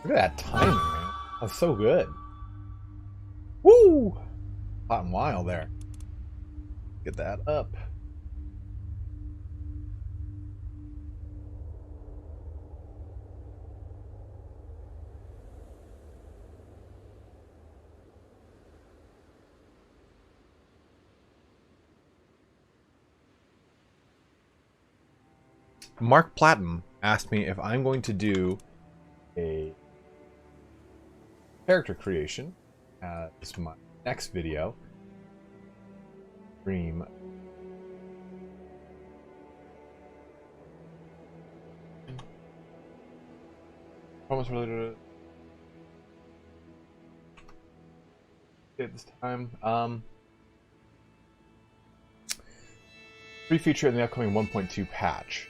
Look at that timing, man. That's so good. Woo! Hot and wild there. Get that up. Mark Platten asked me if I'm going to do a character creation as my next video. Stream. Almost related to at this time. Free feature in the upcoming 1.2 patch.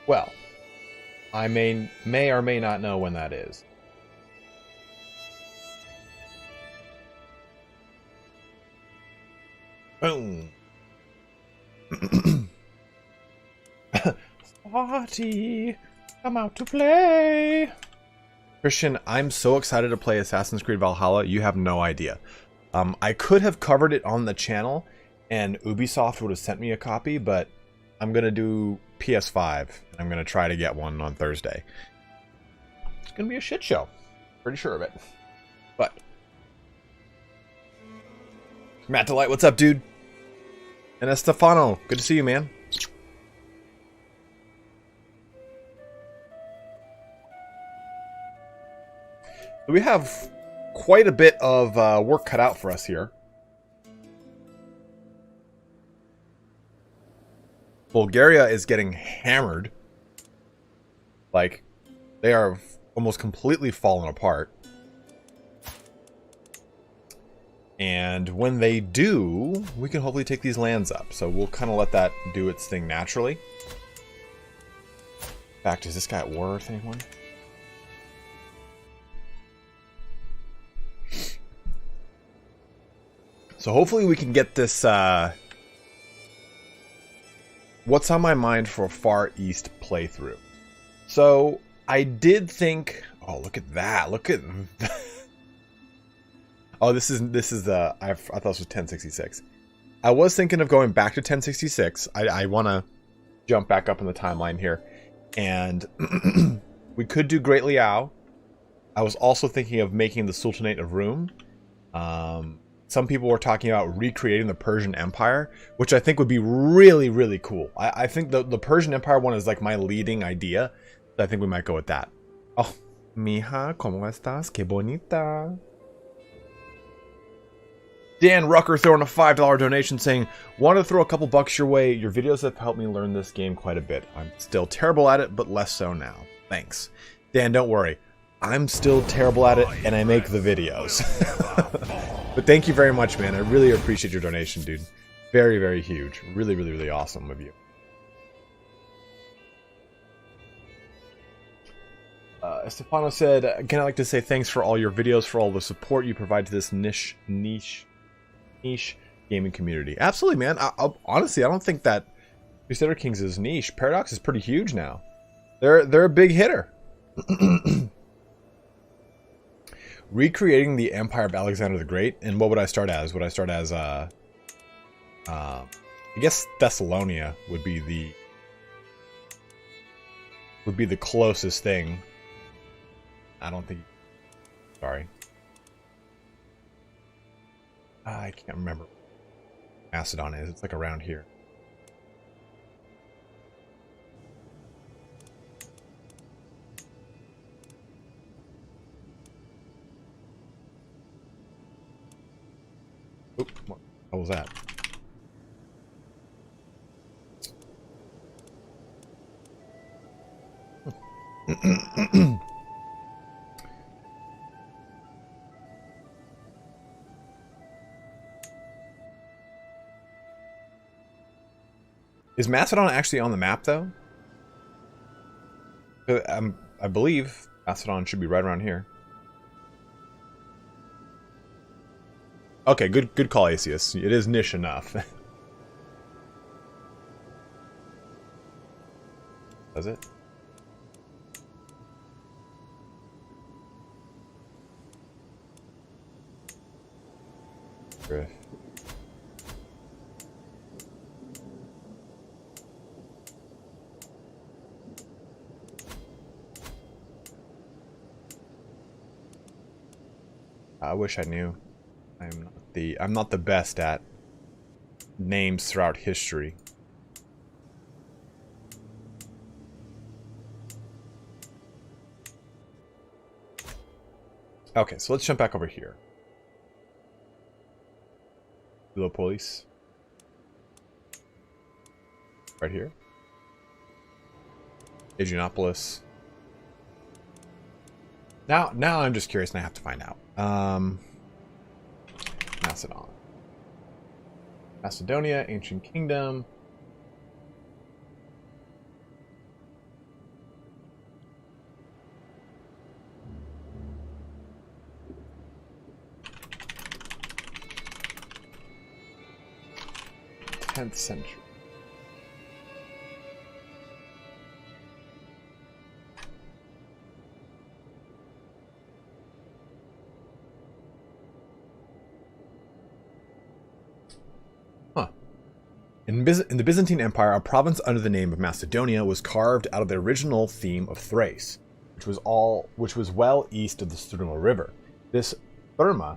Well, I may or may not know when that is. Boom. Party, come out to play. Christian, I'm so excited to play Assassin's Creed Valhalla. You have no idea. I could have covered it on the channel, and Ubisoft would have sent me a copy, but I'm gonna do PS5, and I'm gonna try to get one on Thursday. It's gonna be a shit show. Pretty sure of it. But Matt Delight, what's up, dude? And Estefano, good to see you, man. We have quite a bit of work cut out for us here. Bulgaria is getting hammered. Like, they are almost completely fallen apart. And when they do, we can hopefully take these lands up. So we'll kind of let that do its thing naturally. In fact, is this guy at war with anyone? So hopefully we can get this, what's on my mind for a Far East playthrough. So I did think, oh, look at that. Look at that. Oh, this is I thought this was 1066. I was thinking of going back to 1066. I want to jump back up in the timeline here. And we could do Great Liao. I was also thinking of making the Sultanate of Rum. Some people were talking about recreating the Persian Empire, which I think would be really, really cool. I think the Persian Empire one is like my leading idea. So I think we might go with that. Oh, mija, ¿cómo estás? Qué bonita. Dan Rucker throwing a $5 donation saying, wanted to throw a couple bucks your way. Your videos have helped me learn this game quite a bit. I'm still terrible at it, but less so now. Thanks. Dan, don't worry. I'm still terrible at it, and I make the videos. But thank you very much, man. I really appreciate your donation, dude. Very, very huge. Really, really, really awesome of you. Estefano said, again, I'd like to say thanks for all your videos, for all the support you provide to this niche gaming community. Absolutely, man. Honestly, I don't think that Crusader Kings is niche. Paradox is pretty huge now. They're a big hitter. Recreating the Empire of Alexander the Great, and what would I start as? Would I start as I guess Thessalonia would be the closest thing. I don't think. Sorry. I can't remember. Macedon is. It's like around here. Oop, what was that? Is Macedon actually on the map, though? I believe Macedon should be right around here. Okay, good call, Asus. It is niche enough. Does it? Griff. I wish I knew. I'm not the best at names throughout history. Okay, so let's jump back over here. Hello, police. Right here. Adrianopolis. Now I'm just curious and I have to find out. Macedon. Macedonia, Ancient Kingdom. Tenth century. In the Byzantine Empire, a province under the name of Macedonia was carved out of the original theme of Thrace, which was well east of the Struma River. This Therma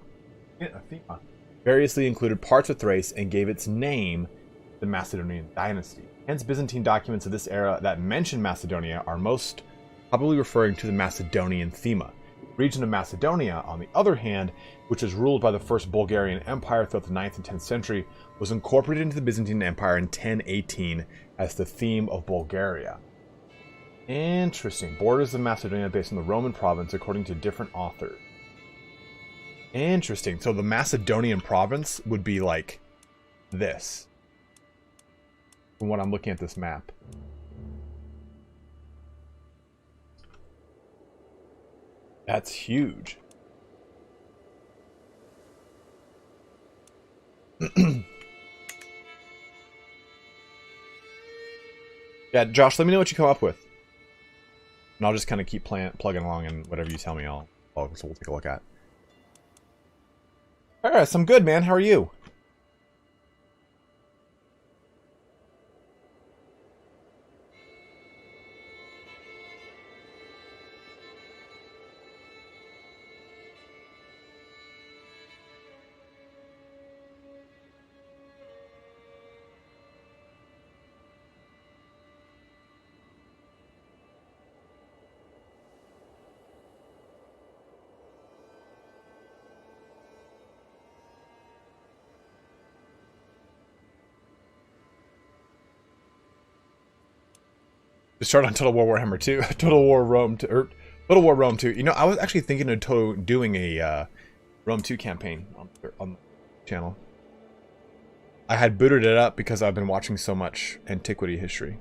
variously included parts of Thrace and gave its name to the Macedonian dynasty. Hence, Byzantine documents of this era that mention Macedonia are most probably referring to the Macedonian Thema. The region of Macedonia, on the other hand, which was ruled by the First Bulgarian Empire throughout the 9th and 10th century, was incorporated into the Byzantine Empire in 1018 as the theme of Bulgaria. Interesting. Borders of Macedonia based on the Roman province according to different authors. Interesting. So the Macedonian province would be like this. From what I'm looking at this map. That's huge. Yeah, Josh, let me know what you come up with. And I'll just kind of keep plugging along, and whatever you tell me, so we'll take a look at. Alright, so I'm good, man. How are you? To start on Total War Warhammer 2, Total War Rome 2, or Total War Rome 2. You know, I was actually thinking of doing a Rome 2 campaign on the channel. I had booted it up because I've been watching so much antiquity history.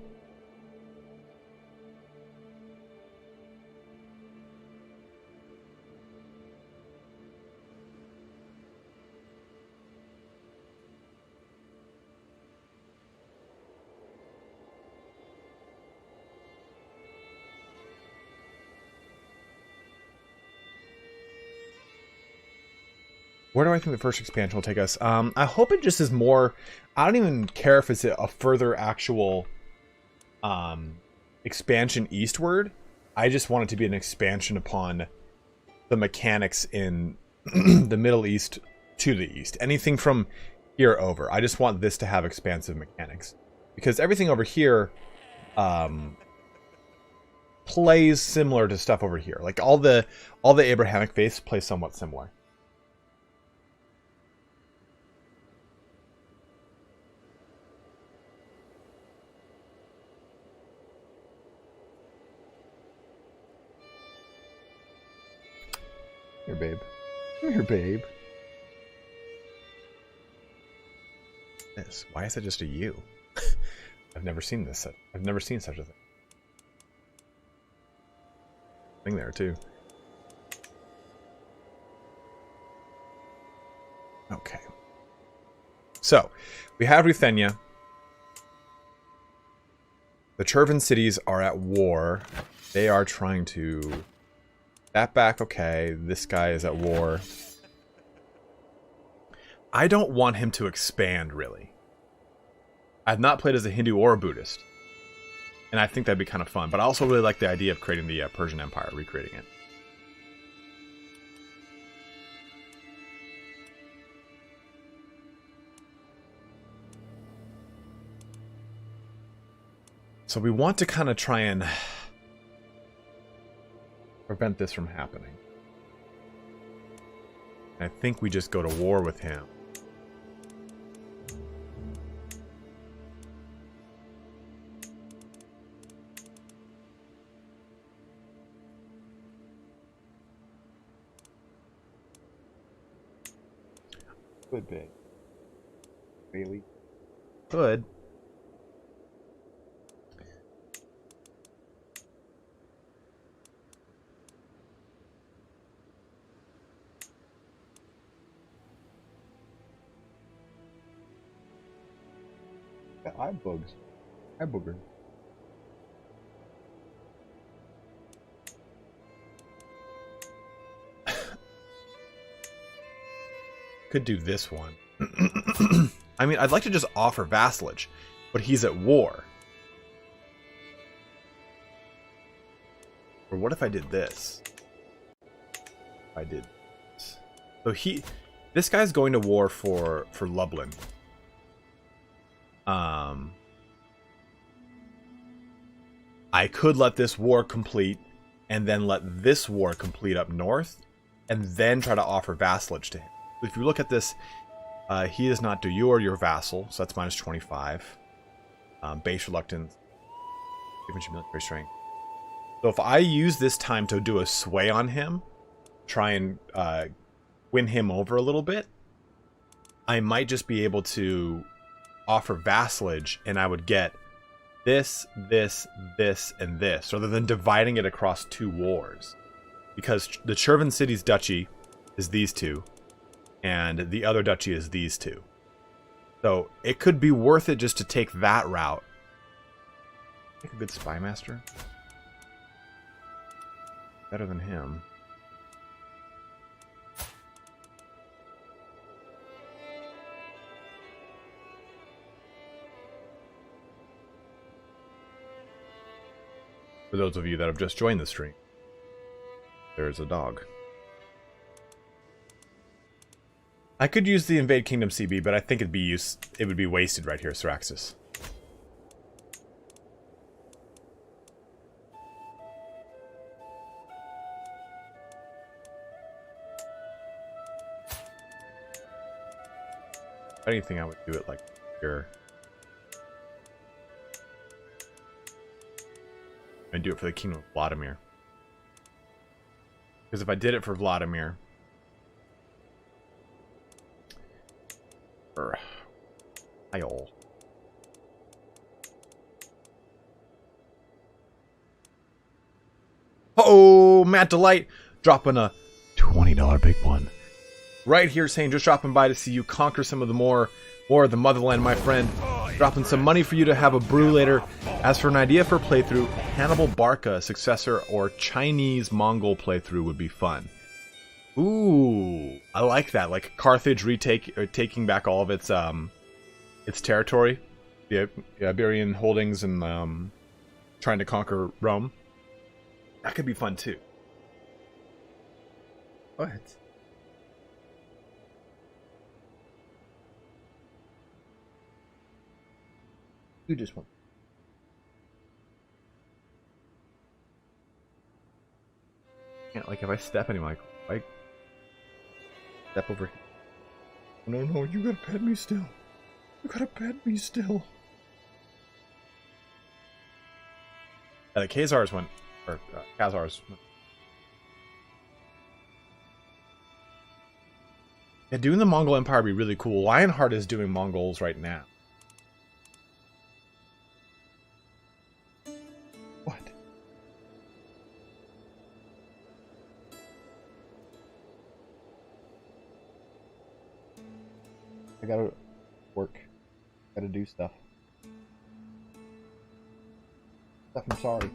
Where do I think the first expansion will take us? I hope it just is more... I don't even care if it's a further actual expansion eastward. I just want it to be an expansion upon the mechanics in the Middle East to the east. Anything from here over. I just want this to have expansive mechanics. Because everything over here plays similar to stuff over here. Like all the Abrahamic faiths play somewhat similar. Here, babe. Here, babe. This. Why is it just a U? I've never seen this. I've never seen such a thing there, too. Okay. So, we have Ruthenia. The Chervan cities are at war. They are trying to... That back, okay. This guy is at war. I don't want him to expand, really. I've not played as a Hindu or a Buddhist. And I think that'd be kind of fun. But I also really like the idea of creating the Persian Empire, recreating it. So we want to kind of try and prevent this from happening. I think we just go to war with him. Could be. Really? Could. Eye bugs. Eye booger. Could do this one. I mean, I'd like to just offer vassalage, but he's at war. Or what if I did this? I did this. So this guy's going to war for Lublin. I could let this war complete and then let this war complete up north and then try to offer vassalage to him. If you look at this, he does not do your vassal, so that's minus 25. Base reluctance, gives you military strength. So if I use this time to do a sway on him, try and win him over a little bit, I might just be able to offer vassalage, and I would get this, this, this, and this, rather than dividing it across two wars. Because the Chervan City's duchy is these two, and the other duchy is these two. So it could be worth it just to take that route. Make a good spy master. Better than him. For those of you that have just joined the stream, there's a dog. I could use the Invade Kingdom CB, but I think it would be wasted right here, Syraxis. If anything, I would do it like here. And do it for the Kingdom of Vladimir. Because if I did it for Vladimir... Isle. Oh, Matt Delight dropping a $20 big one. Right here saying, just dropping by to see you conquer some of the more of the motherland, my friend. Dropping some money for you to have a brew later. As for an idea for playthrough, Hannibal Barca successor or Chinese Mongol playthrough would be fun. Ooh, I like that. Like Carthage taking back all of its territory, the Iberian holdings, and trying to conquer Rome. That could be fun too. What? You just want. Can't, like, if I step in him, like step over here. No, no, you gotta pet me still. You gotta pet me still. Yeah, the Khazars went, or Khazars went. Yeah, doing the Mongol Empire would be really cool. Lionheart is doing Mongols right now. What? I gotta work. Gotta do stuff. I'm sorry.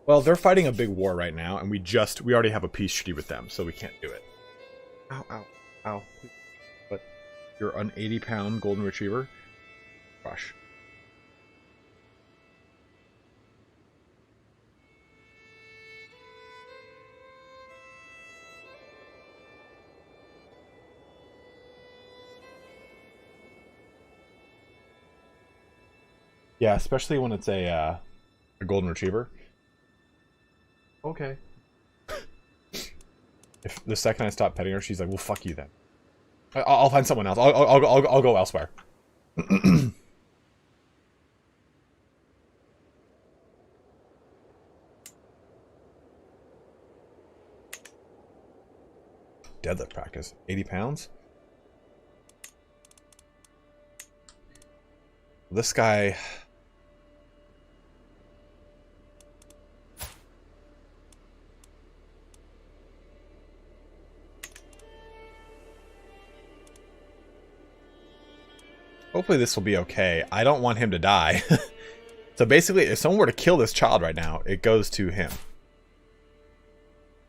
Well, they're fighting a big war right now, and we already have a peace treaty with them, so we can't do it. Ow, ow, ow. But you're an 80-pound golden retriever? Crush. Yeah, especially when it's a golden retriever. Okay. If the second I stop petting her, she's like, "Well, fuck you then. I'll find someone else. I'll go elsewhere." Deadlift practice. 80 pounds. This guy. Hopefully this will be okay. I don't want him to die. So basically, if someone were to kill this child right now, it goes to him.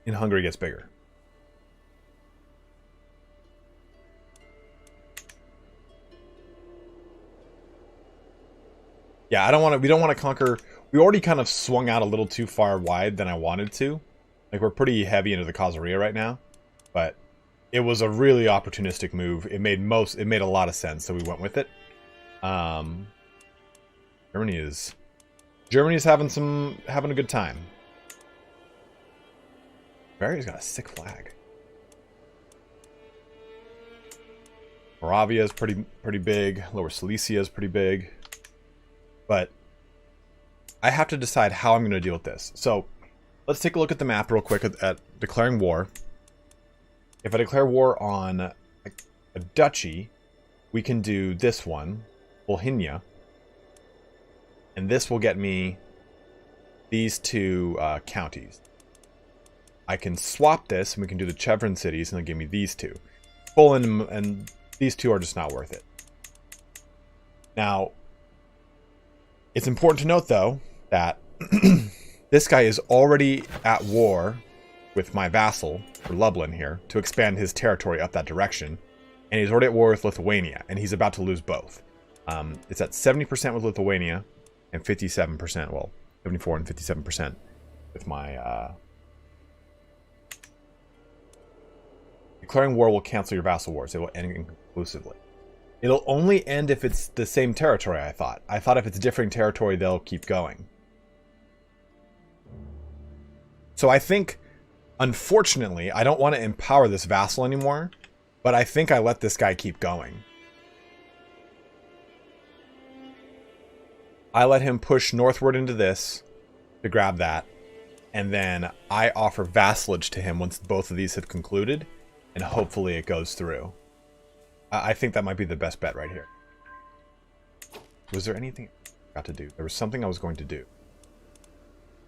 And Hungary gets bigger. Yeah, we don't want to conquer. We already kind of swung out a little too far wide than I wanted to. Like, we're pretty heavy into the Causeria right now. But it was a really opportunistic move. It made a lot of sense, so we went with it. Germany is having a good time. Bavaria's got a sick flag. Moravia is pretty big. Lower Silesia is pretty big. But I have to decide how I'm going to deal with this. So let's take a look at the map real quick at declaring war. If I declare war on a duchy, we can do this one, Volhynia. And this will get me these two counties. I can swap this, and we can do the Chevron cities, and they'll give me these two. Poland and these two are just not worth it. Now, it's important to note, though, that this guy is already at war with my vassal, for Lublin here, to expand his territory up that direction. And he's already at war with Lithuania, and he's about to lose both. It's at 70% with Lithuania, and 57%, well, 74 and 57% with my... Declaring war will cancel your vassal wars. It will end inconclusively. It'll only end if it's the same territory, I thought. I thought if it's different territory, they'll keep going. So I think, unfortunately, I don't want to empower this vassal anymore, but I think I let this guy keep going. I let him push northward into this to grab that, and then I offer vassalage to him once both of these have concluded, and hopefully it goes through. I think that might be the best bet right here. Was there anything I got to do? There was something I was going to do.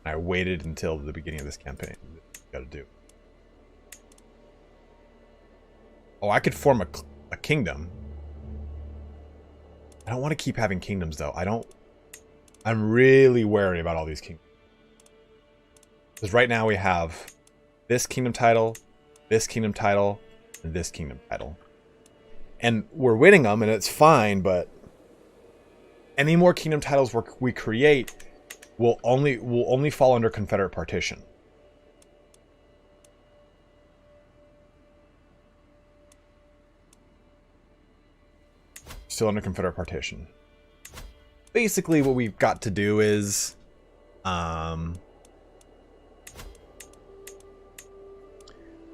And I waited until the beginning of this campaign. Got to do. Oh, I could form a kingdom. I don't want to keep having kingdoms, though. I'm really wary about all these kingdoms. Because right now we have this kingdom title, this kingdom title, and this kingdom title. And we're winning them, and it's fine, but any more kingdom titles we create will only fall under Confederate partition. Still under Confederate partition. Basically, what we've got to do is...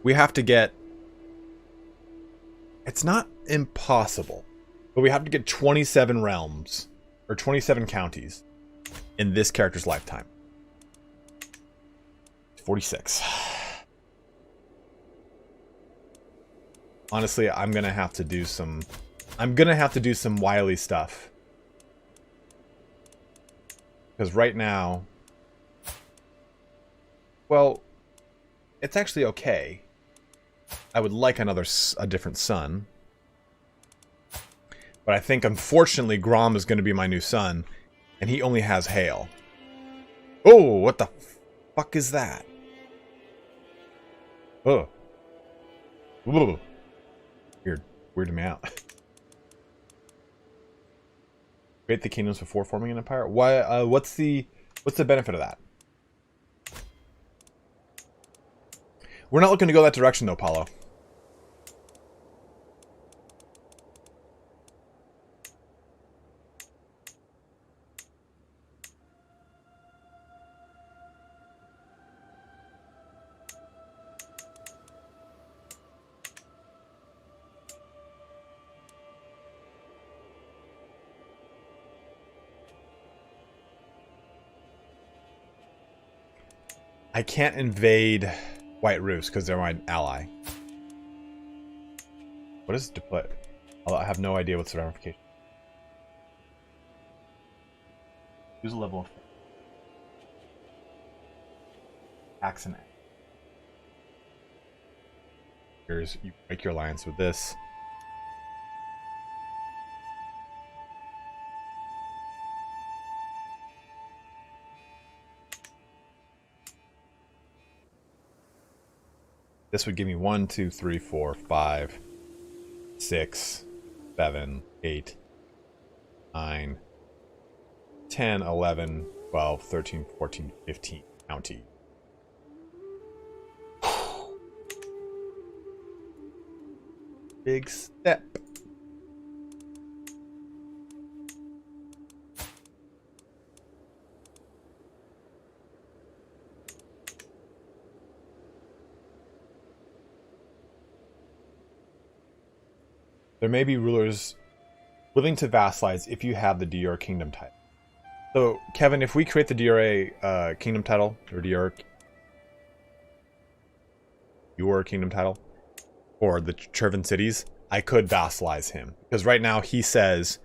we have to get... It's not impossible, but we have to get 27 realms, or 27 counties, in this character's lifetime. 46. Honestly, I'm gonna have to do some wily stuff. Because right now... Well, it's actually okay. I would like a different son. But I think, unfortunately, Grom is going to be my new son. And he only has hail. Oh, what the... fuck is that? Oh. Weird. Weirded me out. Create the kingdoms before forming an empire? Why? What's the benefit of that? We're not looking to go that direction, though, Paulo. I can't invade White Rus because they're my ally. What is deploy? I have no idea what's the ramification. Use a level of axe and here's you break your alliance with this. This would give me 1, 2, 3, 4, 5, 6, 7, 8, 9, 10, 11, 12, 13, 14, 15 county. Big step. There may be rulers willing to vassalize if you have the Dyre kingdom title. So, Kevin, if we create the Dyre kingdom title, or Dyre your kingdom title, or the Chervan cities, I could vassalize him. Because right now he says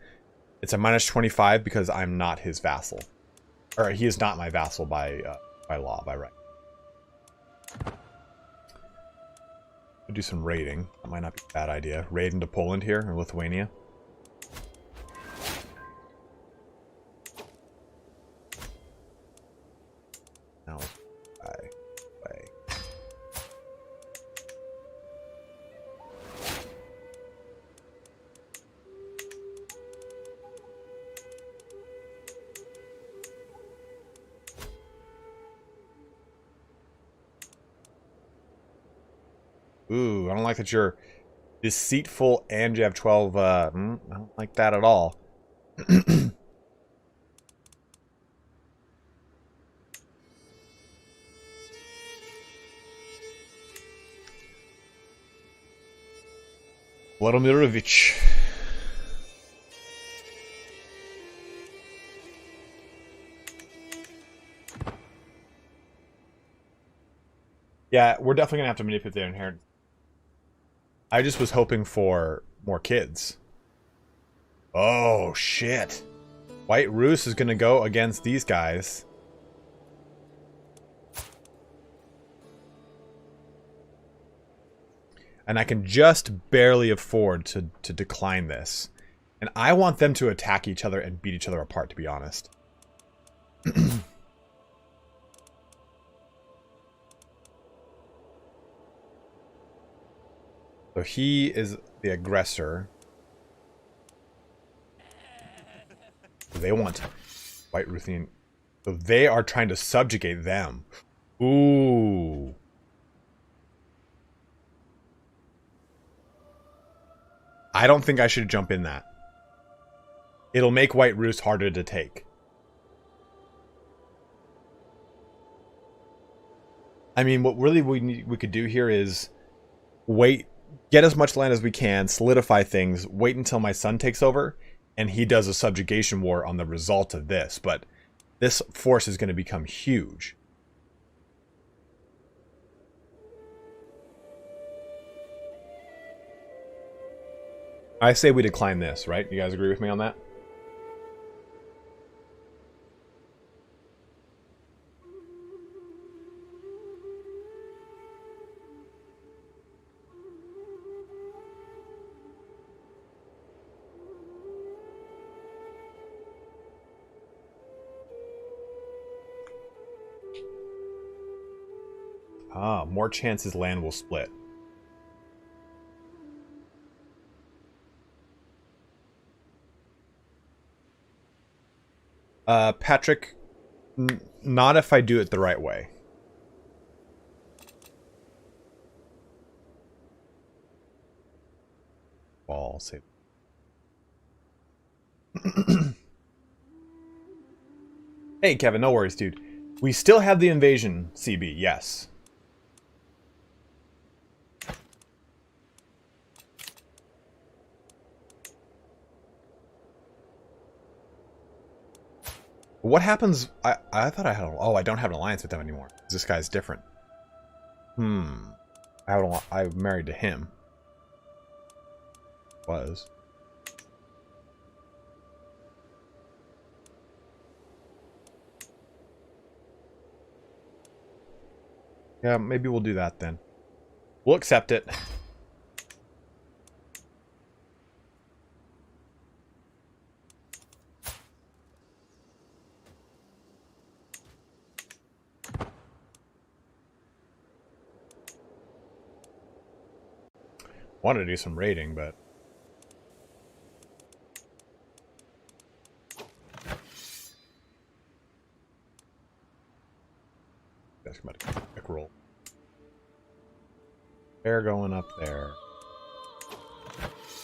it's a minus 25 because I'm not his vassal. Or he is not my vassal by law, by right. We'll do some raiding. That might not be a bad idea. Raid into Poland here, or Lithuania. Now, way. Ooh, I don't like that you're deceitful and you have 12. I don't like that at all. Vladimirovich. Yeah, we're definitely gonna have to manipulate their inheritance. I just was hoping for more kids. Oh, shit. White Rus is going to go against these guys. And I can just barely afford to decline this. And I want them to attack each other and beat each other apart, to be honest. So he is the aggressor. They want White Ruthian. So they are trying to subjugate them. Ooh. I don't think I should jump in that. It'll make White Rus harder to take. I mean, what really we could do here is wait, get as much land as we can, solidify things, wait until my son takes over, and he does a subjugation war on the result of this. But this force is going to become huge. I say we decline this, right? You guys agree with me on that? Ah, more chances land will split. Patrick, not if I do it the right way. I'll save. Hey, Kevin, no worries, dude. We still have the invasion, CB, yes. What happens? I thought I had. Oh, I don't have an alliance with them anymore. This guy's different. I'm married to him. Was. Yeah, maybe we'll do that then. We'll accept it. Wanted to do some raiding, but that's about a quick roll. They're going up there.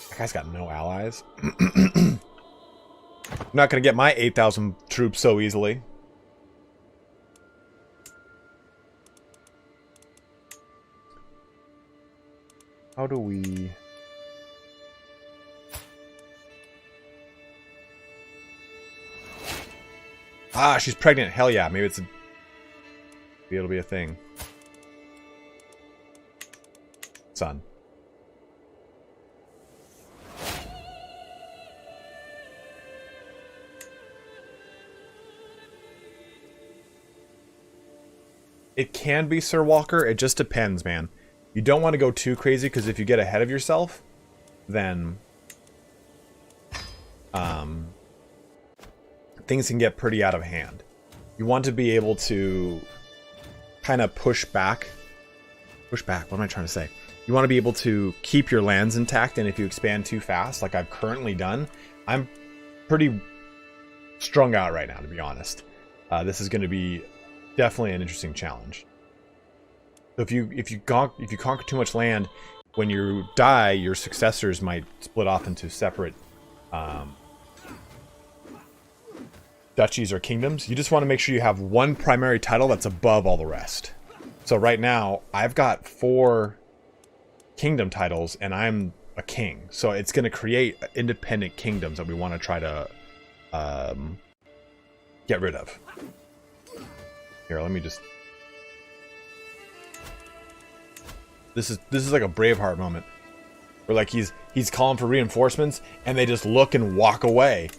That guy's got no allies. I'm not gonna get my 8,000 troops so easily. How do we... Ah, she's pregnant. Hell yeah. Maybe it's a... Maybe it'll be a thing. Son. It can be Sir Walker. It just depends, man. You don't want to go too crazy, because if you get ahead of yourself, then things can get pretty out of hand. You want to be able to kind of push back. Push back, what am I trying to say? You want to be able to keep your lands intact, and if you expand too fast, like I've currently done, I'm pretty strung out right now, to be honest. This is going to be definitely an interesting challenge. So if you conquer too much land, when you die, your successors might split off into separate duchies or kingdoms. You just want to make sure you have one primary title that's above all the rest. So right now, I've got 4 kingdom titles, and I'm a king. So it's going to create independent kingdoms that we want to try to get rid of. Here, let me just... This is like a Braveheart moment, where like he's calling for reinforcements, and they just look and walk away.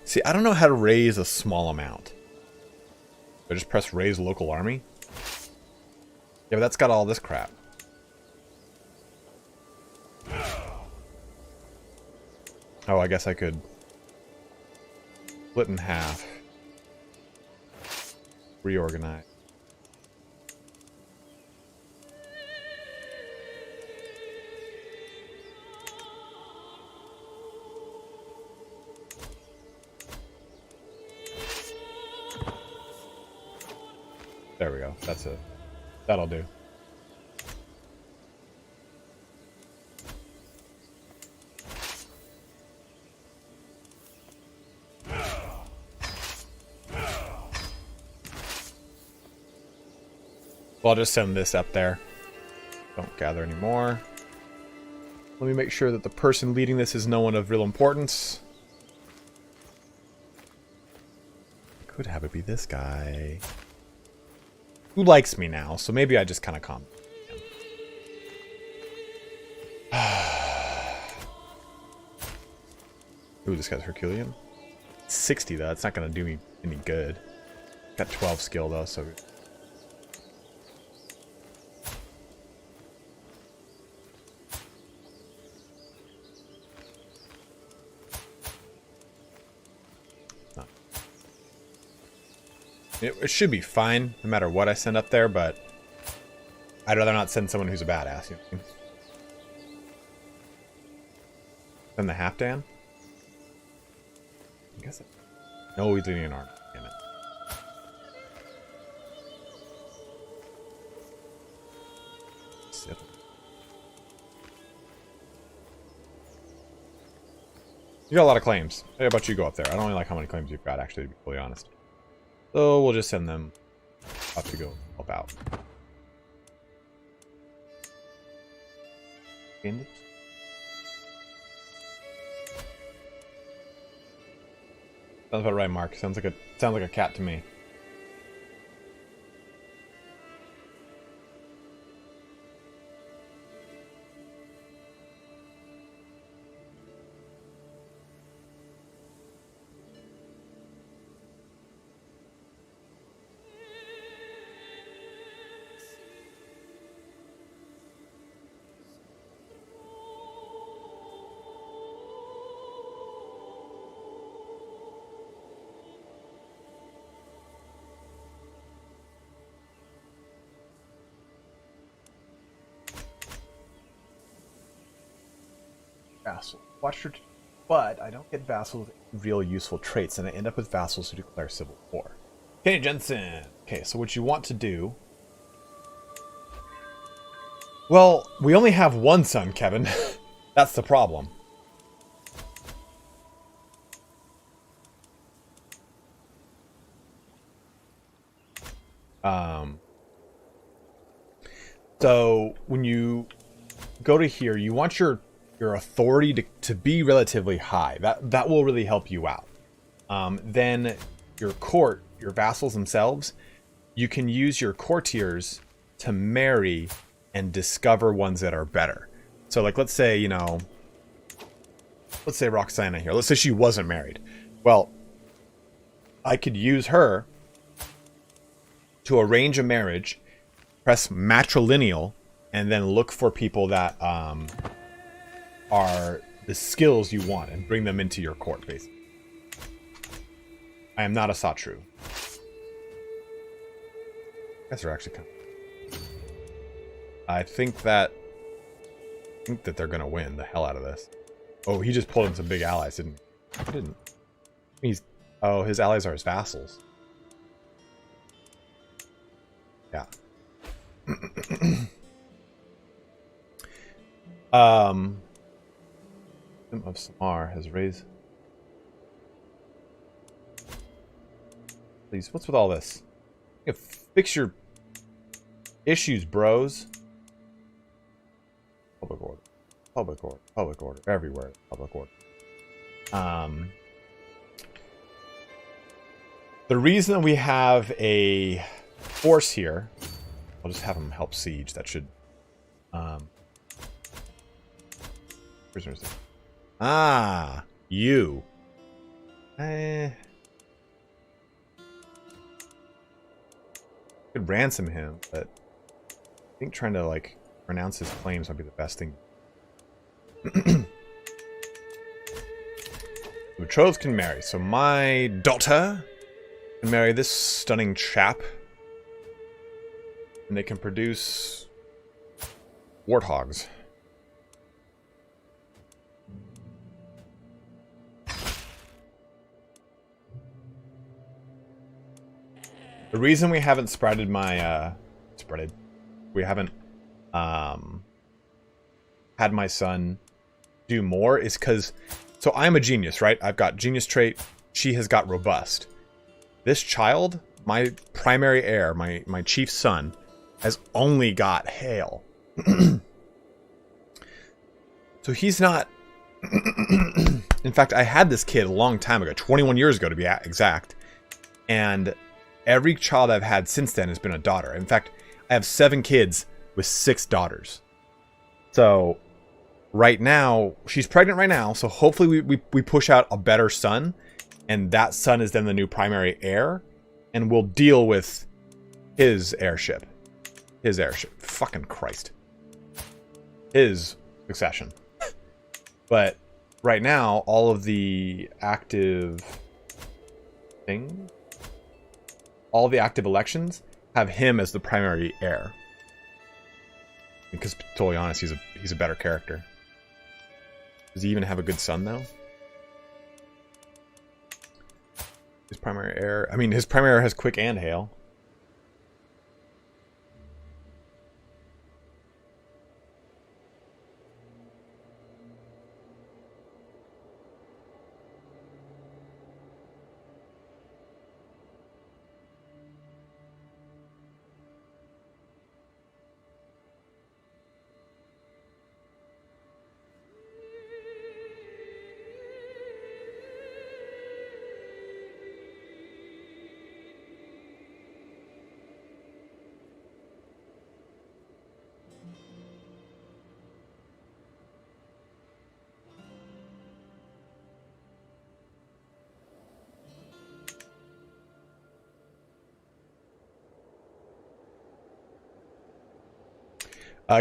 See, I don't know how to raise a small amount. I just press raise local army. Yeah, but that's got all this crap. Oh, I guess I could split in half. Reorganize. There we go. That's it. That'll do. Well, I'll just send this up there. Don't gather anymore. Let me make sure that the person leading this is no one of real importance. Could have it be this guy. Who likes me now, so maybe I just kind of calm him. Ooh, this guy's Herculean. 60 though, it's not going to do me any good. Got 12 skill though, so... not. It should be fine no matter what I send up there, but I'd rather not send someone who's a badass. You know? Send the Halfdan? I guess it... No, he's leading an army. Damn it. Sip. You got a lot of claims. How about you go up there? I don't really like how many claims you've got, actually, to be fully honest. So we'll just send them up to go help out. Sounds about right, Mark. Sounds like a cat to me. Vassal. Watch your... But I don't get vassals with real useful traits, and I end up with vassals who declare civil war. Okay, Jensen. Okay, so what you want to do... Well, we only have one son, Kevin. That's the problem. So when you go to here, you want your authority to be relatively high. That will really help you out. Then your court, your vassals themselves, you can use your courtiers to marry and discover ones that are better. So like, let's say, you know, let's say Roxana here. Let's say she wasn't married. Well, I could use her to arrange a marriage, press matrilineal, and then look for people that are the skills you want and bring them into your court, basically. I am not a Satru. I guess they're actually coming. I think that they're gonna win the hell out of this. Oh, he just pulled in some big allies, didn't he? He didn't. Oh, his allies are his vassals. Yeah. Of Samar has raised. Please, what's with all this? You fix your issues, bros. Public order. Public order. Public order. Everywhere. Public order. The reason we have a force here, I'll just have him help siege. That should prisoners. Ah, you. Could ransom him, but I think trying to like pronounce his claims might be the best thing. Betrothed can marry, so my daughter can marry this stunning chap, and they can produce warthogs. The reason we haven't spreaded my we haven't had my son do more is because, so I'm a genius, right? I've got genius trait. She has got robust. This child, my primary heir, my chief son, has only got hail. So he's not... In fact, I had this kid a long time ago, 21 years ago to be exact. And every child I've had since then has been a daughter. In fact, I have 7 kids with 6 daughters. So right now, she's pregnant right now. So hopefully we push out a better son. And that son is then the new primary heir. And we'll deal with his heirship. His heirship. Fucking Christ. His succession. But right now, all of the active thing. All the active elections have him as the primary heir. Because, to be totally honest, he's a better character. Does he even have a good son, though? His primary heir... I mean, his primary heir has Quick and Hail.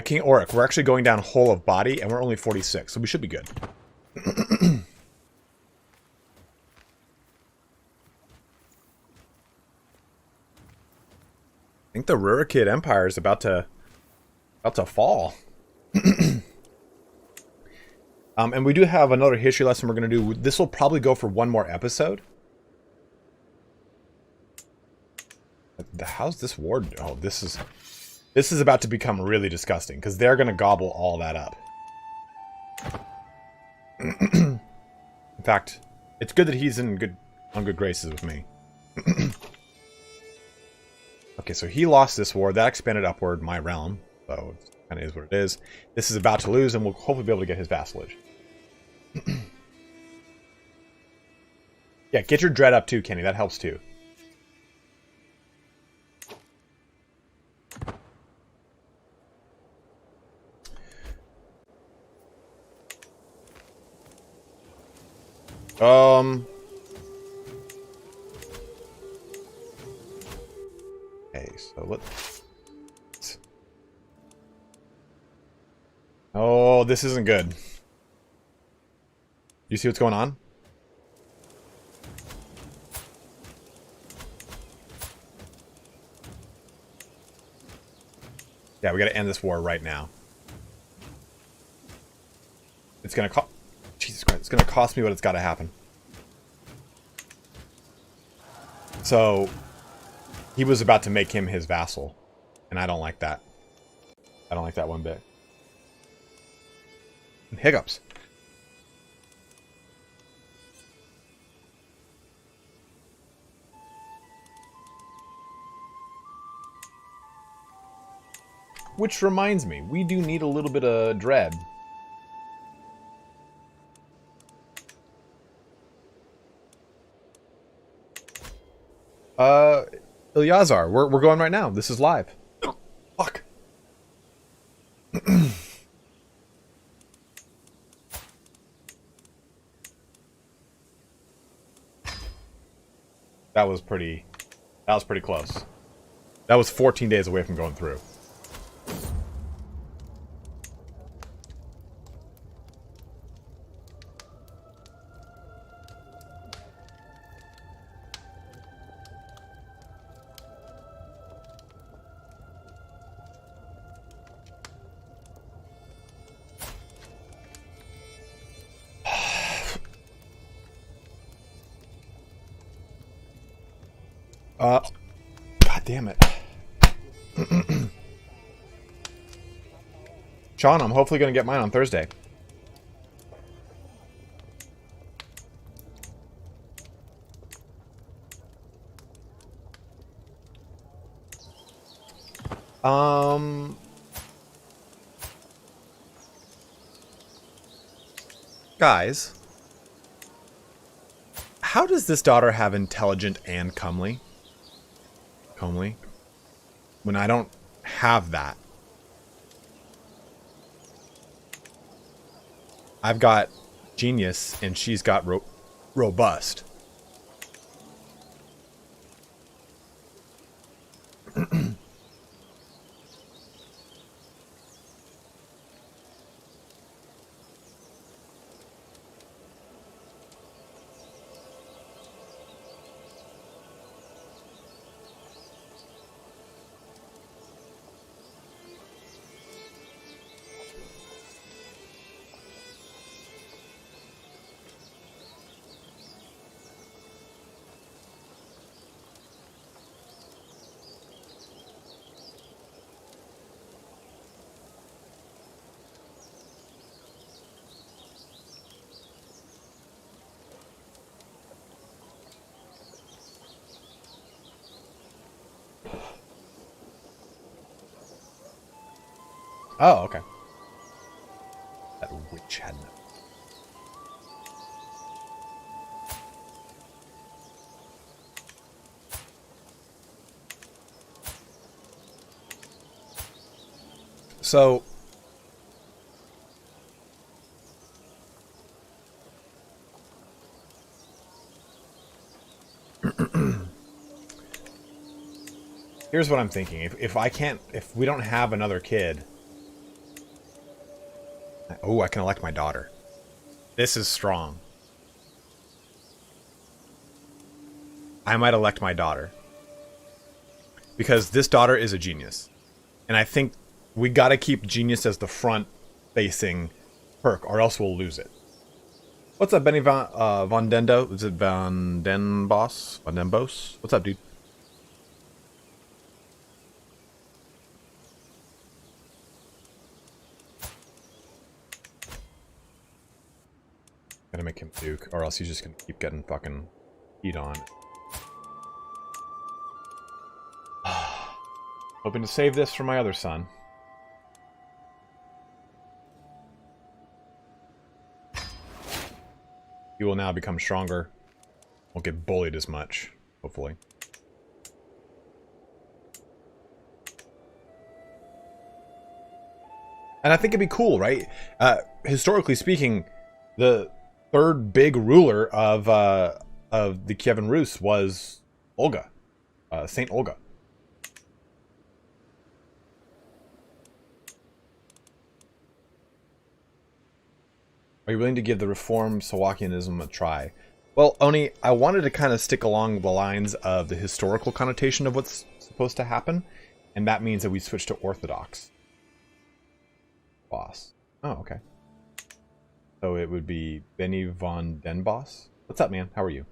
King Auric, we're actually going down whole of body, and we're only 46, so we should be good. I think the Rurikid Empire is about to fall. And we do have another history lesson we're going to do. This will probably go for one more episode. How's this ward? Oh, this is about to become really disgusting, because they're going to gobble all that up. In fact, it's good that he's on good graces with me. Okay, so he lost this war. That expanded upward my realm. So it kind of is what it is. This is about to lose, and we'll hopefully be able to get his vassalage. Yeah, get your dread up too, Kenny. That helps too. Okay, so let's... Oh, this isn't good. You see what's going on? Yeah, we gotta end this war right now. It's gonna cost... Jesus Christ, it's gonna cost me what it's gotta happen. So, he was about to make him his vassal. And I don't like that. I don't like that one bit. And hiccups. Which reminds me, we do need a little bit of dread. Ilyazar, we're going right now. This is live. Fuck. That was pretty close. That was 14 days away from going through. God damn it. Sean, I'm hopefully going to get mine on Thursday. Guys, how does this daughter have intelligent and comely? Comely? When I don't have that. I've got genius and she's got robust. Oh, okay. That witch had no. So here's what I'm thinking. If we don't have another kid, oh, I can elect my daughter. This is strong. I might elect my daughter. Because this daughter is a genius. And I think we gotta keep genius as the front-facing perk, or else we'll lose it. What's up, Benny Von Dendo? Is it Von Den Boss? Von Den Boss? What's up, dude? Gotta make him Duke, or else he's just gonna keep getting fucking heat on. Hoping to save this for my other son. He will now become stronger. Won't get bullied as much, hopefully. And I think it'd be cool, right? Historically speaking, the third big ruler of the KIEVAN Rus was Olga, Saint Olga. Are you willing to give the Reformed Sawakianism a try? Well, Oni, I wanted to kind of stick along the lines of the historical connotation of what's supposed to happen, and that means that we switch to Orthodox. Boss. Oh, okay. So it would be Benny Von Den Boss? What's up, man? How are you?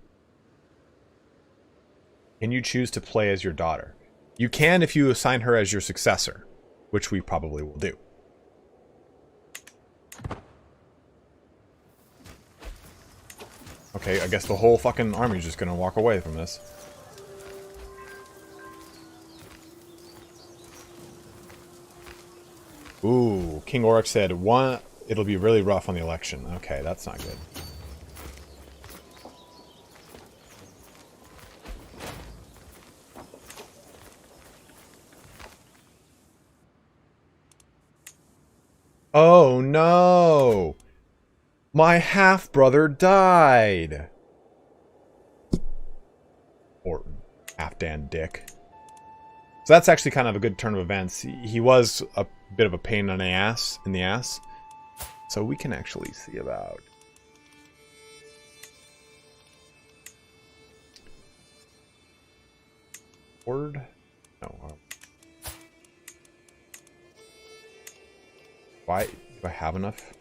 Can you choose to play as your daughter? You can if you assign her as your successor, which we probably will do. Okay, I guess the whole fucking army is just gonna walk away from this. Ooh, King Oryx said, it'll be really rough on the election. Okay, that's not good. Oh no! My half-brother died! Or half-Dan dick. So that's actually kind of a good turn of events. He was a bit of a pain in the ass. So we can actually see about... Word? No. Why? Do I have enough?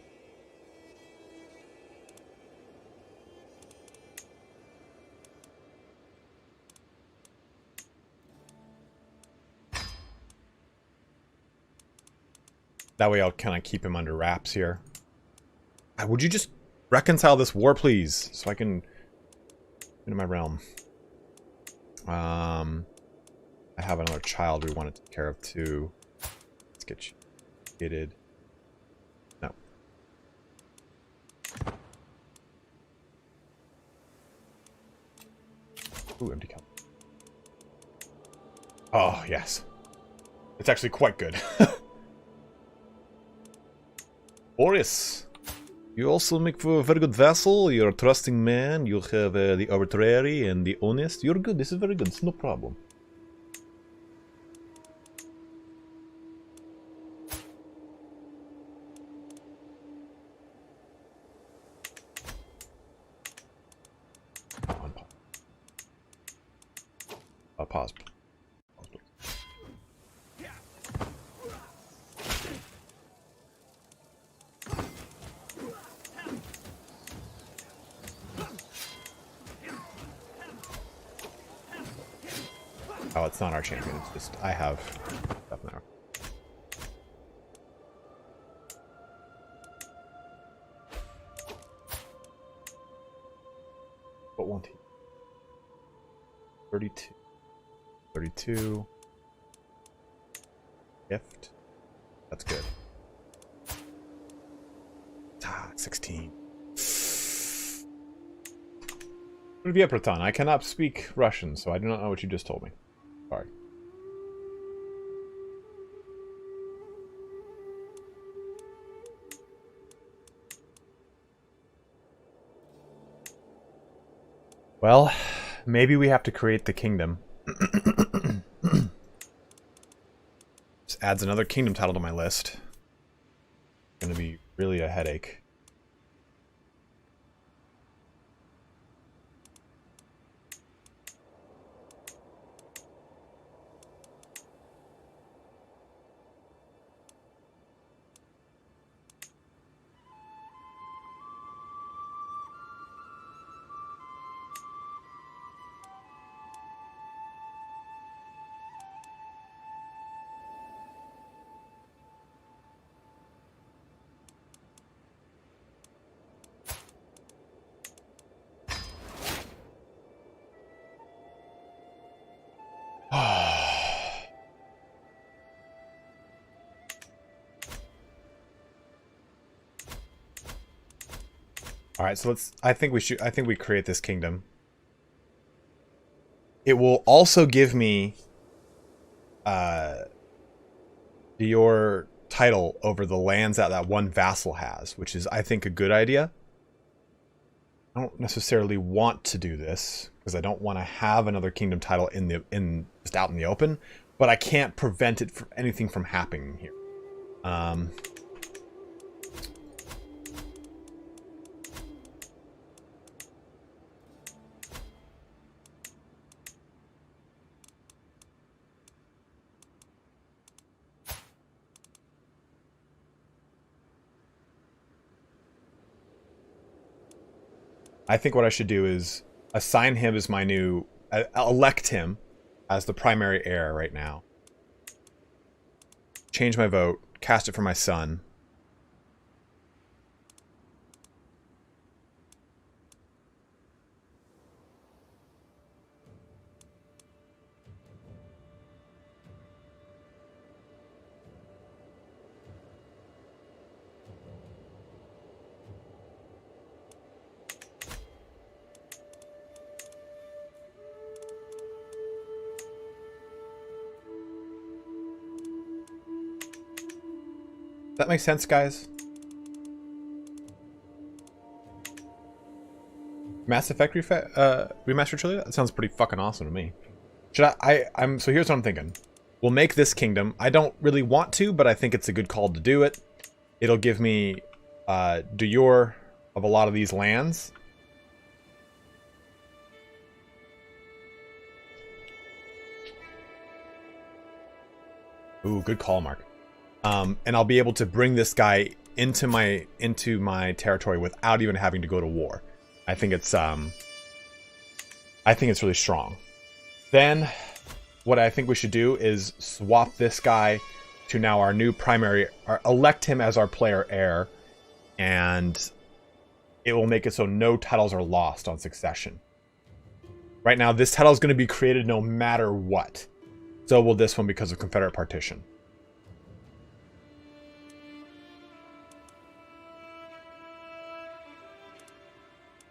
That way I'll kind of keep him under wraps here. Would you just reconcile this war, please? So I can... into my realm. I have another child we want to take care of too. Let's get you gated. No. Ooh, empty cup. Oh, yes. It's actually quite good. Boris, you also make for a very good vassal. You're a trusting man. You have the arbitrary and the honest. You're good. This is very good. It's no problem. Pause. Oh, it's not our champion. It's just I have stuff now. What won't he? 32. 32. Gift. That's good. 16. Привет, Praton. I cannot speak Russian, so I do not know what you just told me. Sorry. Well, maybe we have to create the kingdom. This adds another kingdom title to my list. It's gonna be really a headache. All right, so I think we create this kingdom. It will also give me your title over the lands that one vassal has, which is, I think, a good idea. I don't necessarily want to do this because I don't want to have another kingdom title just out in the open, but I can't prevent anything from happening here. I think what I should do is assign him as my new... elect him as the primary heir right now. Change my vote. Cast it for my son. That makes sense, guys. Mass Effect remastered trilogy? That sounds pretty fucking awesome to me. Should so here's what I'm thinking. We'll make this kingdom. I don't really want to, but I think it's a good call to do it. It'll give me Dyre of a lot of these lands. Ooh, good call, Mark. And I'll be able to bring this guy into my territory without even having to go to war. I think it's really strong. Then, what I think we should do is swap this guy to now our new primary, or elect him as our player heir, and it will make it so no titles are lost on succession. Right now, this title is going to be created no matter what. So will this one because of Confederate partition.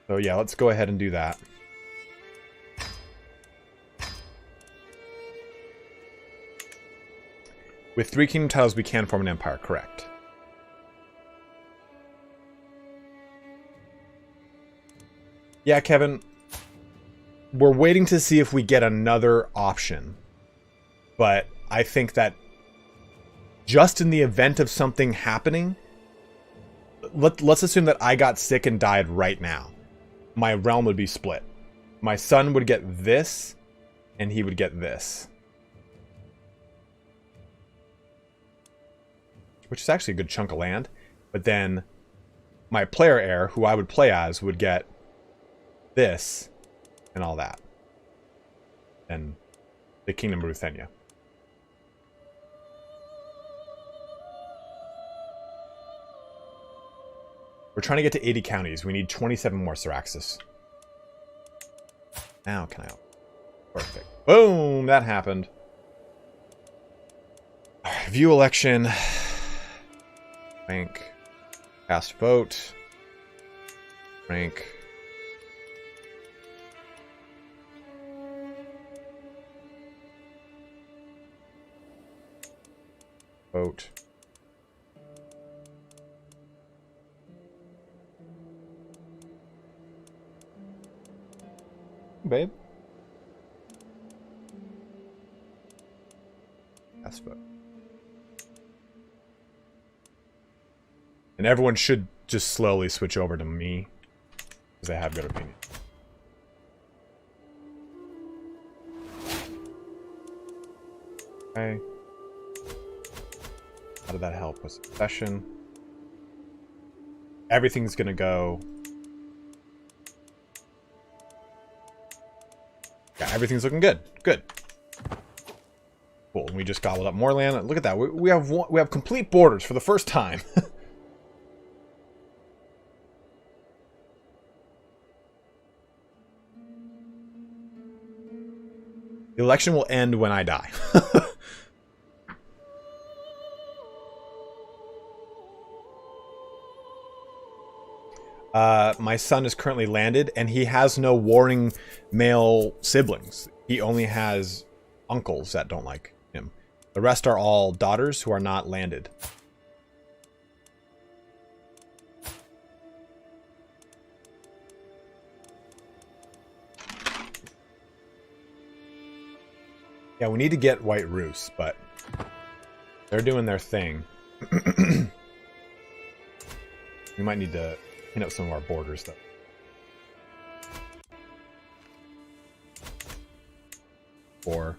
So yeah, let's go ahead and do that. With 3 kingdom titles, we can form an empire, correct. Yeah, Kevin, we're waiting to see if we get another option. But I think that just in the event of something happening, let's assume that I got sick and died right now. My realm would be split. My son would get this, and he would get this. Which is actually a good chunk of land. But then my player heir, who I would play as, would get this and all that. And the Kingdom of Ruthenia. We're trying to get to 80 counties. We need 27 more Syraxis. Now can I... Perfect. Boom! That happened. View election. Bank. Cast vote. Rank. Vote. Babe. That's vote. And everyone should just slowly switch over to me, because I have good opinion. Okay. How did that help with succession? Everything's gonna go. Yeah, everything's looking good. Good. Cool. And we just gobbled up more land. Look at that. We have complete borders for the first time. The election will end when I die. My son is currently landed, and he has no warring male siblings. He only has uncles that don't like him. The rest are all daughters who are not landed. Yeah, we need to get White Rus, but they're doing their thing. We might need to clean up some of our borders, though. Or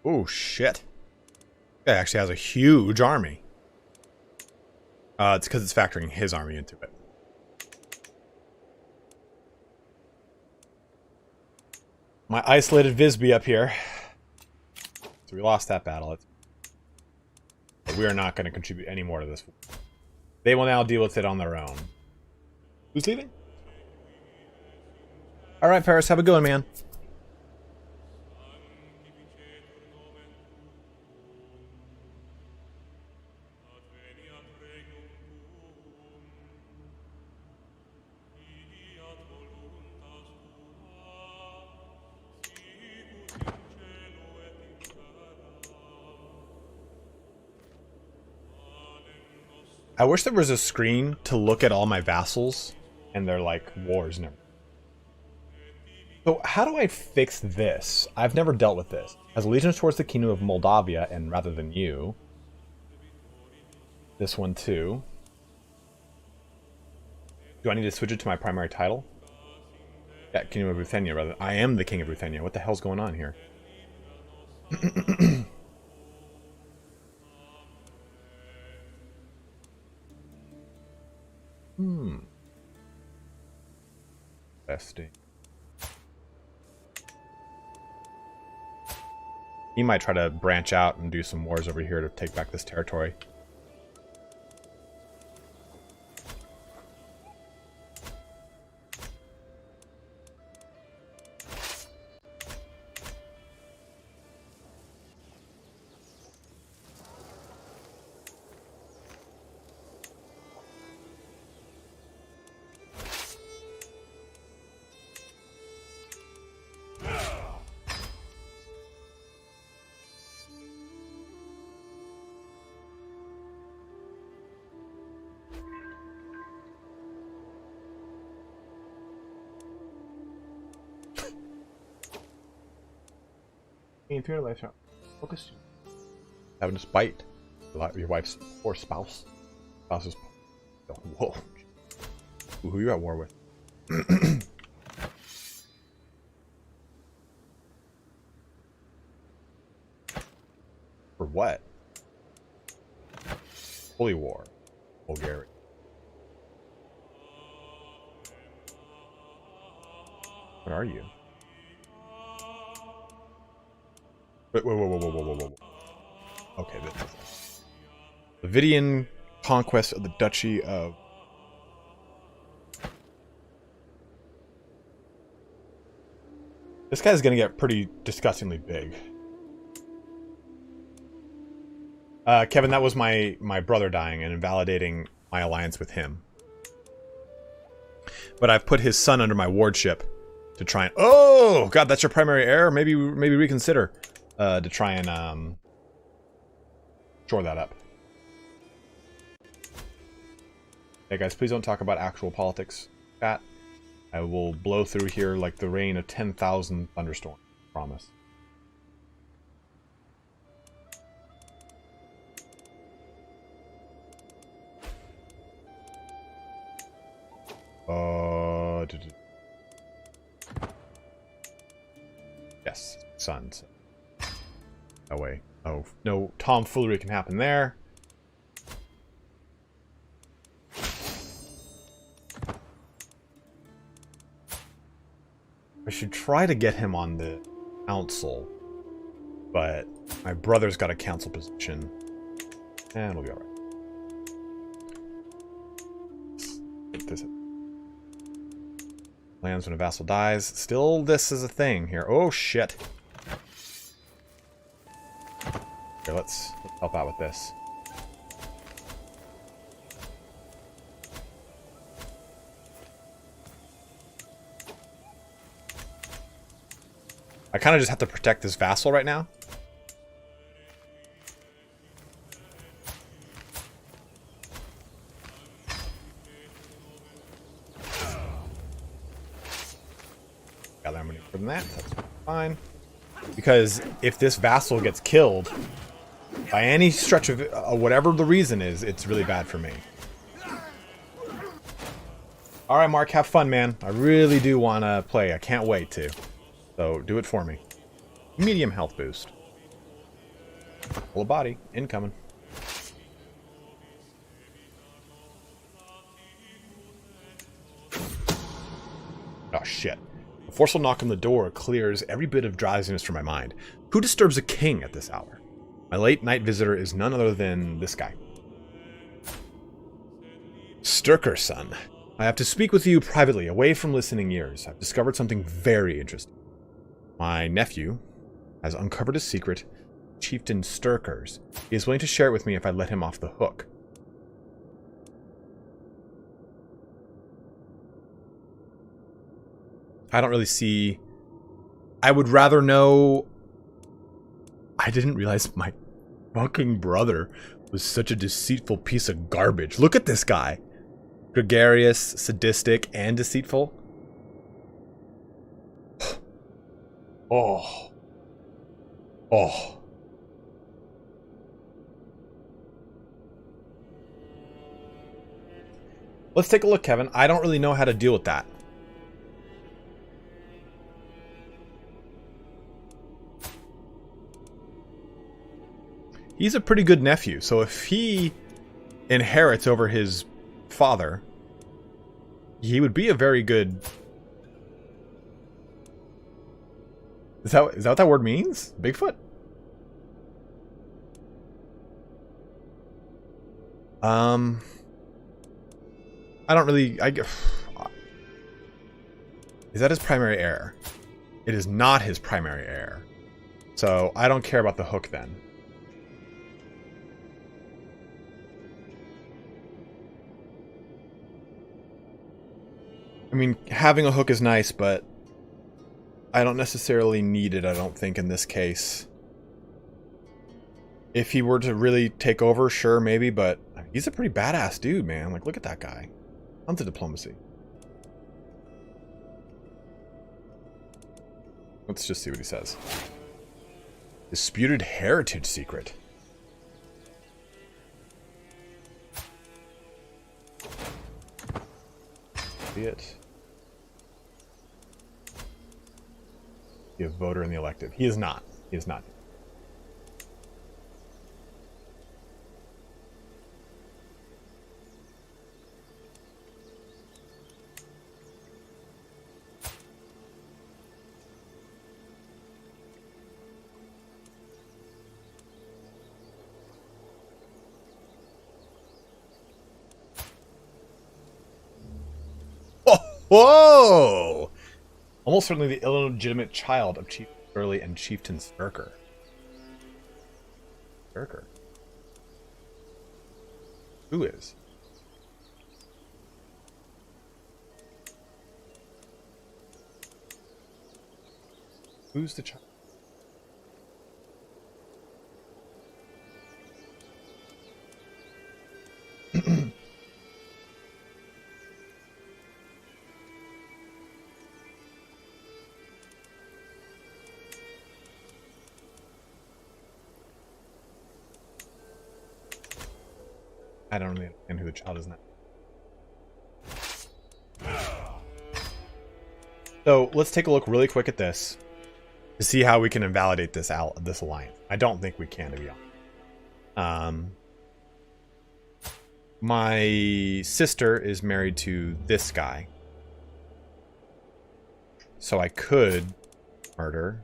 oh shit! It actually has a huge army. It's because it's factoring his army into it. My isolated Visby up here. So we lost that battle. But we are not going to contribute any more to this. They will now deal with it on their own. Who's leaving? Alright, Paris, have a good one, man. I wish there was a screen to look at all my vassals and their, like, wars and everything. So, how do I fix this? I've never dealt with this. Has allegiance towards the Kingdom of Moldavia, and rather than you. This one, too. Do I need to switch it to my primary title? Yeah, Kingdom of Ruthenia, rather. I am the King of Ruthenia. What the hell's going on here? Besting. He might try to branch out and do some wars over here to take back this territory. If you're life focus, having a spite your wife's or spouse's. Whoa, who are you at war with? For what? Holy war, Bulgaria. What are you? Whoa. Okay, this is the Davidian conquest of the Duchy of... This guy's gonna get pretty disgustingly big. Kevin, that was my brother dying and invalidating my alliance with him. But I've put his son under my wardship to try and... Oh! God, that's your primary heir? Maybe reconsider to try and shore that up. Hey guys, please don't talk about actual politics. Chat. I will blow through here like the rain of 10,000 thunderstorms. Promise. Yes, sons. No way. Oh, no tomfoolery can happen there. I should try to get him on the council, but my brother's got a council position, and it'll be alright. Get this. Lands when a vassal dies. Still, this is a thing here. Oh, shit. Okay, let's help out with this. I kind of just have to protect this vassal right now. Gather money from that. That's fine. Because if this vassal gets killed, by any stretch of whatever the reason is, it's really bad for me. Alright, Mark, have fun, man. I really do want to play. I can't wait to. So, do it for me. Medium health boost. Full body. Incoming. Oh, shit. A forceful knock on the door clears every bit of drowsiness from my mind. Who disturbs a king at this hour? My late night visitor is none other than this guy. Sturker, son. I have to speak with you privately, away from listening ears. I've discovered something very interesting. My nephew has uncovered a secret, Chieftain Sturker's. He is willing to share it with me if I let him off the hook. I don't really see... I would rather know... I didn't realize my fucking brother was such a deceitful piece of garbage. Look at this guy. Gregarious, sadistic, and deceitful. Oh. Oh. Let's take a look, Kevin. I don't really know how to deal with that. He's a pretty good nephew, so if he inherits over his father, he would be a very good... Is that what that word means? Bigfoot? I don't really... Is that his primary heir? It is not his primary heir. So, I don't care about the hook then. I mean, having a hook is nice, but I don't necessarily need it, I don't think, in this case. If he were to really take over, sure, maybe, but he's a pretty badass dude, man. Like, look at that guy. Tons of diplomacy. Let's just see what he says. Disputed heritage secret. See it. Be a voter in the elective. He is not. He is not. Whoa! Almost certainly the illegitimate child of Chief Early and Chieftain Sturker. Sturker. Who is? Who's the child? I don't really understand who the child is now. So let's take a look really quick at this to see how we can invalidate this alliance. I don't think we can, to be honest. My sister is married to this guy, so I could murder.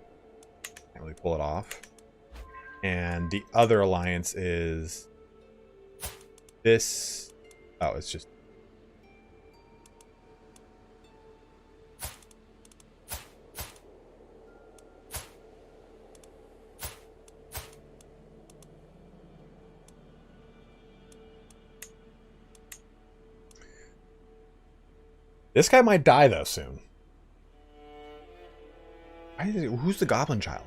Can't really pull it off. And the other alliance is this. Oh, it's just. This guy might die, though, soon. Who's the goblin child?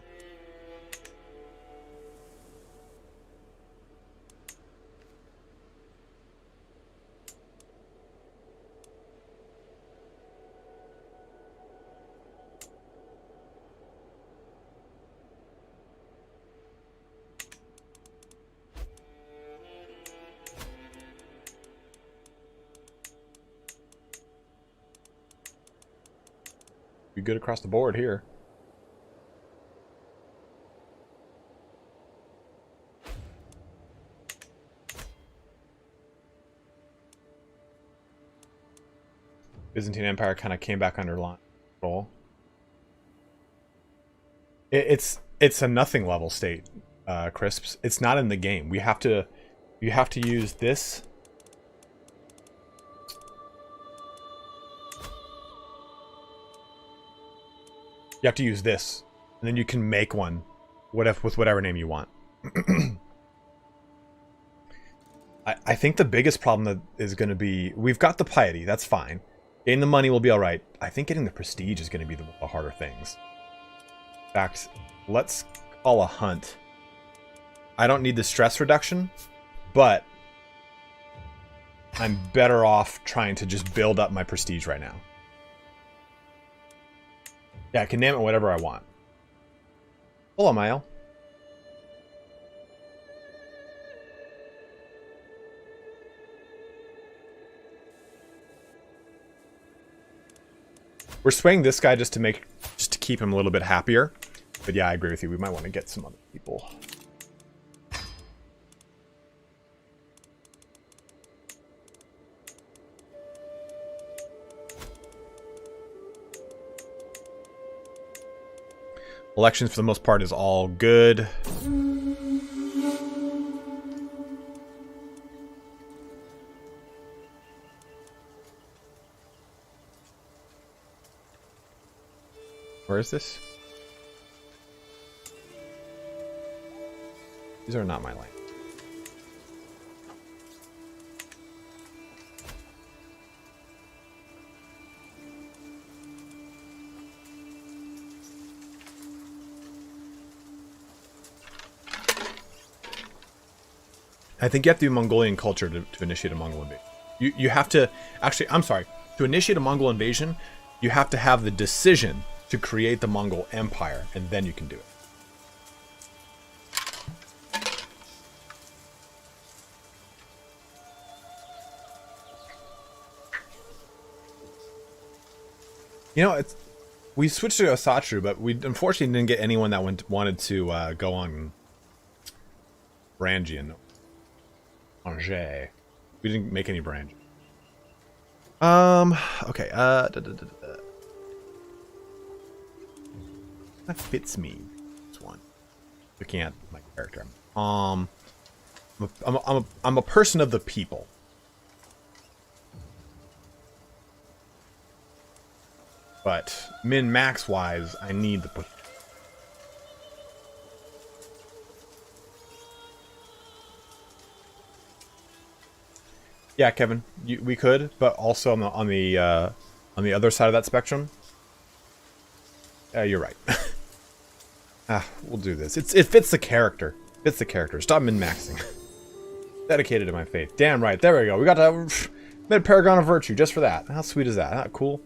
Be good across the board here. Byzantine Empire kind of came back under control. It's a nothing level state, Crisps. It's not in the game. You have to use this. You have to use this, and then you can make one with whatever name you want. I think the biggest problem that is going to be, we've got the piety, that's fine. Getting the money will be alright. I think getting the prestige is going to be the harder things. In fact, let's call a hunt. I don't need the stress reduction, but I'm better off trying to just build up my prestige right now. Yeah, I can name it whatever I want. Hello, Mael. We're swaying this guy just to keep him a little bit happier. But yeah, I agree with you. We might want to get some other people. Elections, for the most part, is all good. Where is this? These are not my line. I think you have to do Mongolian culture to initiate a Mongol invasion. You have to... Actually, I'm sorry. To initiate a Mongol invasion, you have to have the decision to create the Mongol Empire, and then you can do it. You know, we switched to Osatru, but we unfortunately didn't get anyone that wanted to go on Brangian. Angers. We didn't make any branch. Okay. That fits me. This one. Looking at my character. I'm a person of the people. But min-max wise, I need the... Yeah, Kevin, we could, but also on the other side of that spectrum. You're right. We'll do this. It fits the character. Fits the character. Stop min-maxing. Dedicated to my faith. Damn right. There we go. We got to made Paragon of Virtue just for that. How sweet is that? Isn't that cool?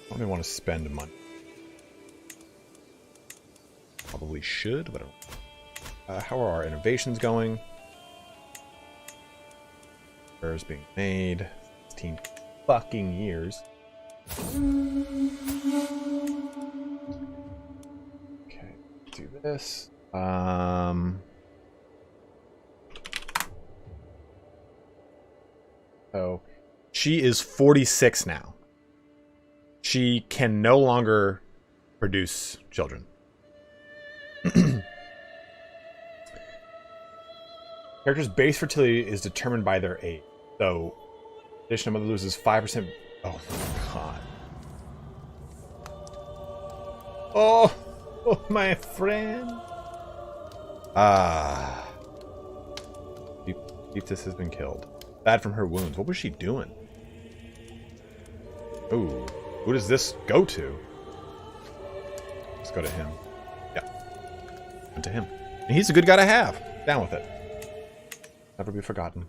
I don't even want to spend money. Probably should, but how are our innovations going? Errors being made. 16 fucking years. Okay, do this. So she is 46 now. She can no longer produce children. Characters' base fertility is determined by their age. So, additional mother loses 5%. Oh my god. Oh, my friend. Beatrice has been killed. Bad from her wounds. What was she doing? Ooh. Who does this go to? Let's go to him. Yeah. Went to him. And he's a good guy to have. Down with it. Never be forgotten.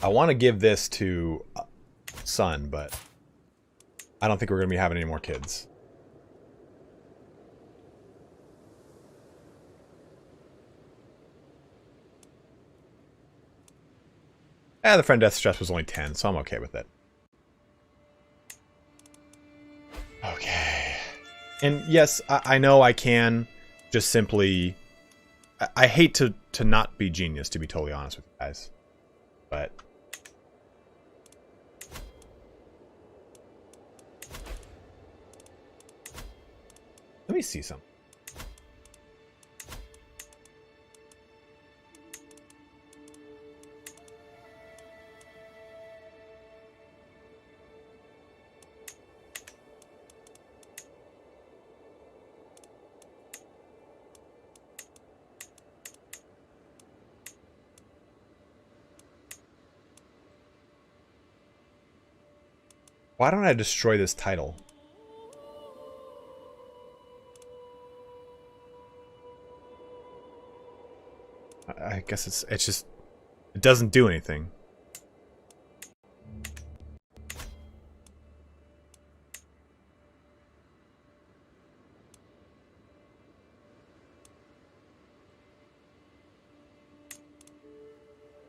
I want to give this to son, but I don't think we're going to be having any more kids. The friend death stress was only 10, so I'm okay with it. Okay. And yes, I know I can just simply... I hate to not be genius, to be totally honest with you guys. But... let me see some. Why don't I destroy this title? I guess it's just... it doesn't do anything.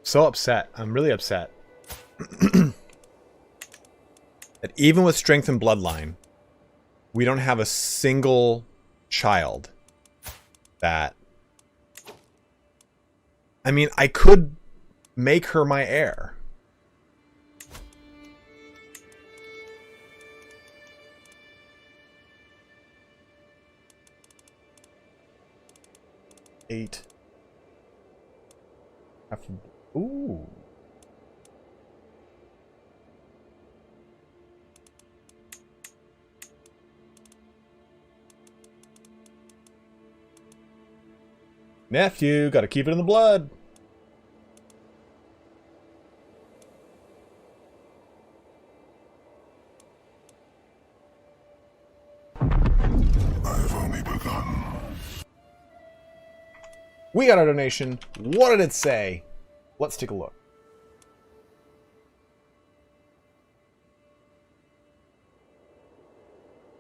So upset. I'm really upset. That even with strength and bloodline, we don't have a single child that... I mean, I could make her my heir. Eight. Ooh. Nephew, gotta keep it in the blood. I've only begun. We got our donation. What did it say? Let's take a look.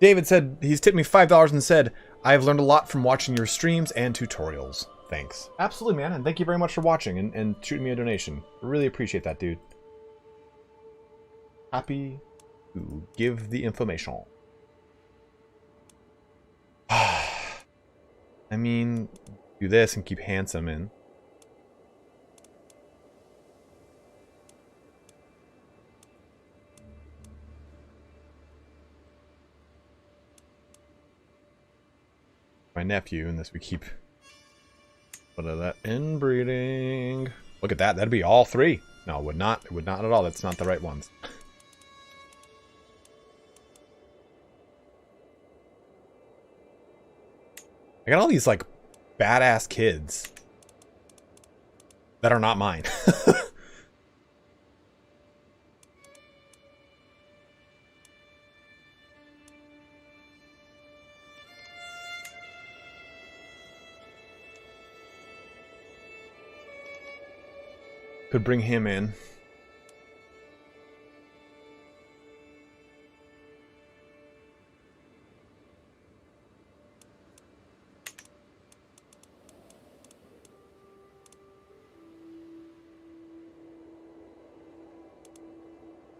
David said he's tipped me $5 and said, I've learned a lot from watching your streams and tutorials. Thanks. Absolutely, man. And thank you very much for watching and shooting me a donation. Really appreciate that, dude. Happy to give the information. I mean, do this and keep handsome in. My nephew, and this we keep. What is that? Inbreeding. Look at that. That'd be all three. No, it would not. It would not at all. That's not the right ones. I got all these like badass kids that are not mine. Could bring him in.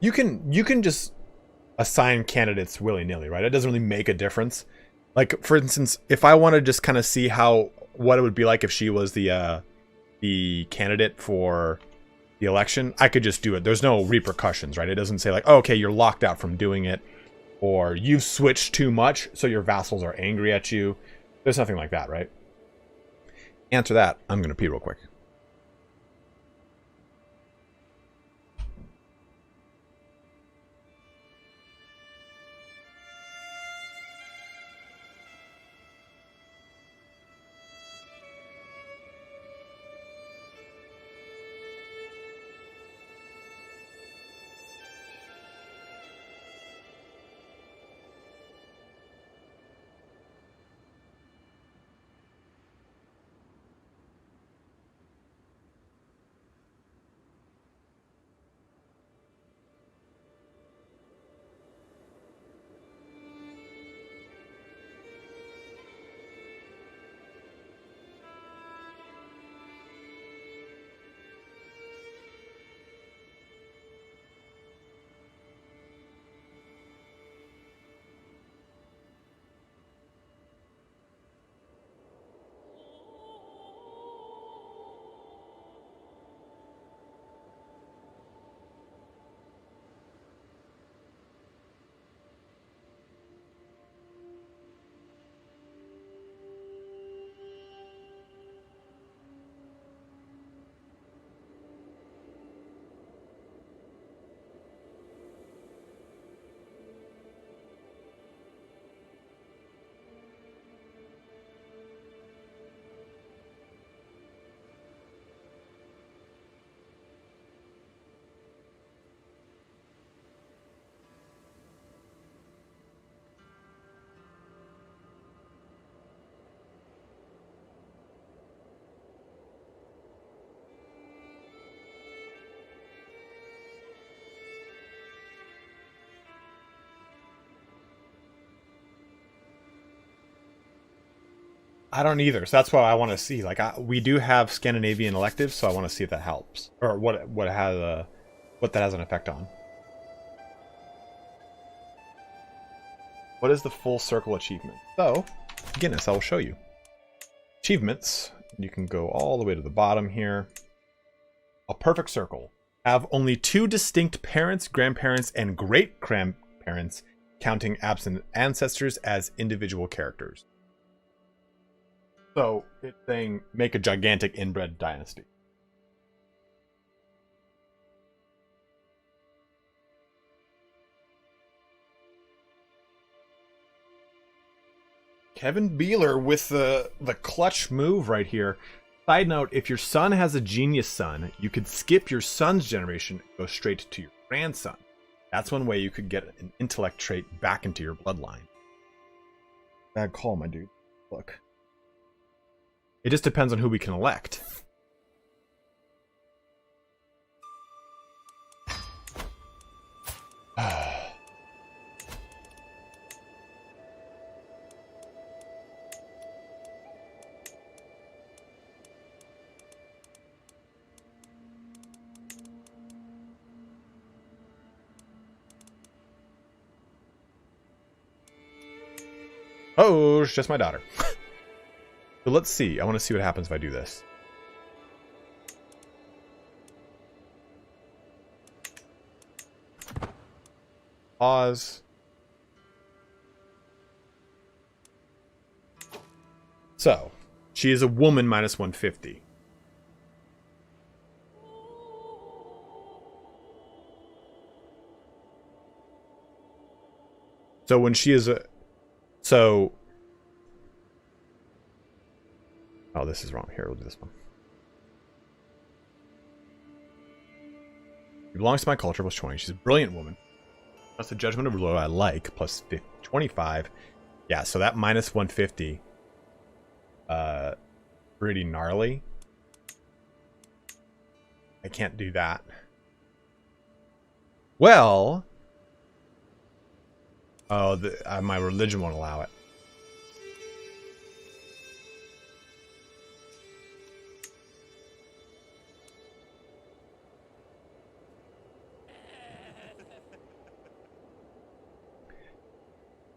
You can just assign candidates willy-nilly, right? It doesn't really make a difference. Like, for instance, if I want to just kind of see what it would be like if she was the candidate for the election, I could just do it. There's no repercussions, right? It doesn't say like, oh, okay, you're locked out from doing it, or you've switched too much, so your vassals are angry at you. There's nothing like that, right? Answer that. I'm gonna pee real quick. I don't either, so that's what I want to see. Like, we do have Scandinavian electives, so I want to see if that helps, or what that has an effect on. What is the full circle achievement? So, Guinness, I will show you. Achievements. You can go all the way to the bottom here. A perfect circle. Have only 2 distinct parents, grandparents, and great-grandparents, counting absent ancestors as individual characters. So, it's saying make a gigantic inbred dynasty. Kevin Beeler with the clutch move right here. Side note, if your son has a genius son, you could skip your son's generation and go straight to your grandson. That's one way you could get an intellect trait back into your bloodline. Bad call, my dude. Look. It just depends on who we can elect. Oh, it's just my daughter. So let's see. I want to see what happens if I do this. Pause. So, she is a woman minus 150. So when she is a... So... Oh, this is wrong. Here, we'll do this one. She belongs to my culture, plus 20. She's a brilliant woman. Plus the judgment of ruler I like, plus 25. Yeah, so that minus 150. Pretty gnarly. I can't do that. Well. Oh, my religion won't allow it.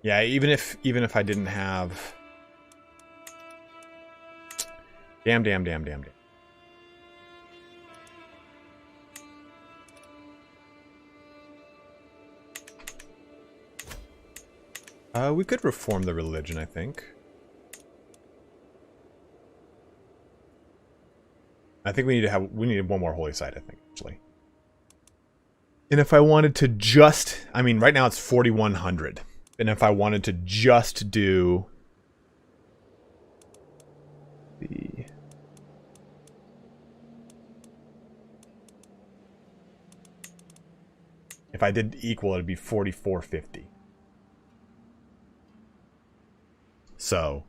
Yeah, even if I didn't have... Damn. We could reform the religion, I think. I think we need one more holy site, I think, actually. And if I wanted to just... I mean, right now it's 4,100. And if I wanted to just do... the... If I did equal, it'd be 4,450. So...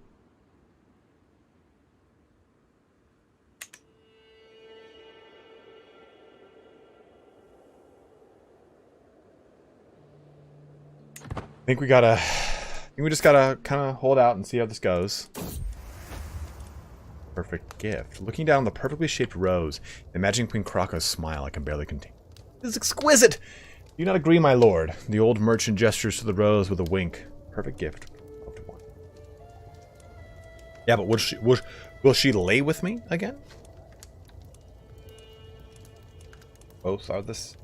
I think we just gotta kind of hold out and see how this goes. Perfect gift. Looking down the perfectly shaped rose, imagining Queen Kraka's smile I can barely contain. This is exquisite! Do you not agree, my lord? The old merchant gestures to the rose with a wink. Perfect gift. Yeah, but will she lay with me again? Oh, saw this.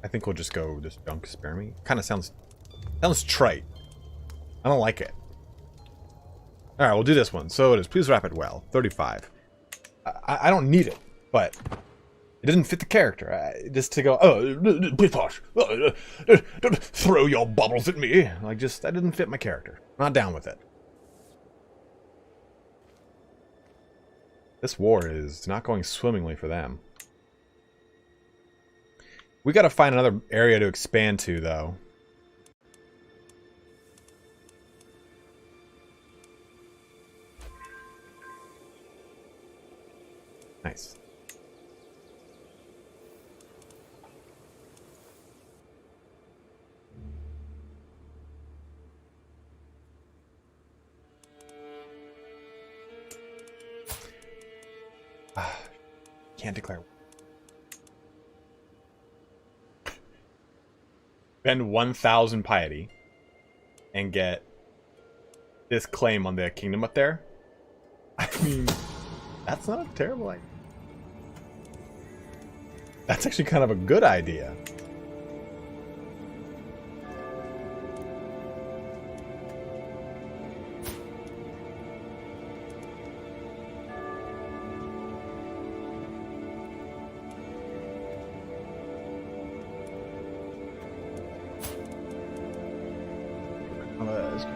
I think we'll just go this junk spare me. Kind of sounds trite. I don't like it. Alright, we'll do this one. So it is. Please wrap it well. 35. I don't need it, but it doesn't fit the character. Just to go, oh, please posh. Don't throw your bubbles at me. Like, just, that didn't fit my character. I'm not down with it. This war is not going swimmingly for them. We gotta find another area to expand to, though. Nice. Can't declare. Spend 1,000 piety and get this claim on the kingdom up there. I mean, that's not a terrible idea. That's actually kind of a good idea.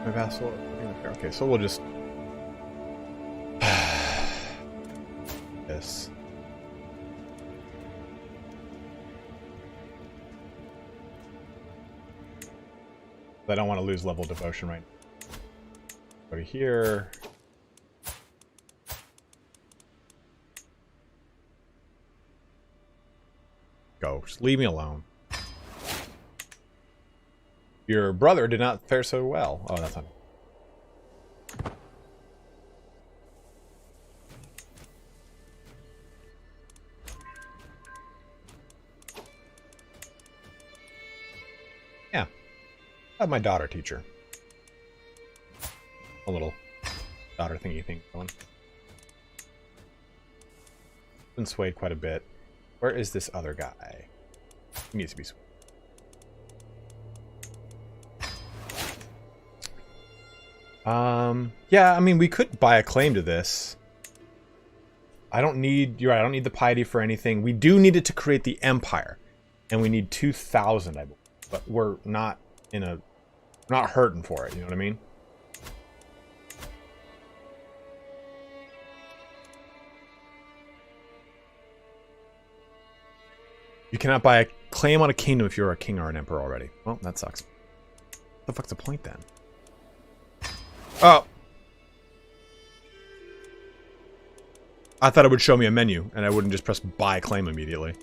My vassal. Okay, so we'll just this. I don't want to lose level of devotion right now. Go to here. Go. Just leave me alone. Your brother did not fare so well. Oh, that's not... Yeah. Have my daughter teacher. A little daughter thingy thing going. Been swayed quite a bit. Where is this other guy? He needs to be swayed. Yeah, I mean, we could buy a claim to this. I don't need, you're right, I don't need the piety for anything. We do need it to create the empire. And we need 2,000, I believe. But we're not in a, we're not hurting for it, you know what I mean? You cannot buy a claim on a kingdom if you're a king or an emperor already. Well, that sucks. What the fuck's the point then? Oh! I thought it would show me a menu, and I wouldn't just press buy claim immediately.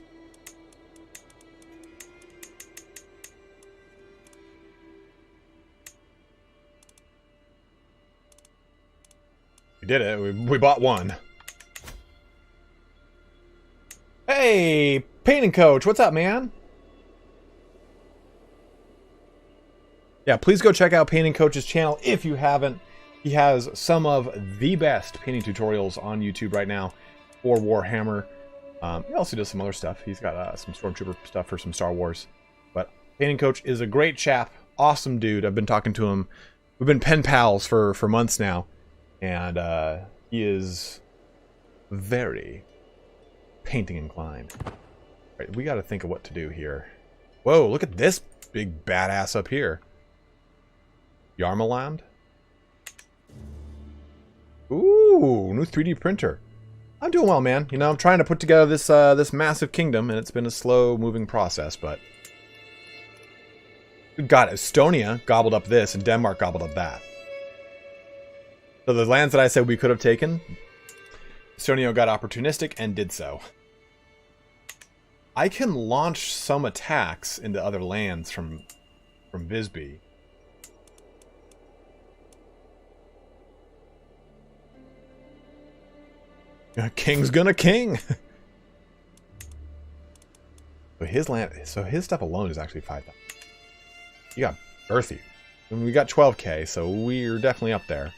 We did it. We bought one. Hey, painting coach, what's up, man? Yeah, please go check out Painting Coach's channel if you haven't. He has some of the best painting tutorials on YouTube right now for Warhammer. He also does some other stuff. He's got some Stormtrooper stuff for some Star Wars. But Painting Coach is a great chap, awesome dude. I've been talking to him. We've been pen pals for months now. And he is very painting inclined. Right, we got to think of what to do here. Whoa, look at this big badass up here. Yarmaland. Ooh, new 3D printer. I'm doing well, man. You know, I'm trying to put together this this massive kingdom, and it's been a slow-moving process, but... God, Estonia gobbled up this, and Denmark gobbled up that. So the lands that I said we could have taken, Estonia got opportunistic and did so. I can launch some attacks into other lands from Visby. King's gonna king. But his land, so his stuff alone is actually 5,000. You got earthy. I mean, we got 12k, so we're definitely up there.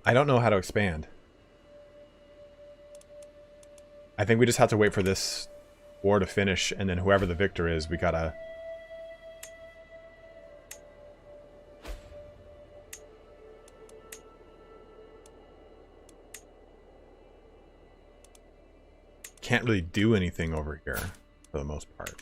I don't know how to expand. I think we just have to wait for this war to finish, and then whoever the victor is, we gotta... Can't really do anything over here, for the most part.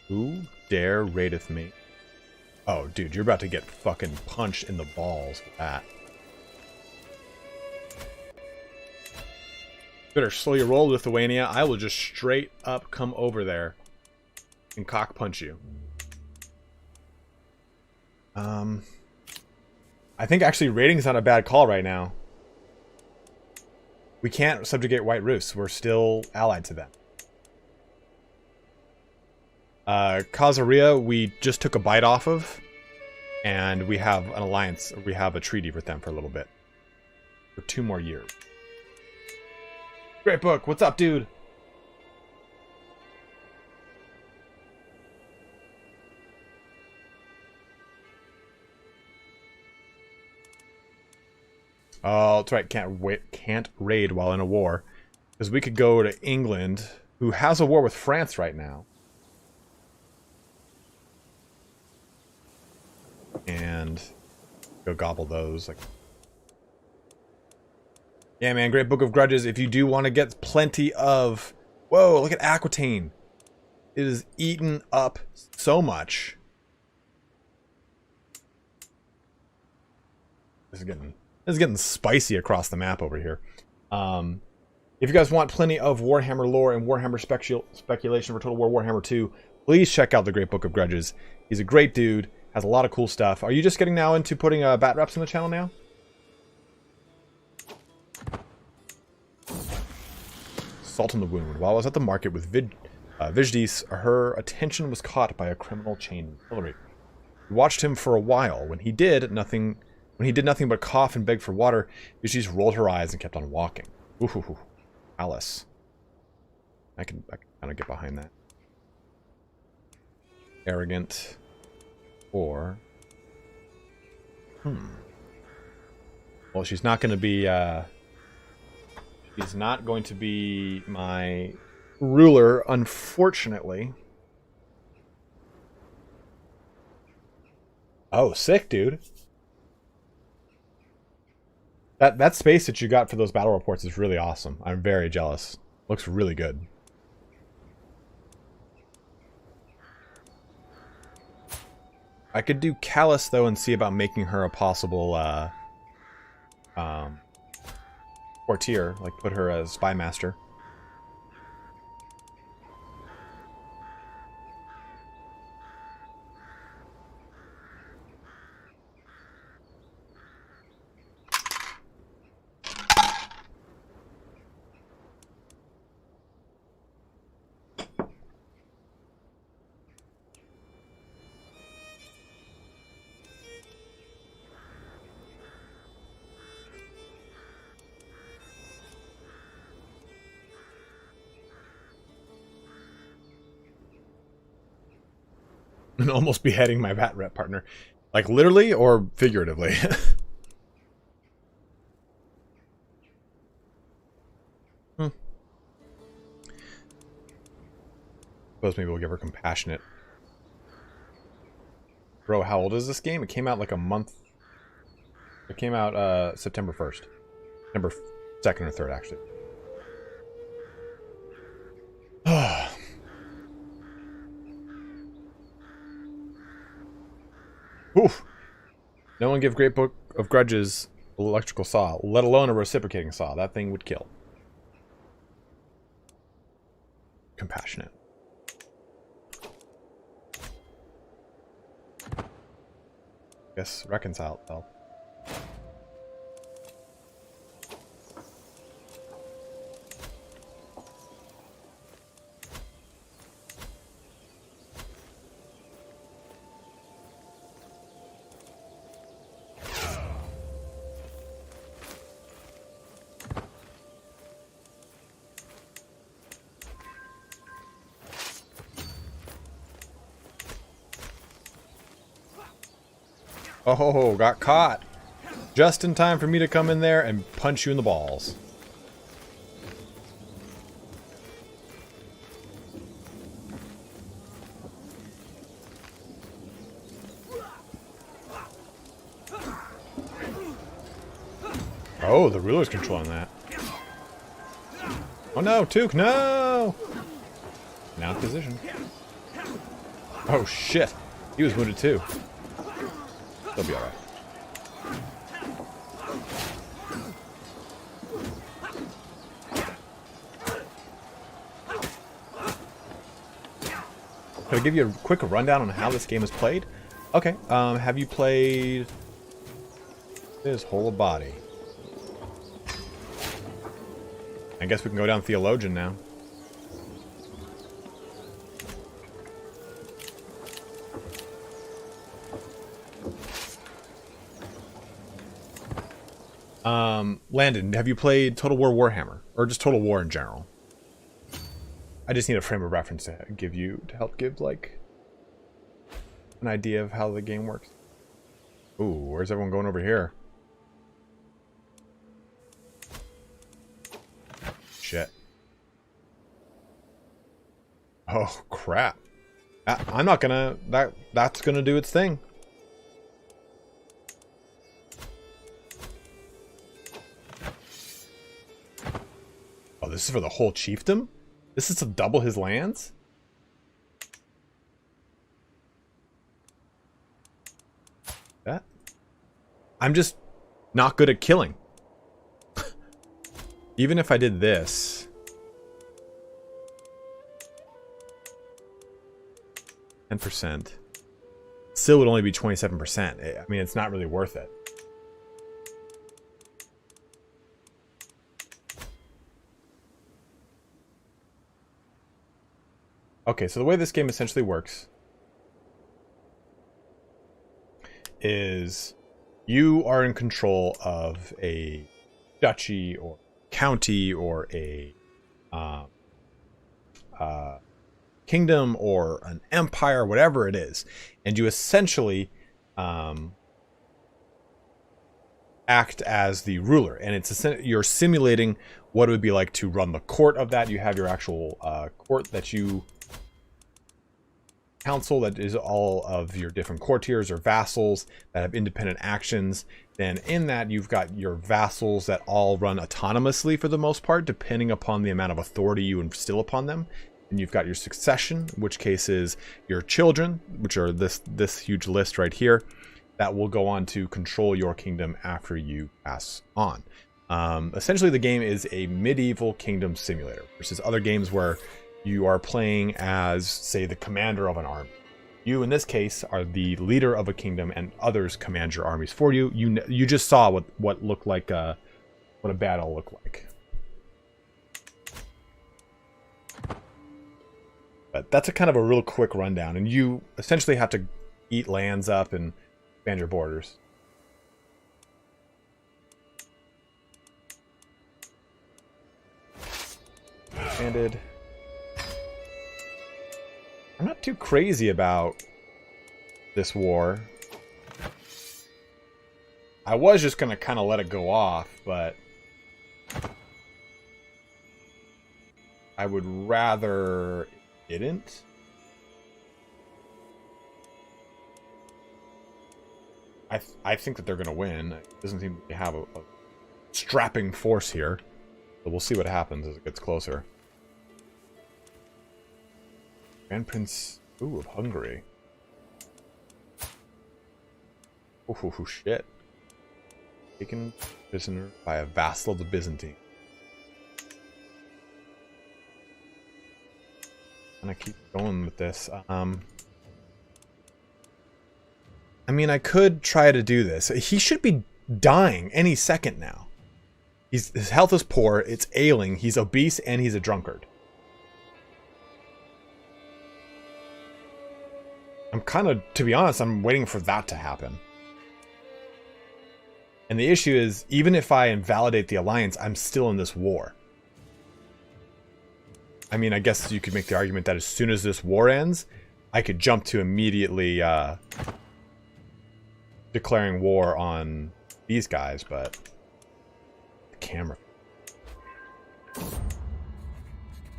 Who dare raideth me? Oh, dude, you're about to get fucking punched in the balls with that. Better slow your roll, Lithuania. I will just straight up come over there and cock punch you. I think actually raiding's not a bad call right now. We can't subjugate White Rus. We're still allied to them. Khazaria, we just took a bite off of, and we have an alliance. We have a treaty with them for a little bit, for 2 more years. Great book. What's up, dude? Oh, that's right. Can't raid while in a war, because we could go to England, who has a war with France right now. And go gobble those. Like, yeah, man, great Book of Grudges. If you do want to get plenty of... Whoa, look at Aquitaine. It is eaten up so much. This is getting spicy across the map over here. If you guys want plenty of Warhammer lore and Warhammer speculation for Total War Warhammer 2, please check out the Great Book of Grudges. He's a great dude. Has a lot of cool stuff. Are you just getting now into putting bat reps in the channel now? Salt in the wound. While I was at the market with Vijdis, her attention was caught by a criminal chained in artillery. We watched him for a while. When he did nothing but cough and beg for water, Vijdis rolled her eyes and kept on walking. Ooh, Alice. I can kind of get behind that. Arrogant. Or Well, she's not going to be, she's not going to be my ruler, unfortunately. Oh, sick, dude. That space that you got for those battle reports is really awesome. I'm very jealous. Looks really good. I could do Callus, though, and see about making her a possible, courtier. Like, put her as spy master. And almost beheading my bat rep partner. Like, literally or figuratively? Suppose maybe we'll give her compassionate. Bro, how old is this game? It came out like a month. It came out September 1st. September 2nd or 3rd, actually. Oof. No one give Great Book of Grudges electrical saw, let alone a reciprocating saw. That thing would kill. Compassionate. Guess reconcile itself. Oh, got caught. Just in time for me to come in there and punch you in the balls. Oh, the ruler's controlling that. Oh no, Took, no! Now in position. Oh shit. He was wounded too. He'll be alright. Can I give you a quick rundown on how this game is played? Okay, have you played this Whole of Body? I guess we can go down Theologian now. Landon, have you played Total War Warhammer? Or just Total War in general? I just need a frame of reference to help give, like, an idea of how the game works. Ooh, where's everyone going over here? Shit. Oh, crap. I'm not gonna... That's gonna do its thing. Oh, this is for the whole chiefdom? This is to double his lands? That? I'm just not good at killing. Even if I did this... 10%. Still would only be 27%. I mean, it's not really worth it. Okay, so the way this game essentially works is you are in control of a duchy or county or a kingdom or an empire, whatever it is, and you essentially act as the ruler, and you're simulating what it would be like to run the court of that. You have your actual court that you council, that is all of your different courtiers or vassals that have independent actions. Then in that, you've got your vassals that all run autonomously for the most part, depending upon the amount of authority you instill upon them. And you've got your succession, in which case is your children, which are this huge list right here, that will go on to control your kingdom after you pass on. Essentially, the game is a medieval kingdom simulator versus other games where you are playing as, say, the commander of an army. You, in this case, are the leader of a kingdom, and others command your armies for you. You just saw what looked like what a battle looked like. But that's a kind of a real quick rundown, and you essentially have to eat lands up and expand your borders. Expanded. I'm not too crazy about this war. I was just going to kind of let it go off, but I would rather it didn't. I think that they're going to win. It doesn't seem to have a strapping force here. But we'll see what happens as it gets closer. Grand Prince, of Hungary. Oh, shit. Taken prisoner by a vassal of the Byzantine. I'm gonna keep going with this. I mean, I could try to do this. He should be dying any second now. His health is poor, it's ailing, he's obese, and he's a drunkard. I'm kind of, to be honest, I'm waiting for that to happen. And the issue is, even if I invalidate the alliance, I'm still in this war. I mean, I guess you could make the argument that as soon as this war ends, I could jump to immediately declaring war on these guys, but the camera.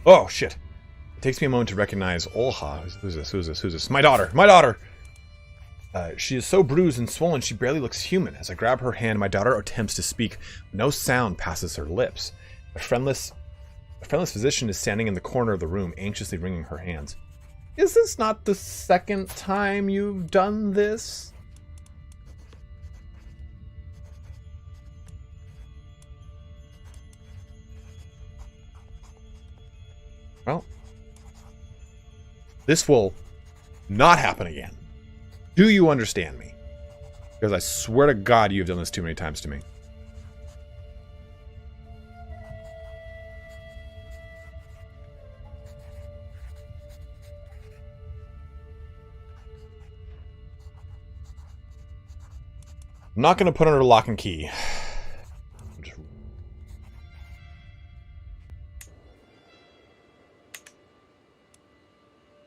Oh, shit. It takes me a moment to recognize Olha. Who's this? Who's this? Who's this? My daughter! My daughter! She is so bruised and swollen she barely looks human. As I grab her hand, my daughter attempts to speak. No sound passes her lips. A friendless physician is standing in the corner of the room, anxiously wringing her hands. Is this not the second time you've done this? Well, this will not happen again. Do you understand me? Because I swear to God you have done this too many times to me. I'm not going to put under lock and key.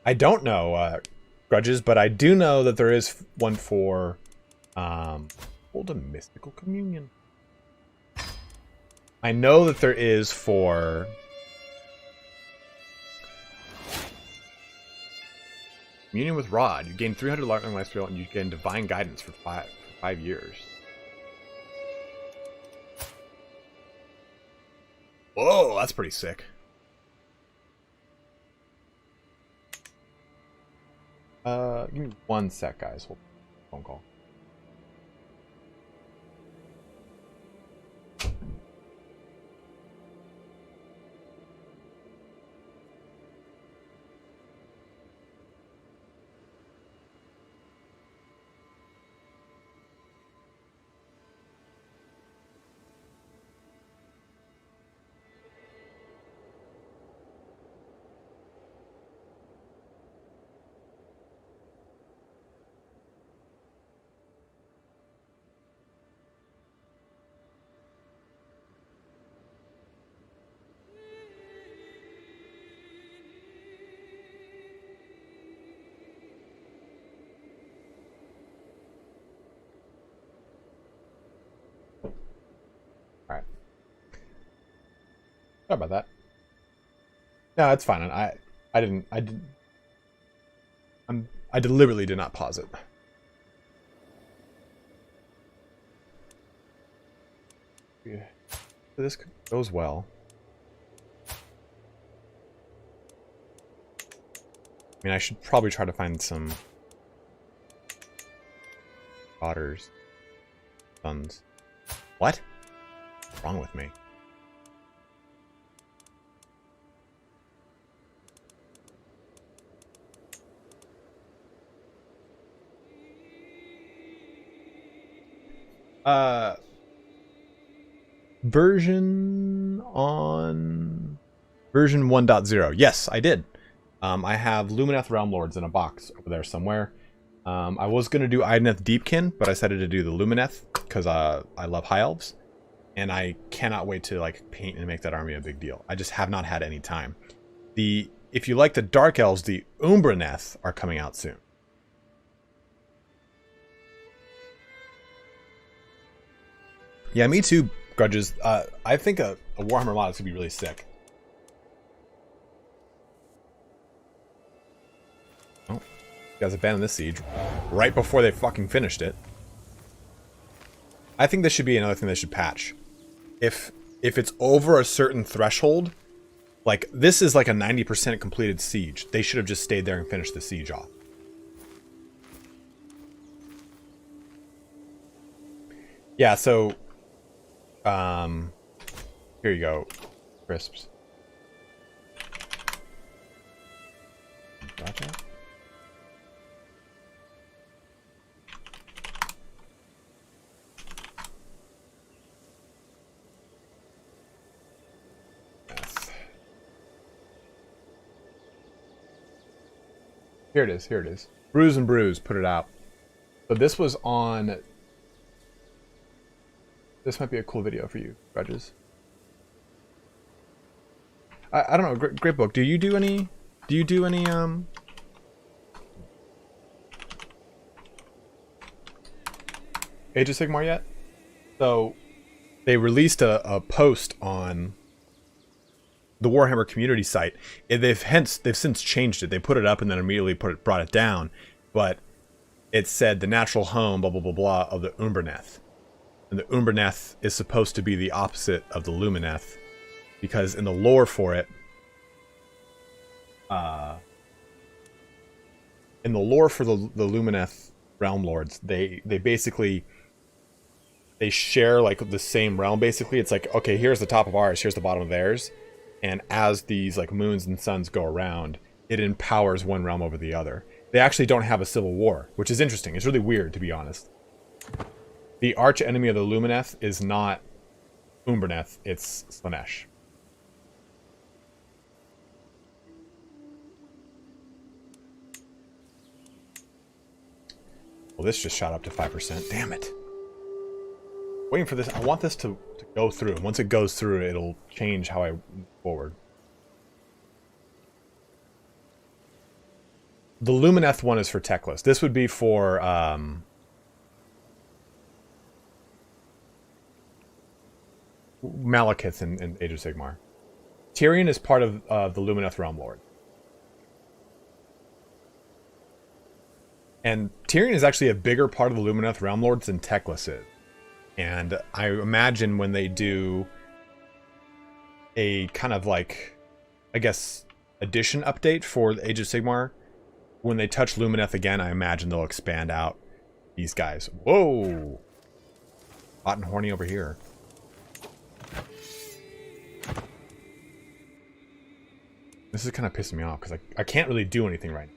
I don't know grudges, but I do know that there is one for hold a mystical communion. I know that there is for communion with Rod. You gain 300 long life skill and you gain divine guidance for 5 years. Whoa, that's pretty sick. Give me 1 sec, guys. Hold on. Phone call. Sorry about that. No, it's fine. I deliberately did not pause it. Yeah. This goes well. I mean, I should probably try to find some daughters, sons. What? What's wrong with me? Version 1.0. Yes, I did. I have Lumineth Realm Lords in a box over there somewhere. I was going to do Ideneth Deepkin, but I decided to do the Lumineth because I love High Elves. And I cannot wait to like paint and make that army a big deal. I just have not had any time. If you like the Dark Elves, the Umbraneth are coming out soon. Yeah, me too, Grudges. I think a Warhammer mod is going to be really sick. Oh, you guys abandoned this siege right before they fucking finished it. I think this should be another thing they should patch. If it's over a certain threshold, like this is like a 90% completed siege, they should have just stayed there and finished the siege off. Yeah, so here you go, crisps. Gotcha. Yes. Here it is, here it is. Bruise and Bruise, put it out. So this was on... This might be a cool video for you, Grudges. I don't know. Great book. Do you do any? Age of Sigmar yet? So they released a post on the Warhammer community site. They've since changed it. They put it up and then immediately brought it down. But it said the natural home, blah blah blah blah, of the Umbraneth. And the Umbraneth is supposed to be the opposite of the Lumineth, because in the lore for it, the Lumineth Realm Lords, they basically share like the same realm. Basically, it's like, okay, here's the top of ours, here's the bottom of theirs, and as these like moons and suns go around, it empowers one realm over the other. They actually don't have a civil war, which is interesting. It's really weird, to be honest. The arch enemy of the Lumineth is not Umbraneth, it's Slaanesh. Well, this just shot up to 5%. Damn it. Waiting for this. I want this to go through. And once it goes through, it'll change how I move forward. The Lumineth one is for Techless. This would be for... Malekith in Age of Sigmar. Tyrion is part of the Lumineth Realm Lord. And Tyrion is actually a bigger part of the Lumineth Realm Lords than Techless is. And I imagine when they do a kind of like, I guess, addition update for the Age of Sigmar, when they touch Lumineth again, I imagine they'll expand out these guys. Whoa! Hot and horny over here. This is kind of pissing me off because I can't really do anything right now.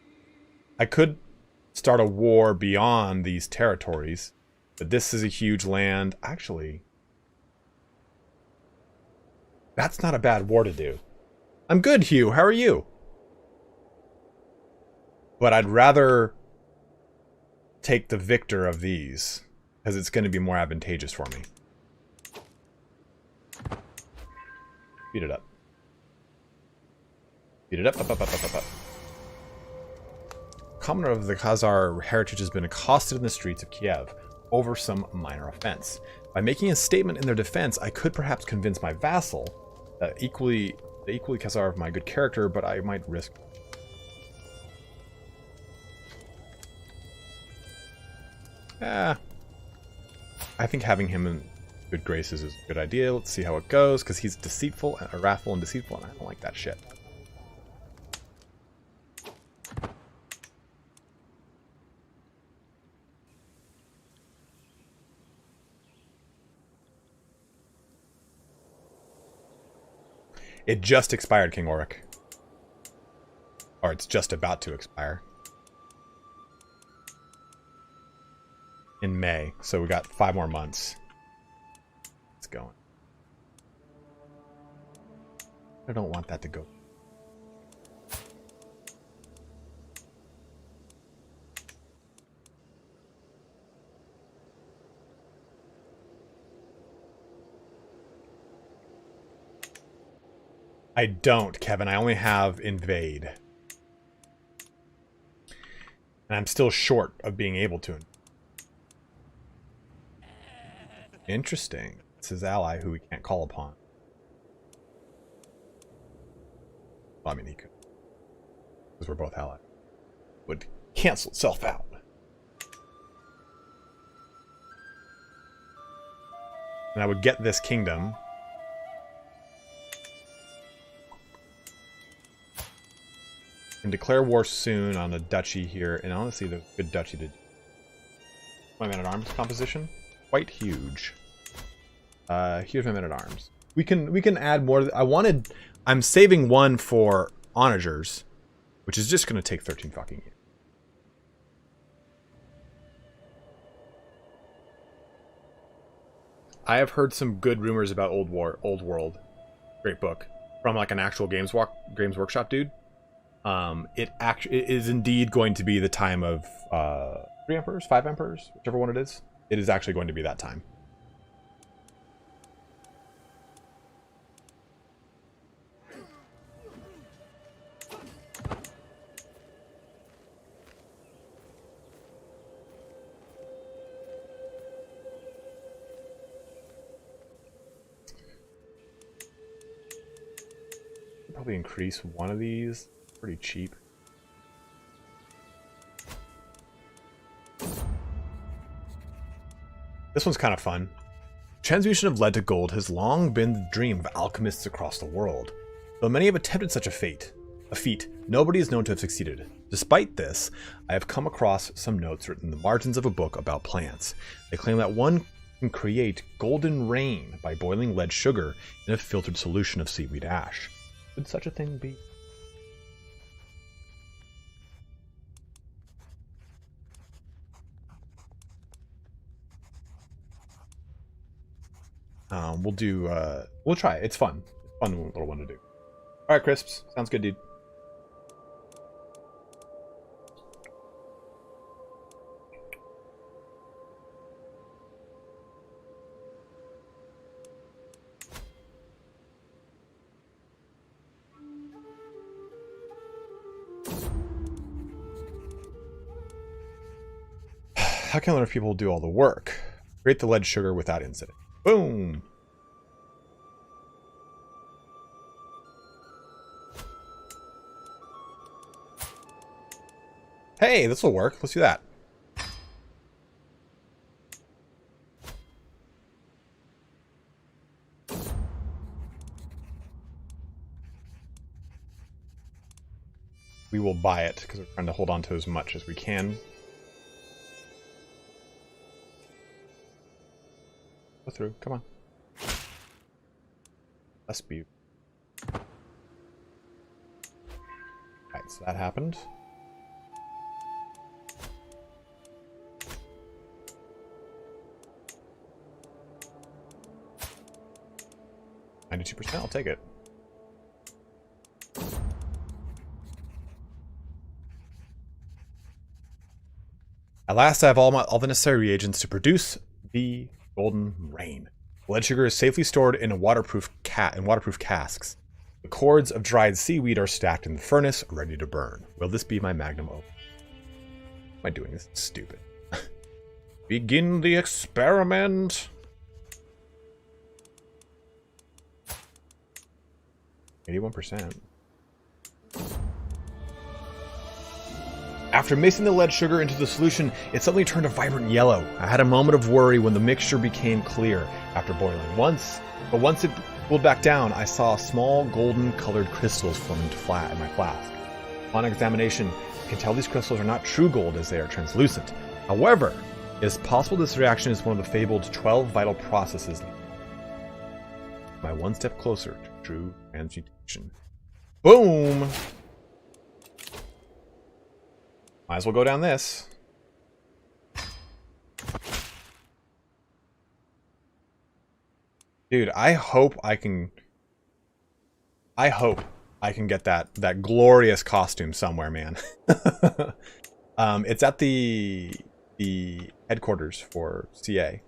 I could start a war beyond these territories, but this is a huge land. Actually, that's not a bad war to do. I'm good, Hugh. How are you? But I'd rather take the victor of these because it's going to be more advantageous for me. Beat it up. Beat it up, up. Commoner of the Khazar heritage has been accosted in the streets of Kiev over some minor offense. By making a statement in their defense, I could perhaps convince my vassal Equally Khazar of my good character, but I might risk. I think having him in good graces is a good idea. Let's see how it goes, because he's deceitful, wrathful and deceitful, and I don't like that shit. It just expired, King Oric. Or it's just about to expire. In May, so we got 5 more months. It's going. I don't want that to go. I don't, Kevin. I only have Invade. And I'm still short of being able to. Interesting. It's his ally who we can't call upon. Well, I mean, he could. Because we're both allies. Would cancel itself out. And I would get this kingdom. And declare war soon on a duchy here. And honestly, there's a good duchy to do. My man-at-arms composition. Quite huge. Here's my men-at-arms. We can add more. I'm saving one for onagers, which is just going to take 13 fucking years. I have heard some good rumors about Old World. Great book from like an actual Games Workshop dude. It is indeed going to be the time of 3 emperors, 5 emperors, whichever one it is. It is actually going to be that time. Probably increase one of these. Pretty cheap. This one's kind of fun. Transmutation of lead to gold has long been the dream of alchemists across the world. Though many have attempted such a feat, nobody is known to have succeeded. Despite this, I have come across some notes written in the margins of a book about plants. They claim that one can create golden rain by boiling lead sugar in a filtered solution of seaweed ash. Could such a thing be? We'll try it. It's fun. Fun little one to do. Alright, Crisps. Sounds good, dude. How can other people do all the work? Create the lead sugar without incident. Boom! Hey, this will work. Let's do that. We will buy it because we're trying to hold on to as much as we can. Go through. Come on. Let's be. Alright, so that happened. %, I'll take it. At last, I have all the necessary reagents to produce the golden rain. Lead sugar is safely stored in waterproof casks. The cords of dried seaweed are stacked in the furnace, ready to burn. Will this be my magnum opus? Am I doing this? Stupid. Begin the experiment. 81%. After mixing the lead sugar into the solution, it suddenly turned a vibrant yellow. I had a moment of worry when the mixture became clear after boiling. Once it cooled back down, I saw small golden colored crystals forming flat in my flask. On examination, I can tell these crystals are not true gold as they are translucent. However, it is possible this reaction is one of the fabled 12 vital processes. My one step closer to true transmutation. Boom! Might as well go down this. Dude, I hope I can get that glorious costume somewhere, man. It's at the headquarters for CA.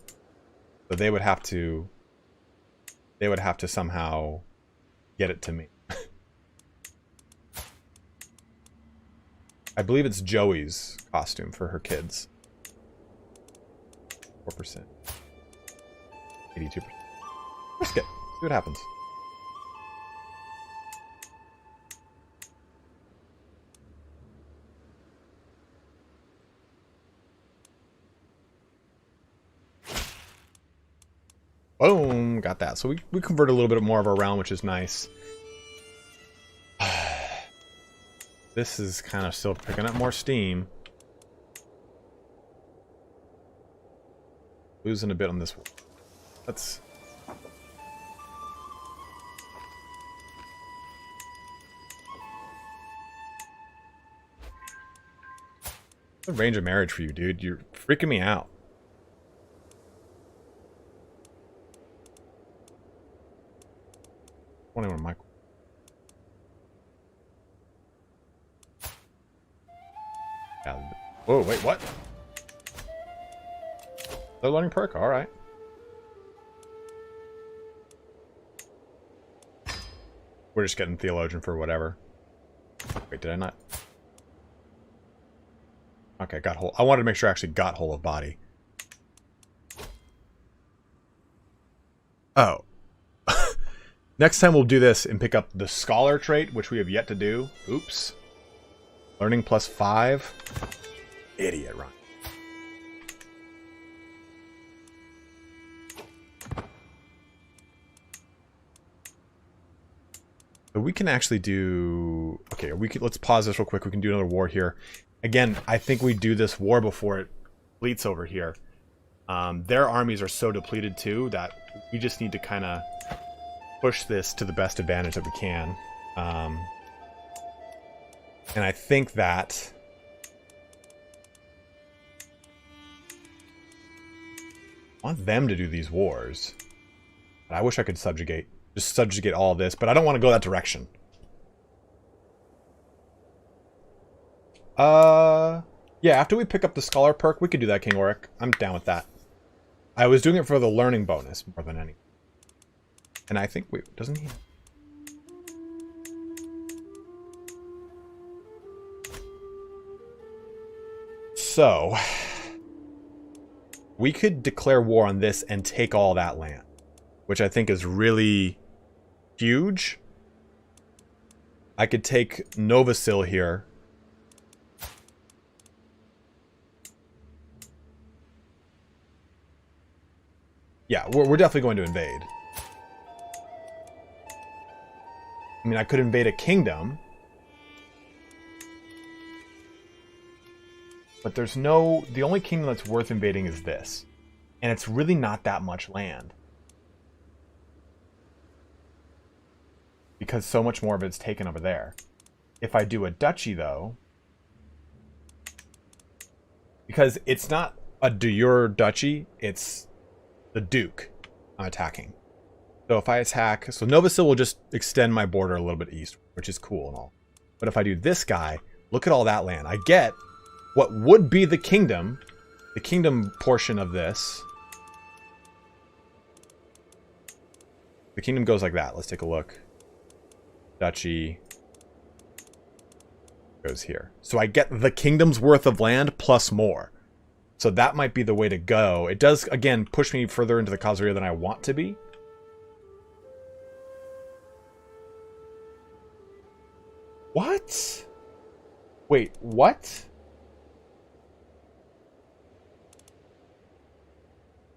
So they would have to somehow get it to me. I believe it's Joey's costume for her kids. 4%. 82%. Risk it. See what happens. Boom! Got that. So we converted a little bit more of our round, which is nice. This is kind of still picking up more steam. Losing a bit on this one. Let's... The range of marriage for you, dude. You're freaking me out. Wonder where Michael... Whoa, wait, what? They're learning perk, alright. We're just getting Theologian for whatever. Wait, did I not? Okay, got whole. I wanted to make sure I actually got whole of body. Oh. Next time we'll do this and pick up the Scholar trait, which we have yet to do. Oops. Learning +5. Idiot, Ron. So we can actually do... Okay, let's pause this real quick. We can do another war here. Again, I think we do this war before it bleats over here. Their armies are so depleted too that we just need to kind of push this to the best advantage that we can. And I think that... I want them to do these wars. But I wish I could subjugate. Just subjugate all of this, but I don't want to go that direction. Yeah, after we pick up the Scholar perk, we could do that, King Oric. I'm down with that. I was doing it for the learning bonus more than anything. And I think doesn't he? So, we could declare war on this and take all that land, which I think is really huge. I could take Novasil here. Yeah, we're definitely going to invade. I mean, I could invade a kingdom. But there's no... The only kingdom that's worth invading is this. And it's really not that much land. Because so much more of it's taken over there. If I do a duchy, though... Because it's not a de jure duchy, it's the duke I'm attacking. So if I attack... So Novasil will just extend my border a little bit east, which is cool and all. But if I do this guy, look at all that land. I get what would be the kingdom portion of this. The kingdom goes like that. Let's take a look. Duchy goes here. So I get the kingdom's worth of land plus more. So that might be the way to go. It does, again, push me further into the cause area than I want to be. What? Wait, what?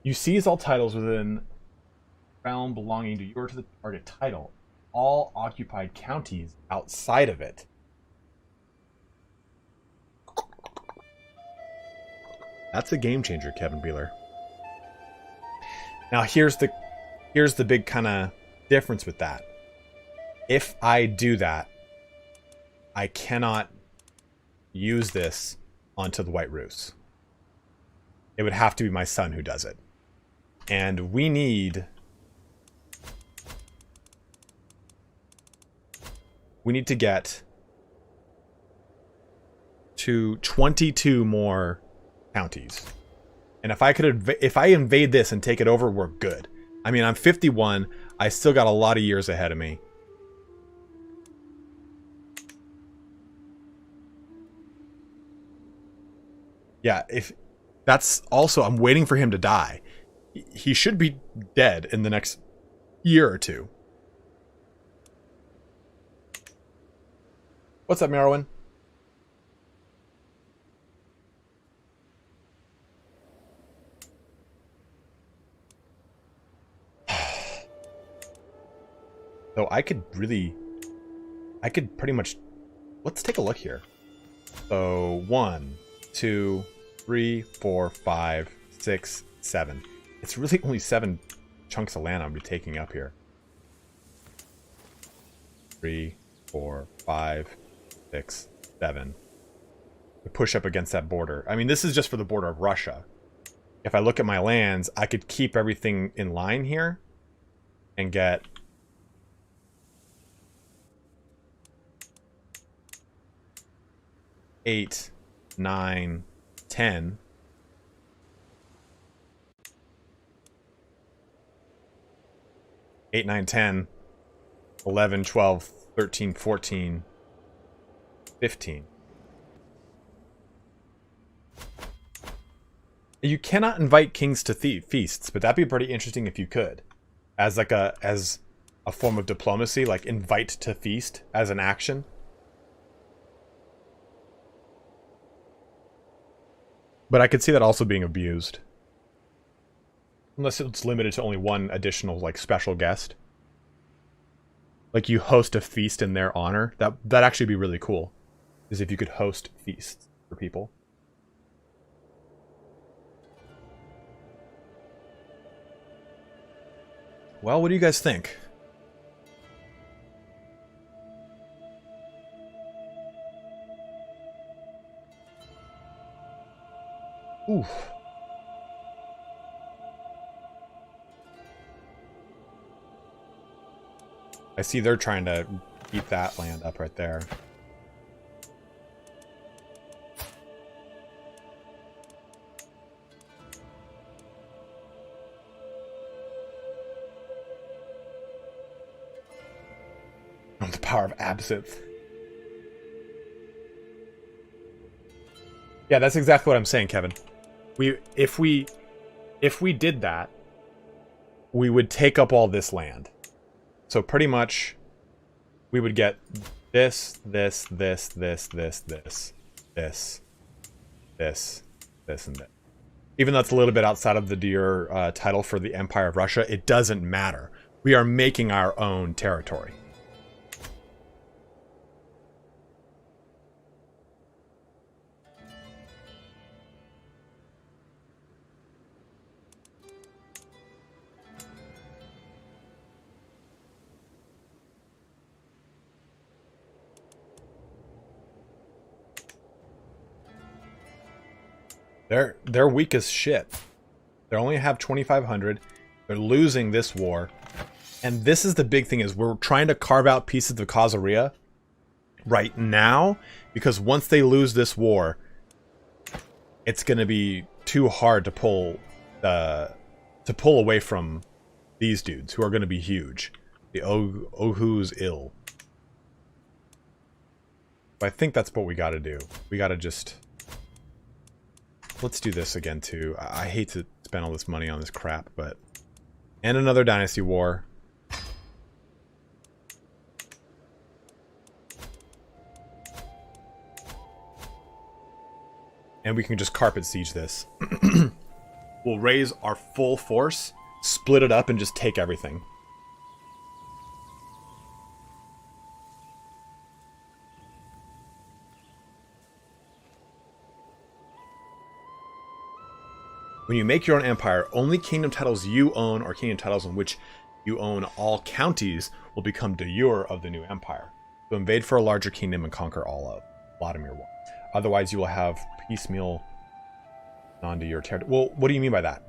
You seize all titles within realm belonging to you or to the target title. All occupied counties outside of it. That's a game changer, Kevin Beeler. Now here's the big kind of difference with that. If I do that, I cannot use this onto the White Rus. It would have to be my son who does it. And we need to get to 22 more counties. And if I invade this and take it over, we're good. I mean, I'm 51. I still got a lot of years ahead of me. Yeah, if that's also, I'm waiting for him to die. He should be dead in the next year or two. What's up, Merwin? So I could pretty much, let's take a look here. So 1, 2, 3, 4, 5, 6, 7. It's really only 7 chunks of land I'm going to be taking up here. 3, 4, 5, 6, 7. To push up against that border. I mean, this is just for the border of Russia. If I look at my lands, I could keep everything in line here and get 8, 9, 10. 8, 9, 10, 11, 12, 13, 14, 15. You cannot invite kings to feasts, but that'd be pretty interesting if you could. As like a form of diplomacy, like invite to feast as an action. But I could see that also being abused. Unless it's limited to only one additional, like, special guest. Like, you host a feast in their honor. That'd actually be really cool. Is if you could host feasts for people. Well, what do you guys think? Oof. I see they're trying to keep that land up right there. Oh, the power of absinthe. Yeah, that's exactly what I'm saying, Kevin. If we did that, we would take up all this land. So pretty much, we would get this, this, this, this, this, this, this, this, this, and this. Even though it's a little bit outside of the Dyre title for the Empire of Russia, it doesn't matter. We are making our own territory. They're weak as shit. They only have 2,500. They're losing this war. And this is the big thing, is we're trying to carve out pieces of Khazaria right now, because once they lose this war, it's going to be too hard to pull away from these dudes, who are going to be huge. The Ohu's ill. But I think that's what we got to do. We got to just... Let's do this again, too. I hate to spend all this money on this crap, but... And another dynasty war. and we can just carpet siege this. We'll raise our full force, split it up, and just take everything. When you make your own empire, only kingdom titles you own or kingdom titles in which you own all counties will become de jure of the new empire. So invade for a larger kingdom and conquer all of Vladimir I. Otherwise, you will have piecemeal non-de jure territory. Well, what do you mean by that?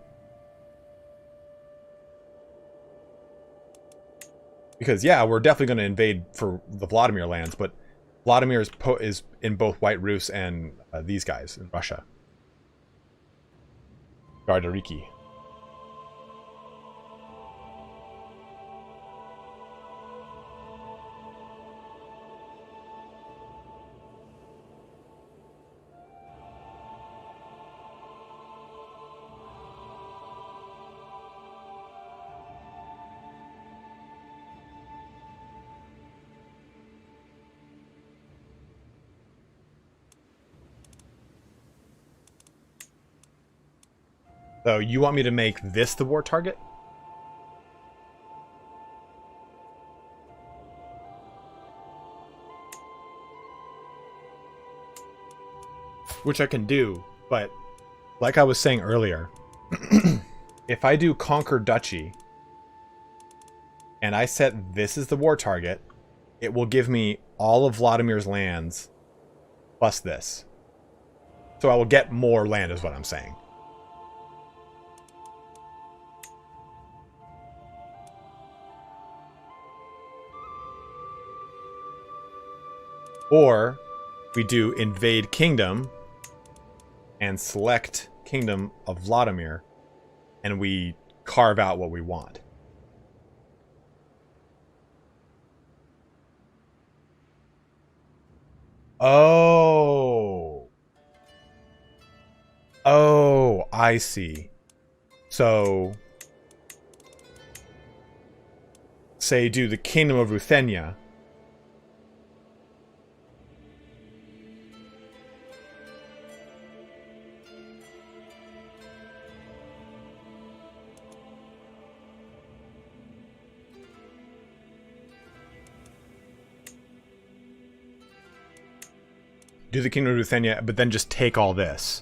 Because, yeah, we're definitely going to invade for the Vladimir lands, but Vladimir is in both White Rus and these guys in Russia. Gardariki. So you want me to make this the war target? Which I can do, but like I was saying earlier, if I do Conquer Duchy and I set this as the war target, it will give me all of Vladimir's lands plus this. So I will get more land is what I'm saying. Or we do invade kingdom and select kingdom of Vladimir and we carve out what we want. Oh, I see. So say do the kingdom of Ruthenia. Do the kingdom of Ruthenia, but then just take all this.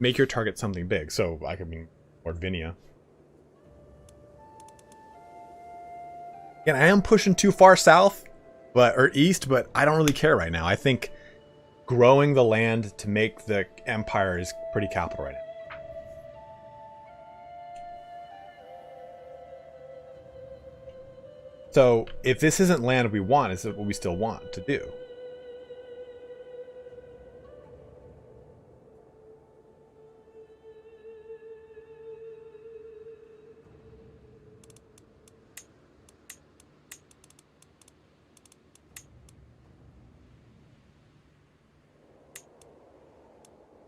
Make your target something big, so I could mean Orvinia. Again, I am pushing too far south, or east, but I don't really care right now. I think growing the land to make the empire is pretty capital right now. So if this isn't land we want, is it what we still want to do?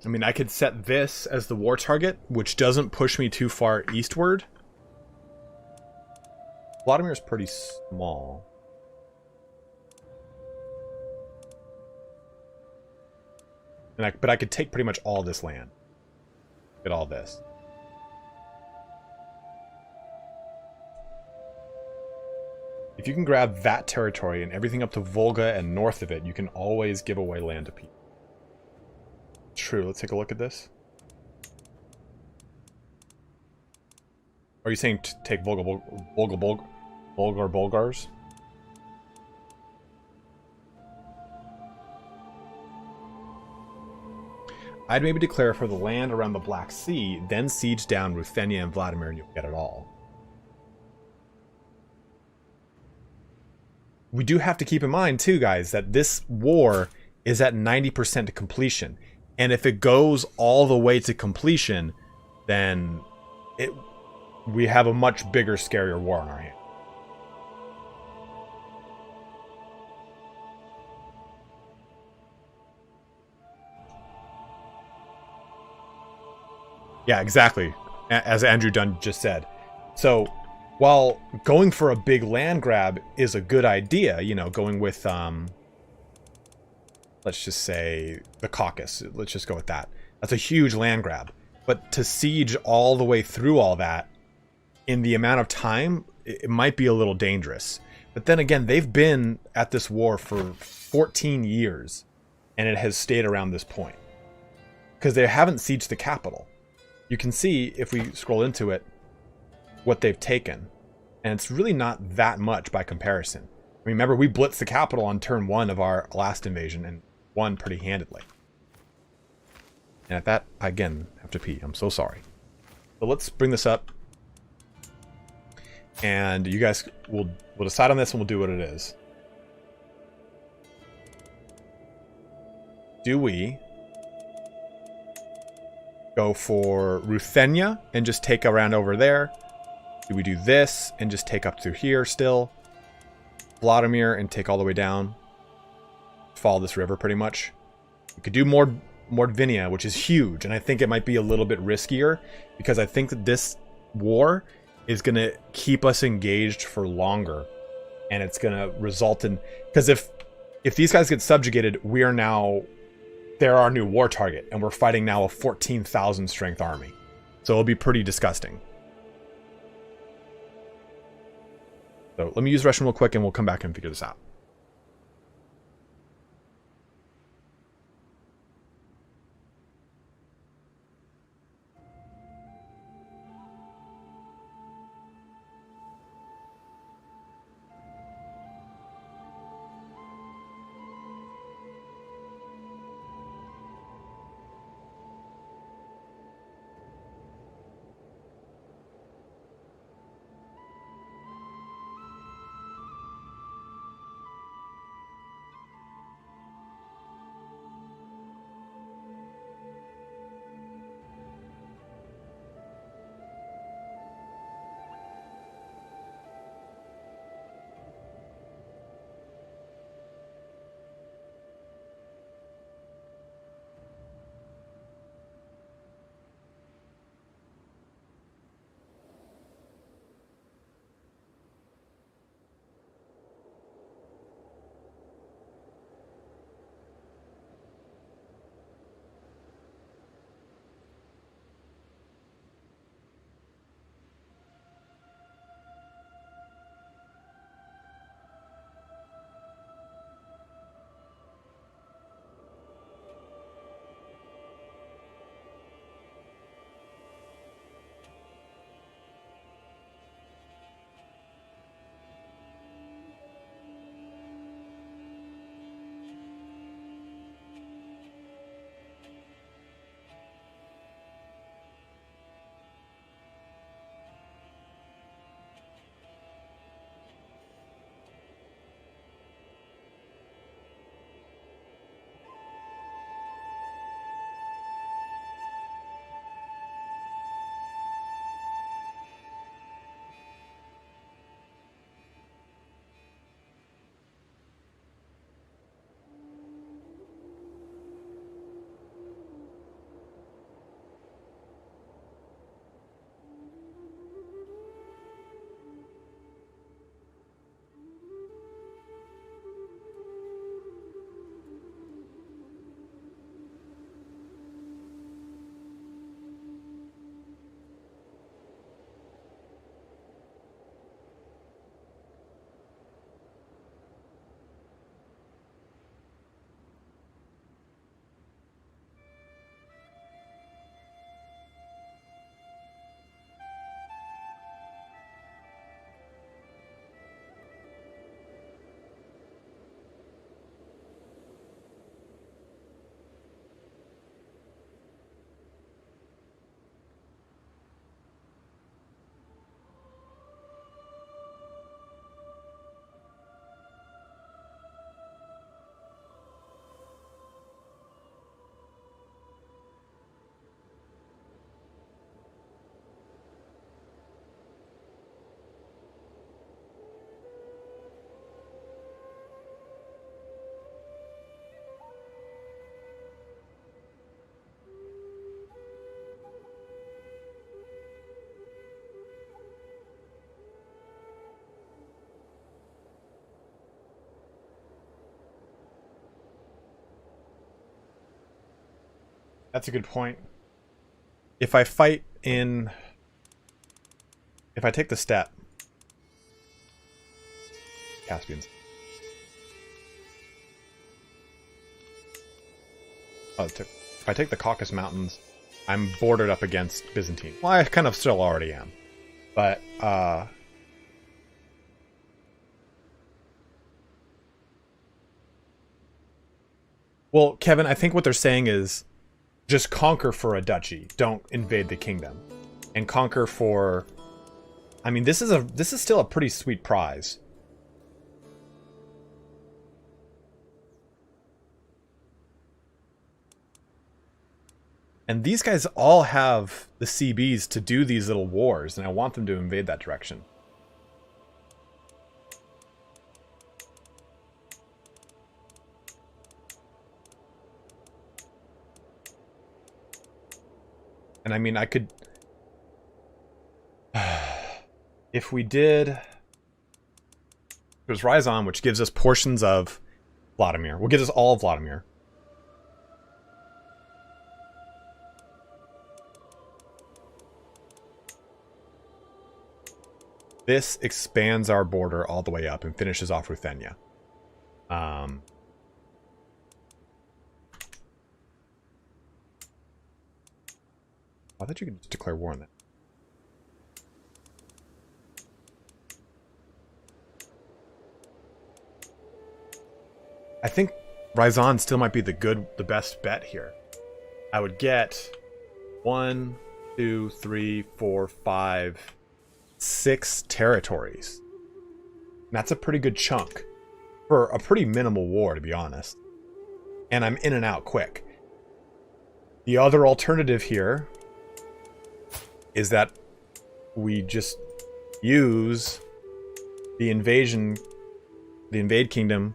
I mean, I could set this as the war target, which doesn't push me too far eastward. Vladimir is pretty small. But I could take pretty much all this land. Get all this. If you can grab that territory and everything up to Volga and north of it, you can always give away land to people. True, let's take a look at this. Are you saying take Bulgars? I'd maybe declare for the land around the Black Sea, then siege down Ruthenia and Vladimir and you'll get it all. We do have to keep in mind too, guys, that this war is at 90% to completion. And if it goes all the way to completion, then we have a much bigger, scarier war on our hands. Yeah, exactly. As Andrew Dunn just said. So while going for a big land grab is a good idea, you know, going with, let's just say the Caucasus. Let's just go with that. That's a huge land grab. But to siege all the way through all that in the amount of time, it might be a little dangerous. But then again, they've been at this war for 14 years, and it has stayed around this point. Because they haven't sieged the capital. You can see, if we scroll into it, what they've taken. And it's really not that much by comparison. Remember, we blitzed the capital on turn 1 of our last invasion and won pretty handedly. And at that, I again have to pee. I'm so sorry. So let's bring this up. And you guys will decide on this and we'll do what it is. Do we go for Ruthenia and just take a round over there? Do we do this and just take up through here still? Vladimir and take all the way down? Follow this river pretty much. We could do Mordvinia, which is huge, and I think it might be a little bit riskier because I think that this war is going to keep us engaged for longer, and it's going to result in... Because if these guys get subjugated, they're our new war target, and we're fighting now a 14,000 strength army. So it'll be pretty disgusting. So let me use Russian real quick, and we'll come back and figure this out. That's a good point. If I fight in... If I take the step... Caspians. Oh, if I take the Caucasus Mountains, I'm bordered up against Byzantine. Well, I kind of still already am. But, well, Kevin, I think what they're saying is just conquer for a duchy. Don't invade the kingdom. And conquer for... I mean, this is still a pretty sweet prize. And these guys all have the CBs to do these little wars, and I want them to invade that direction. And I mean, I could... if we did... There's Ryazan, which gives us portions of Vladimir. Well, gives us all of Vladimir. This expands our border all the way up and finishes off Ruthenia. I thought you could just declare war on that. I think Ryazan still might be the best bet here. I would get 1, 2, 3, 4, 5, 6 territories. And that's a pretty good chunk for a pretty minimal war, to be honest. And I'm in and out quick. The other alternative here is that we just use the invade kingdom,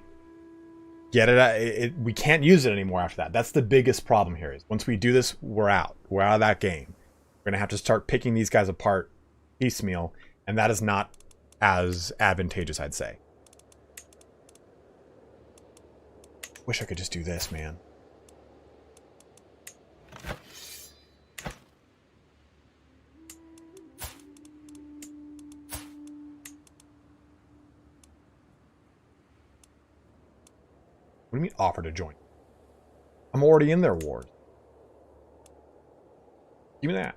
get it, we can't use it anymore after that. That's the biggest problem here. Is once we do this, we're out of that game. We're gonna have to start picking these guys apart piecemeal, and that is not as advantageous, I'd say. Wish I could just do this, man. What do you mean offer to join? I'm already in their wars. Give me that.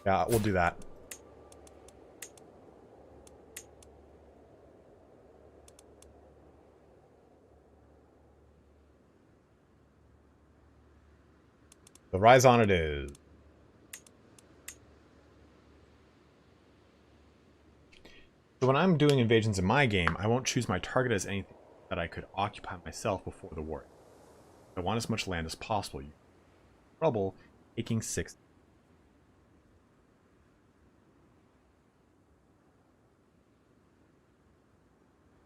Yeah, we'll do that. The rise on it is. So when I'm doing invasions in my game, I won't choose my target as anything that I could occupy myself before the war. I want as much land as possible. Trouble taking 6.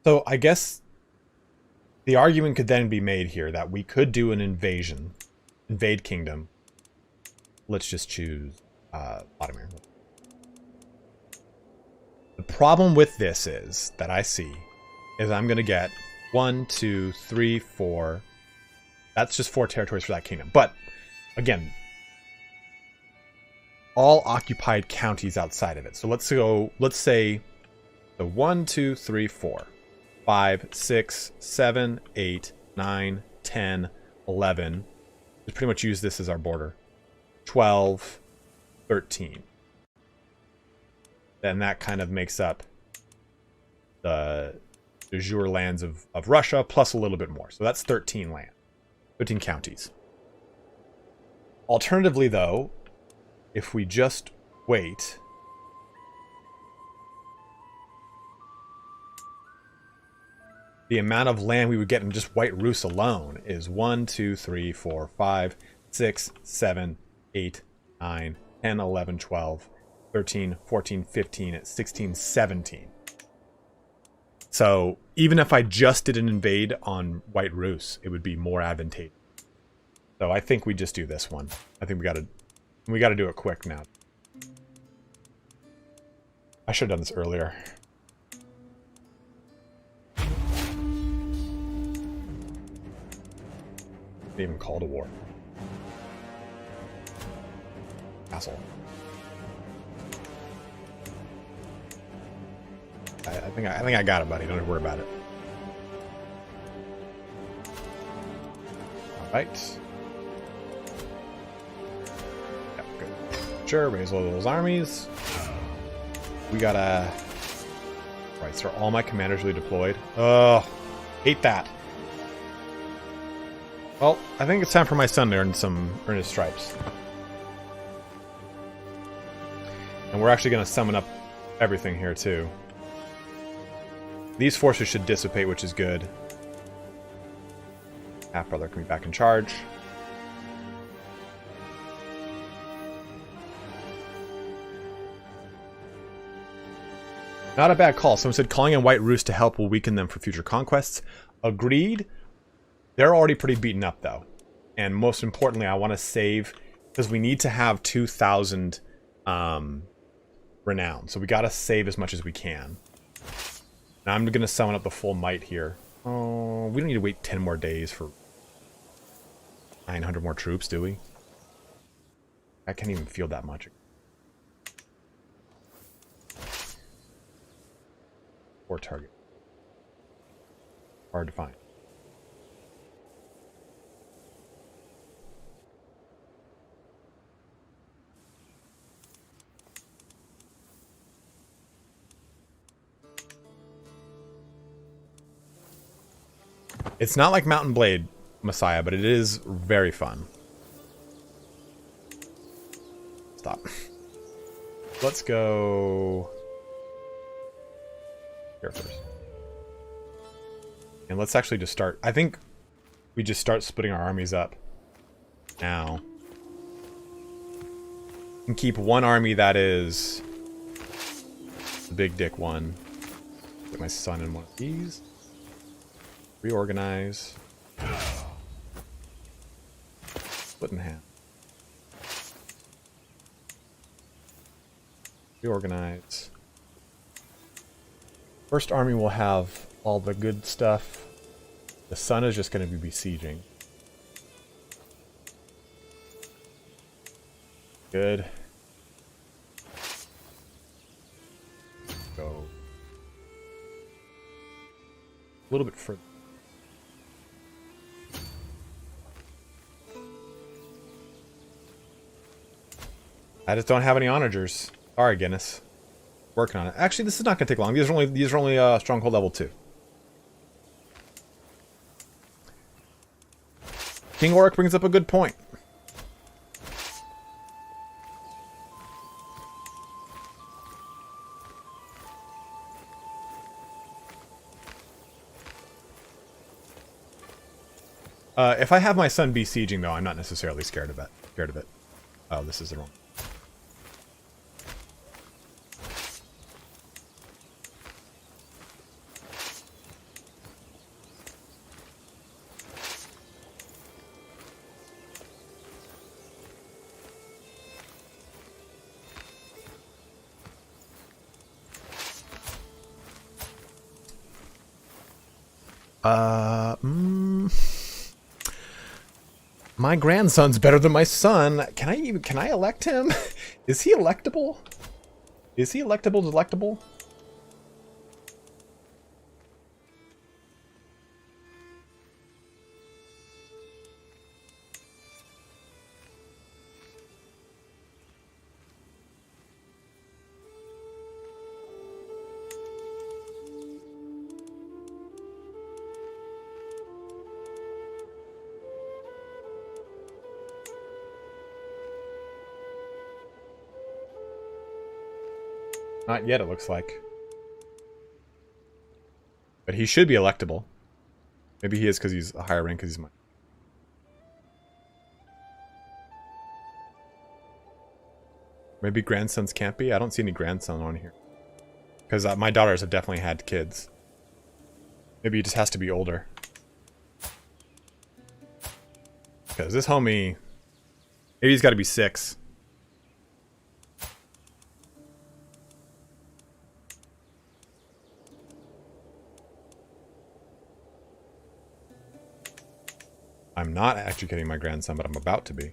So I guess the argument could then be made here that we could do an invade kingdom. Let's just choose Vladimir. The problem with this is that I see is I'm going to get 1, 2, 3, 4. That's just 4 territories for that kingdom. But again, all occupied counties outside of it. So let's say the 1, 2, 3, 4. 5, 6, 7, 8, 9, 10, 11. We pretty much use this as our border. 12, 13. Then that kind of makes up the de jure lands of Russia, plus a little bit more. So that's 13 land. 13 counties. Alternatively, though, if we just wait... the amount of land we would get in just White Rus alone is 1, 2, 3, 4, 5, 6, 7, 8, 9, 10, 11, 12, 13, 14, 15, 16, 17. So even if I just did an invade on White Rus, it would be more advantageous. So I think we just do this one. I think we gotta do it quick now. I should have done this earlier. They even called a war. Asshole. I think I got it, buddy. Don't worry about it. All right. Yeah, good. Sure, raise all those armies. We gotta. Right, so are all my commanders really deployed? Oh, hate that. Well, I think it's time for my son to earn his stripes. And we're actually going to summon up everything here, too. These forces should dissipate, which is good. Half-brother can be back in charge. Not a bad call. Someone said calling in White Rus to help will weaken them for future conquests. Agreed. They're already pretty beaten up, though. And most importantly, I want to save, because we need to have 2,000 renown. So we got to save as much as we can. Now I'm going to summon up the full might here. Oh, we don't need to wait 10 more days for 900 more troops, do we? I can't even feel that much. Or target. Hard to find. It's not like Mountain Blade Messiah, but it is very fun. Stop. Let's go here first. And let's actually just start. I think we just start splitting our armies up now. And keep one army that is the big dick one. Get my son in one of these. Reorganize. Split in half. Reorganize. First army will have all the good stuff. The sun is just going to be besieging. Good. Go. A little bit further. I just don't have any onagers. Sorry, Guinness. Working on it. Actually, this is not going to take long. These are only stronghold level 2. King Oric brings up a good point. If I have my son besieging, though, I'm not necessarily scared of it. Oh, this is the wrong. My grandson's better than my son. Can I elect him? Is he electable? Is he electable, delectable? Not yet, it looks like. But he should be electable. Maybe he is because he's a higher rank because he's mine. Maybe grandsons can't be? I don't see any grandson on here. Because my daughters have definitely had kids. Maybe he just has to be older. Because this homie, maybe he's got to be 6. I'm not actually getting my grandson, but I'm about to be.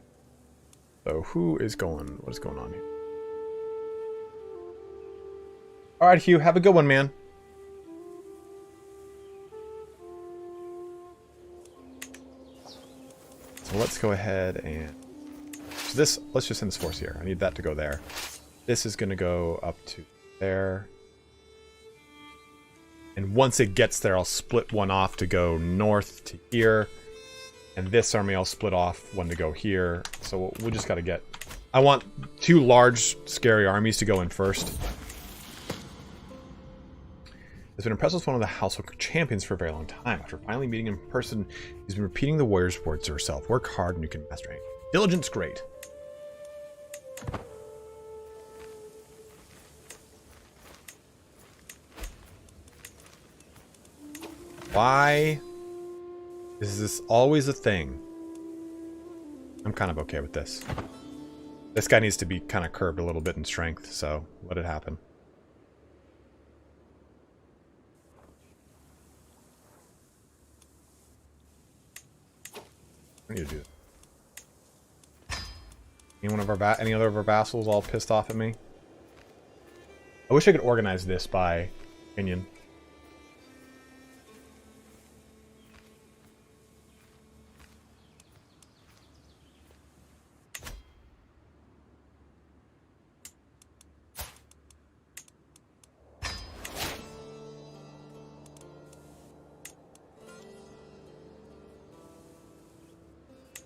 So who is going? What is going on here? All right, Hugh, have a good one, man. So let's go ahead and so this. Let's just send this force here. I need that to go there. This is going to go up to there. And once it gets there, I'll split one off to go north to here. And this army I'll split off one to go here. So we'll just got to get... I want 2 large, scary armies to go in first. Has been impressed with one of the household champions for a very long time. After finally meeting him in person, he's been repeating the warrior's words to herself. Work hard and you can master anything. Diligence, great. Why is this always a thing? I'm kind of okay with this. This guy needs to be kind of curbed a little bit in strength, so let it happen. I need to do that. Any other of our vassals all pissed off at me? I wish I could organize this by opinion.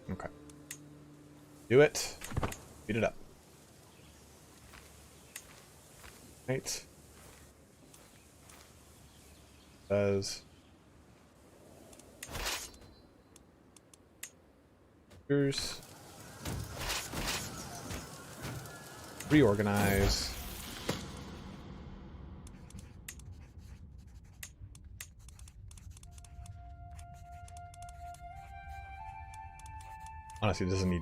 Okay. Do it. Beat it up. Right. Says. Here's. Reorganize. Honestly, it doesn't need...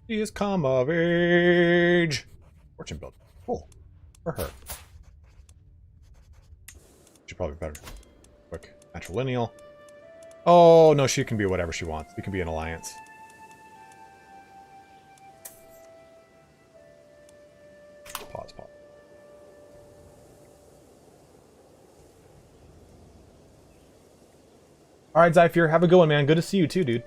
She has come of age. Fortune build. Cool. For her. Should probably be better. Quick. Matrilineal. Oh, no, she can be whatever she wants. It can be an alliance. Pause. Alright, Zypher, have a good one, man. Good to see you too, dude.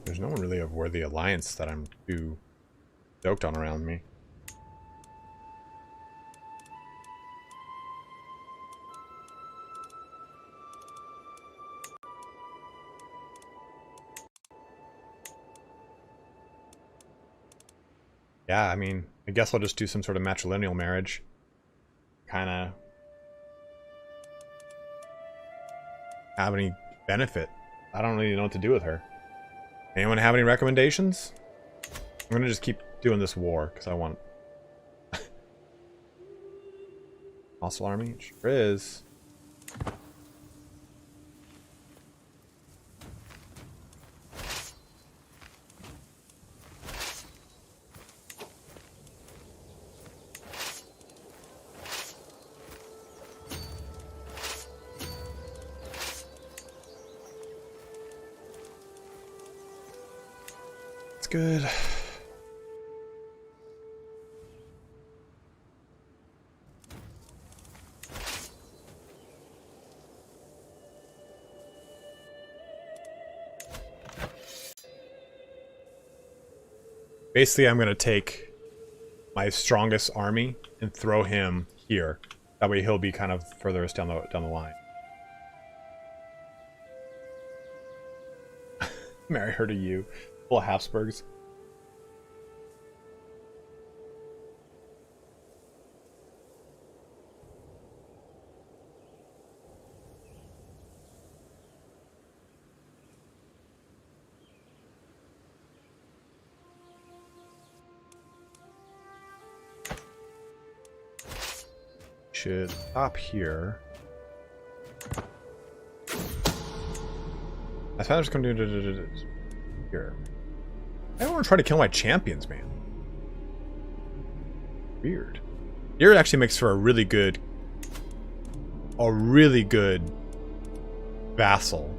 There's no one really of worthy alliance that I'm too stoked on around me. Yeah, I mean, I guess I'll just do some sort of matrilineal marriage. Kinda have any benefit. I don't really know what to do with her. Anyone have any recommendations? I'm gonna just keep doing this war because I want hostile army. It sure is. Good. Basically, I'm going to take my strongest army and throw him here. That way he'll be kind of furthest down the line. Marry her to you. Full of Habsburgs. Should stop here. I thought I was going to do here. I don't want to try to kill my champions, man. Weird. Dyre actually makes for a really good vassal.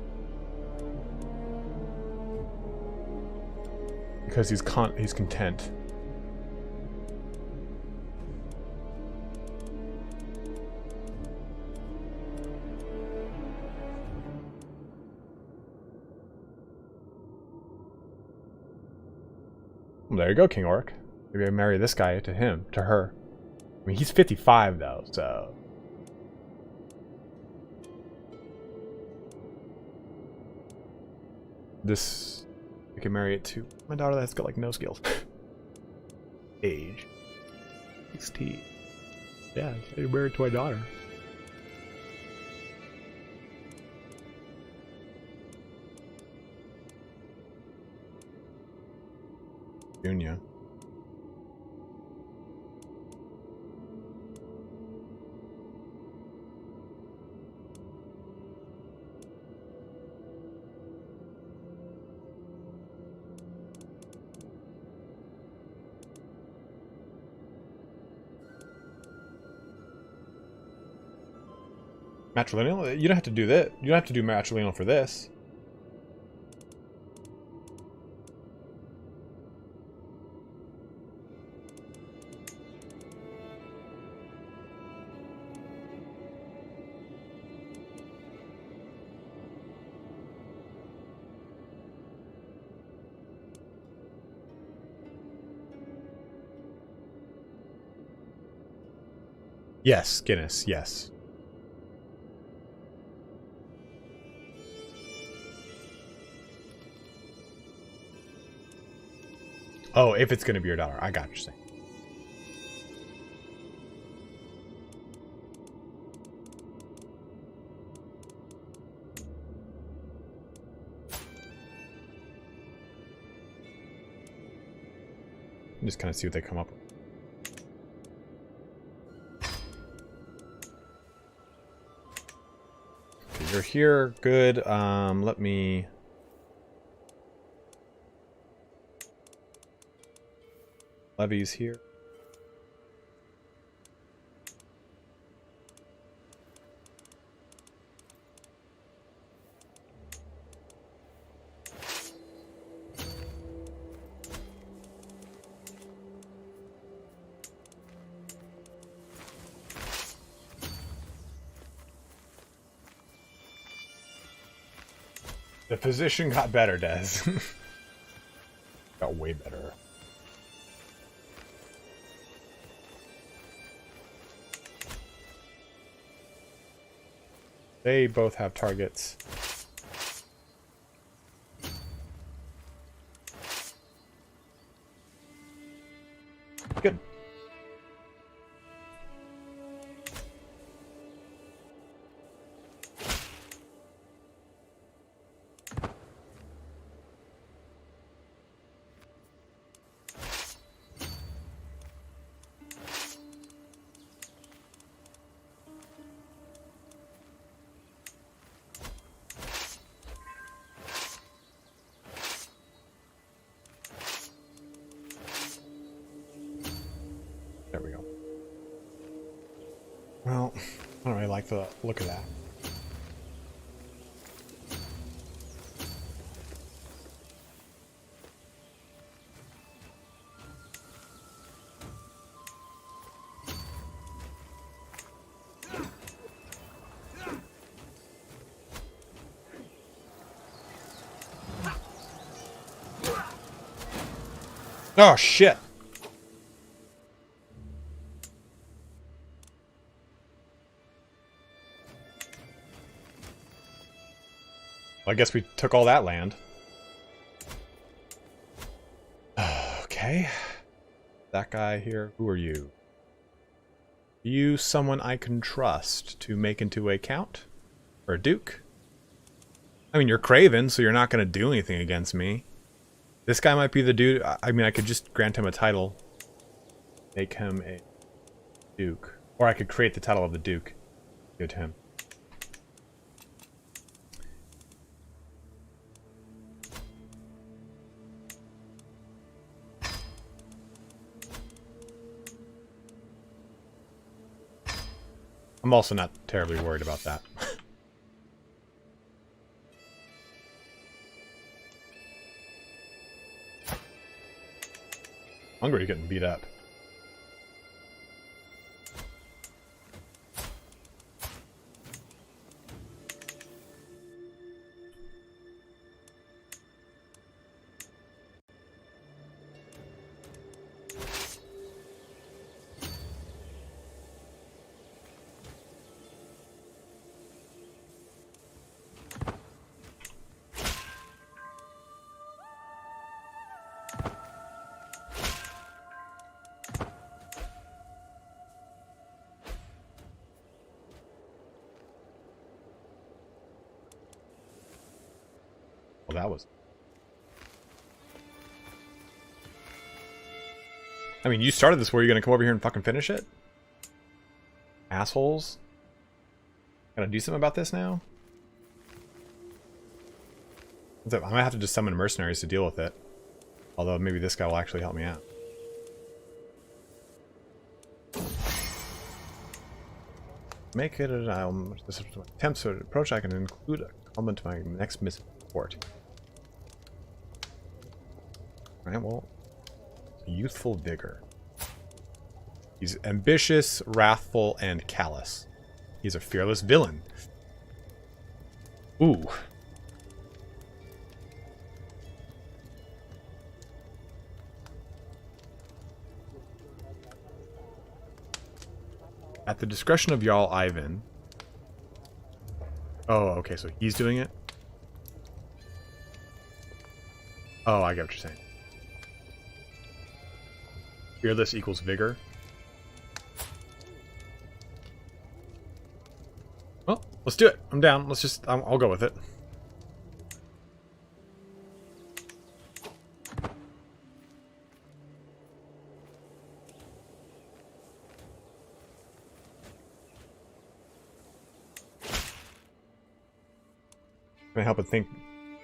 Because he's content. Well, there you go, King Orc. Maybe I marry this guy to her. I mean, he's 55 though, so. This, I can marry it to my daughter that's got like no skills. Age 16. Yeah, I married to my daughter. Junior. Matrilineal? You don't have to do that. You don't have to do matrilineal for this. Yes, Guinness, yes. Oh, if it's going to be your daughter. I got what you're saying. Just kind of see what they come up with. Okay, you're here. Good. Let me... Levies here. The position got better, Des. Got way better. They both have targets. Good. There we go. Well, I don't really like the look of that. Oh, shit. I guess we took all that land. Okay. That guy here. Who are you? Are you someone I can trust to make into a count? Or a duke? I mean, you're Craven, so you're not going to do anything against me. This guy might be the dude. I mean, I could just grant him a title. Make him a duke. Or I could create the title of the duke. Give it to him. I'm also not terribly worried about that. Hungary's getting beat up. Well, that was... I mean, you started this. Were you going to come over here and fucking finish it? Assholes. Gotta do something about this now? I might have to just summon mercenaries to deal with it. Although maybe this guy will actually help me out. Make it an island. This attempts to approach. I can include a comment to my next mission report. Alright, well. Youthful vigor. He's ambitious, wrathful, and callous. He's a fearless villain. Ooh. At the discretion of Jarl Ivan. Oh, okay, so he's doing it? Oh, I get what you're saying. Fearless equals vigor. Well, let's do it. I'm down. Let's just... I'll go with it. Can't help but think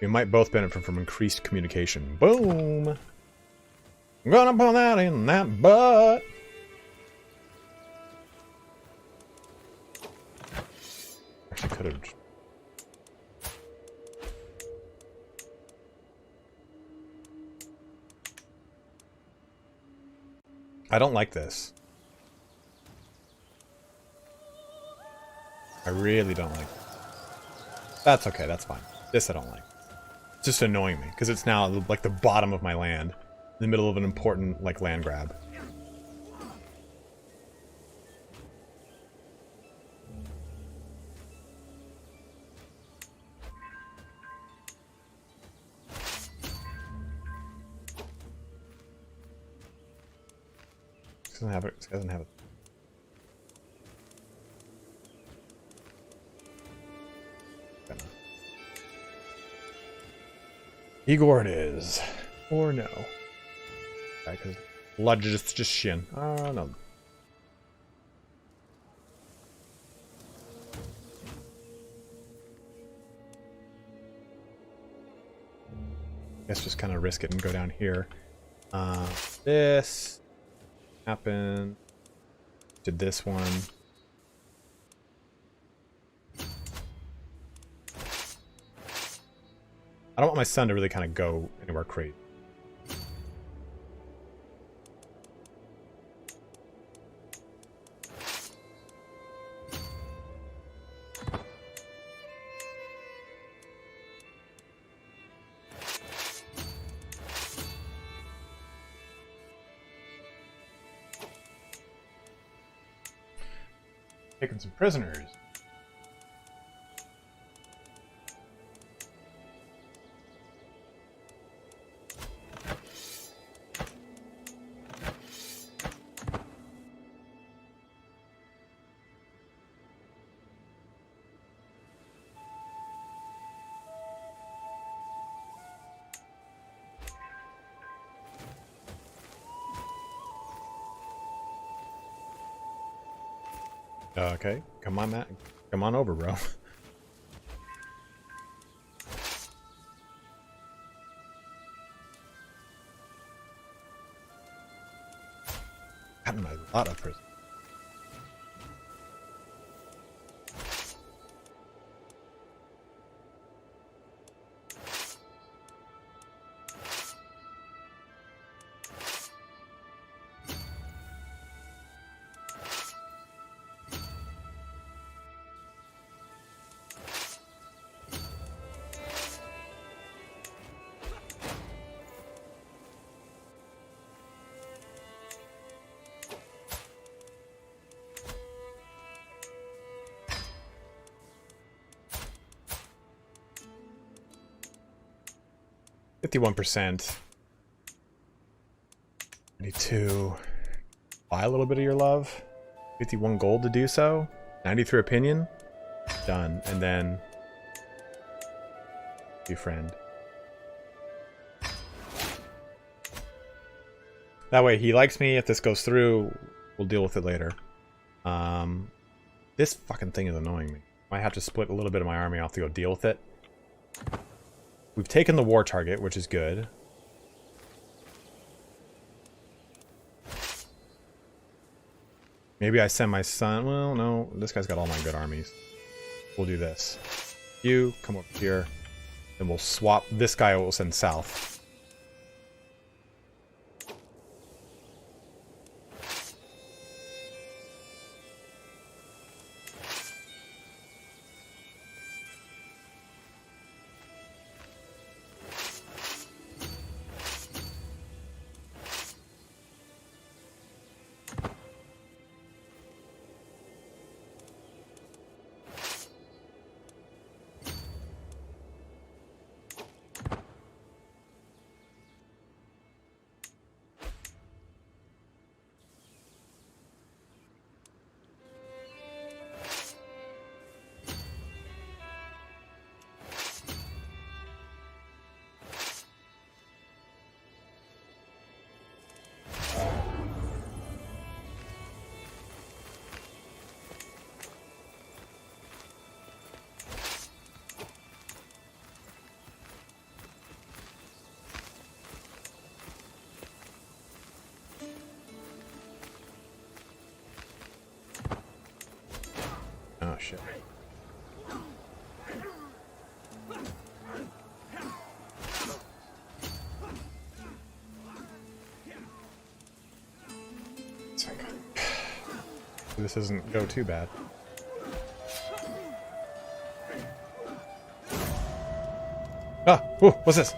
we might both benefit from increased communication. Boom! I'm gonna put that in that butt! Actually could have... I don't like this. I really don't like this. That's okay, that's fine. This I don't like. It's just annoying me, because it's now like the bottom of my land. In the middle of an important, like, land grab. This doesn't have it. This doesn't have it. Igor it is. Or no. Because blood just shin. Oh, no. Guess just kind of risk it and go down here. This happened. Did this one. I don't want my son to really kind of go anywhere crazy. Taking some prisoners. Okay, come on, Matt. Come on over, bro. Gotten a lot of prison. %. I need to buy a little bit of your love. 51 gold to do so. 93 opinion. Done. And then befriend. That way he likes me. If this goes through, we'll deal with it later. This fucking thing is annoying me. Might have to split a little bit of my army off to go deal with it. We've taken the war target, which is good. Maybe I send my son. Well, no, this guy's got all my good armies. We'll do this. You come over here, and we'll swap. This guy will send south. Oh, shit. This doesn't go too bad. Ah! Whoa, what's this?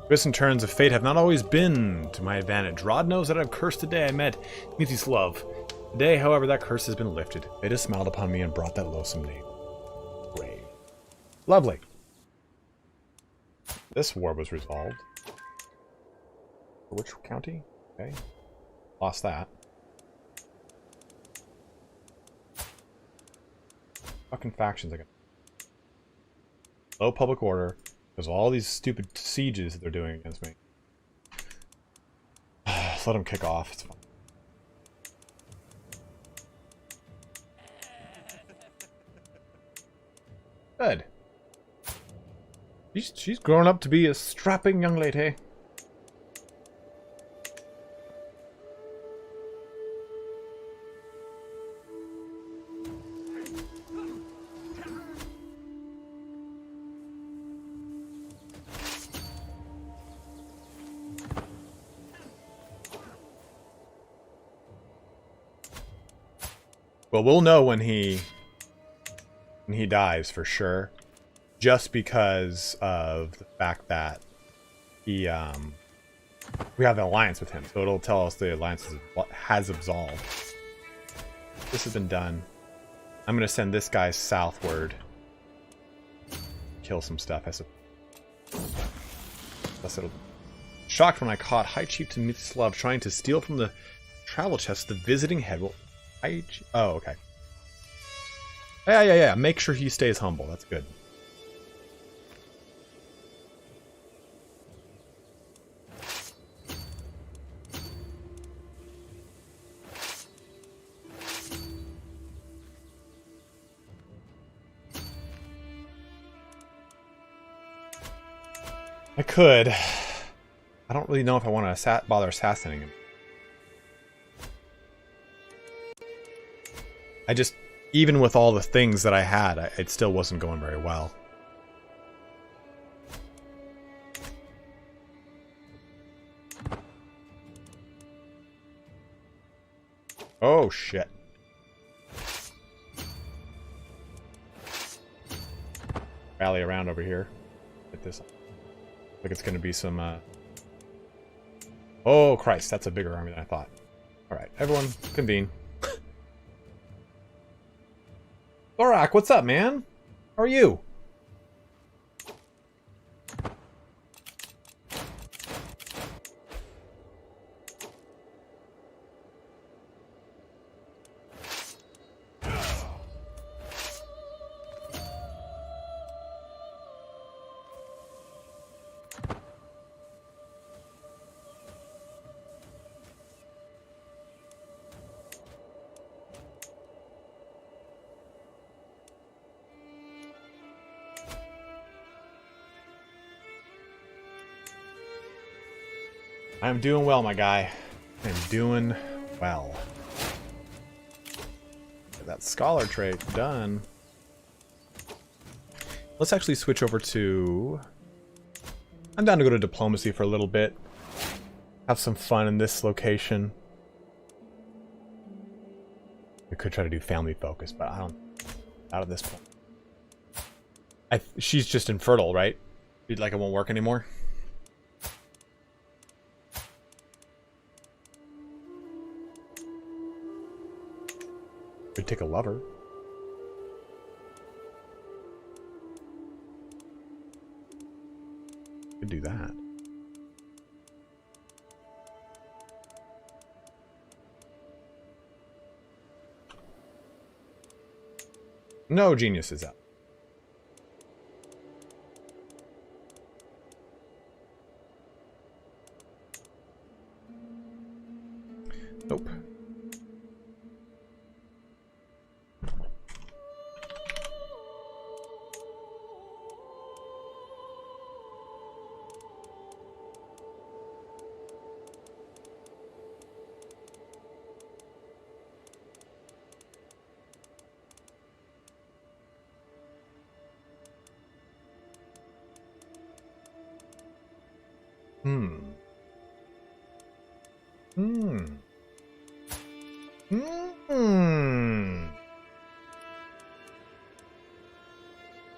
Twists and turns of fate have not always been to my advantage. Rod knows that I've cursed the day I met Mithislav. Today, however, that curse has been lifted. Fate has smiled upon me and brought that loathsome name. Grave. Lovely. This war was resolved. Which county? Okay. Lost that. Fucking factions again. Low public order. Because all these stupid sieges that they're doing against me. Let them kick off. It's fine. Good. She's grown up to be a strapping young lady. Well, we'll know when he dies for sure, just because of the fact that he we have an alliance with him, so it'll tell us the alliance has absolved. This has been done. I'm gonna send this guy southward, kill some stuff. Plus it'll shocked when I caught High Chieftain Mithislav trying to steal from the travel chest the visiting head. Well, oh, okay. Yeah. Make sure he stays humble. That's good. I could. I don't really know if I want to bother assassinating him. I just, even with all the things that I had, it still wasn't going very well. Oh, shit. Rally around over here. Get this. Like it's going to be some... Oh, Christ. That's a bigger army than I thought. Alright, everyone, convene. Thorak, what's up, man? How are you? I'm doing well, my guy. I'm doing well. Get that scholar trait done. Let's actually switch over to... I'm down to go to diplomacy for a little bit. Have some fun in this location. We could try to do family focus, but I don't... Out at this point. She's just infertile, right? Like it won't work anymore? Could take a lover. Could do that. No genius is out. Nope.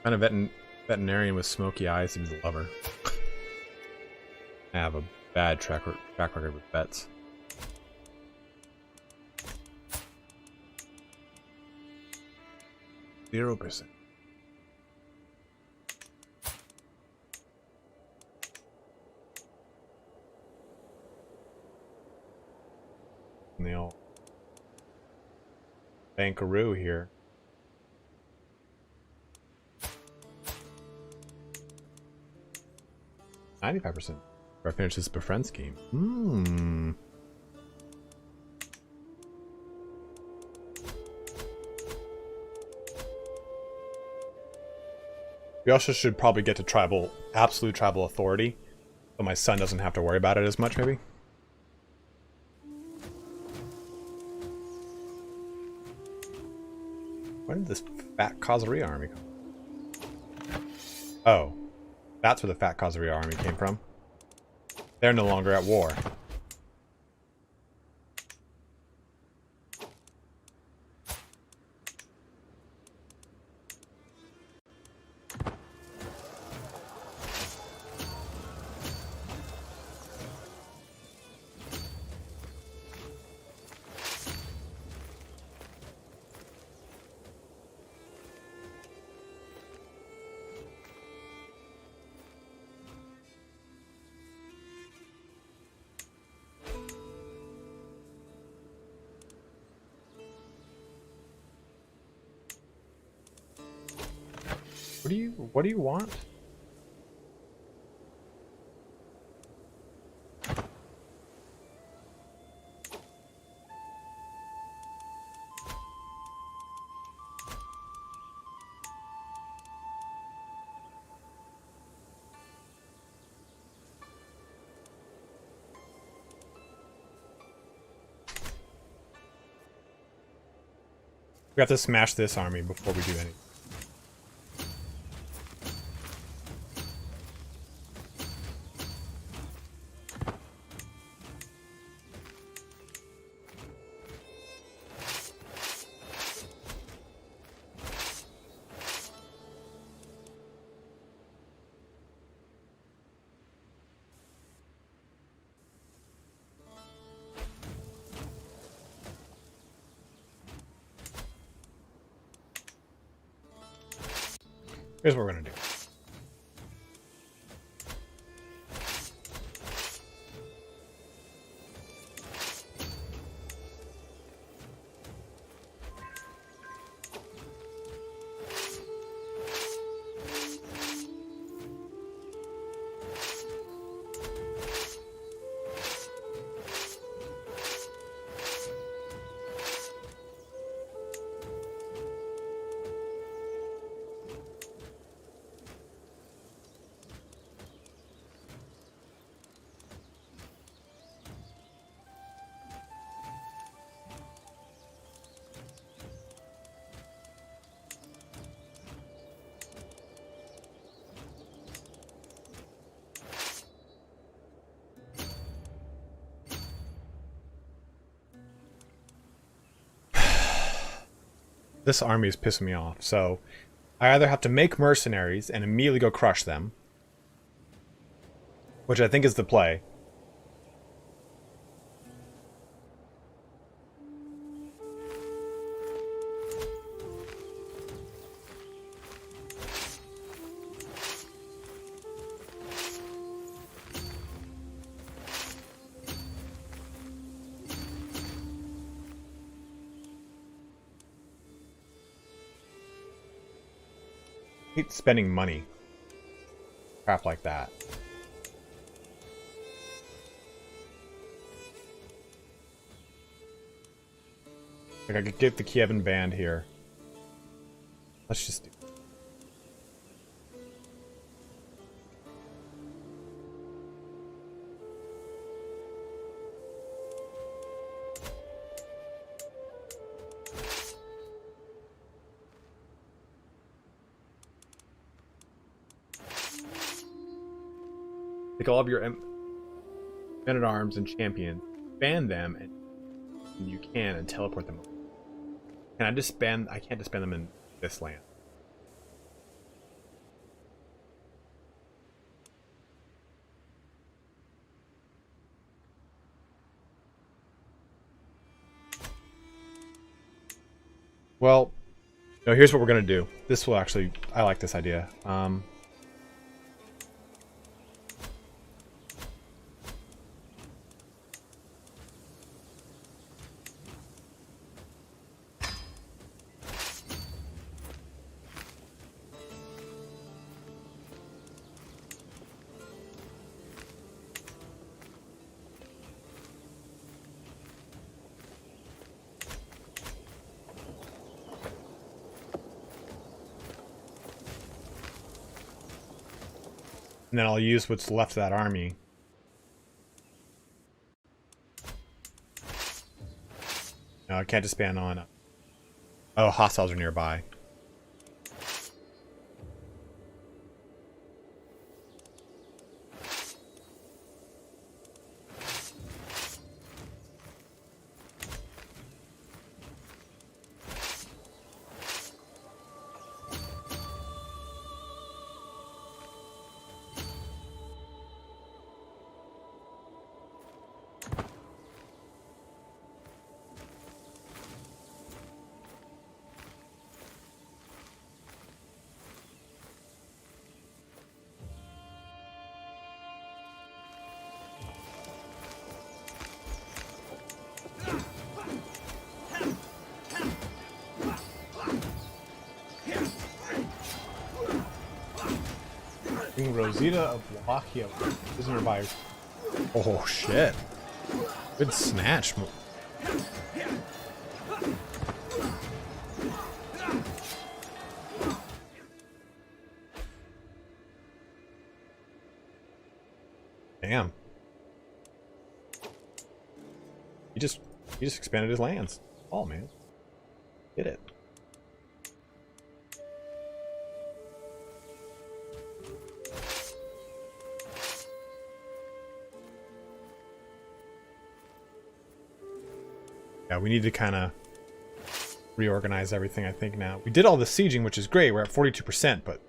Kind of veterinarian with smoky eyes seems a lover. I have a bad track record with vets. %. And the old bankaroo here. %. I finish this befriend scheme. We also should probably get to absolute tribal authority, so my son doesn't have to worry about it as much, maybe. Where did this fat Khazari army come? Oh. That's where the fat Khazari army came from. They're no longer at war. What do you want? We have to smash this army before we do anything. Here's what we're gonna do. This army is pissing me off, so I either have to make mercenaries and immediately go crush them, which I think is the play. I hate spending money. Crap like that. Like I could get the KIEVAN band here. Let's just do. Take all of your men-at-arms and champions, ban them, and you can, and teleport them. Can I disband? I can't disband them in this land. Well, no, here's what we're gonna do. This will actually, I like this idea. And then I'll use what's left of that army. No, I can't disband on. Oh, hostiles are nearby. Rosita of Wallachia is nearby. Oh shit. Good snatch. Damn. He just expanded his lands. Oh man. Get it. Yeah, we need to kind of reorganize everything, I think, now. We did all the sieging, which is great. We're at 42%, but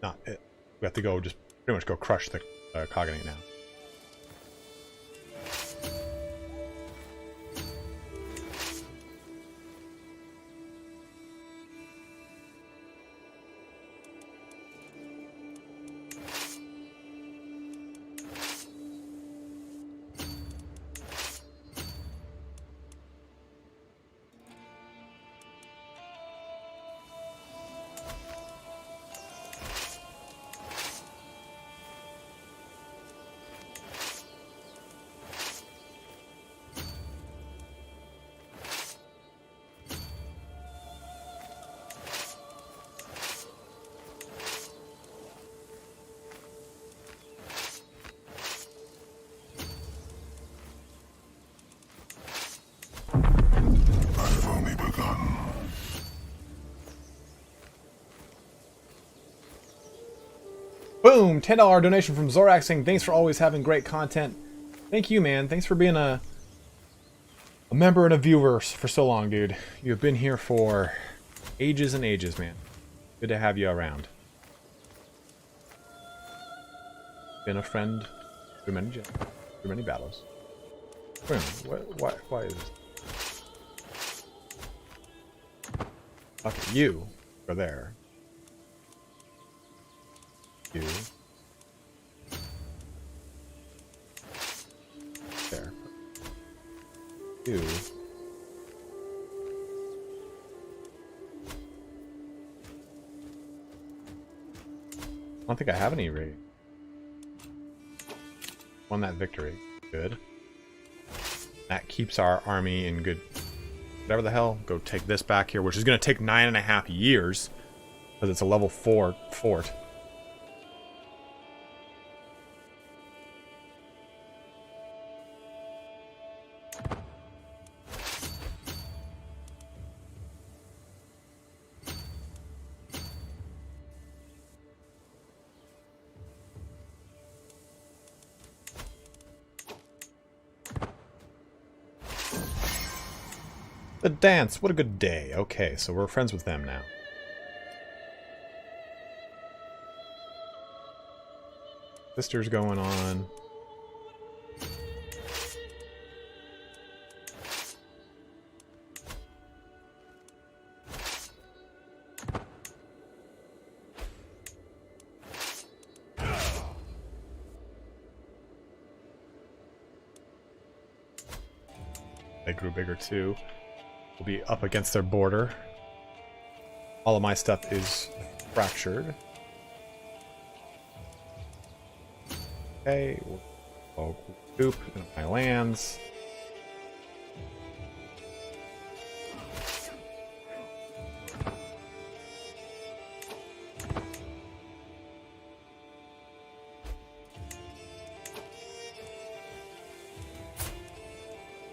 not it. We have to go just pretty much go crush the Cognate now. Boom! $10 donation from Zorak saying, thanks for always having great content. Thank you, man. Thanks for being a member and a viewer for so long, dude. You've been here for ages and ages, man. Good to have you around. Been a friend through many battles. Boom. Why is this? Okay, you go there. You. There. You. I don't think I have any rating. Won that victory. Good. That keeps our army in good... Whatever the hell. Go take this back here, which is going to take 9.5 years. Because it's a level 4 fort. The dance, what a good day. Okay, so we're friends with them now. Sisters going on. They grew bigger too. We'll be up against their border. All of my stuff is fractured. Okay, we'll coop in my lands.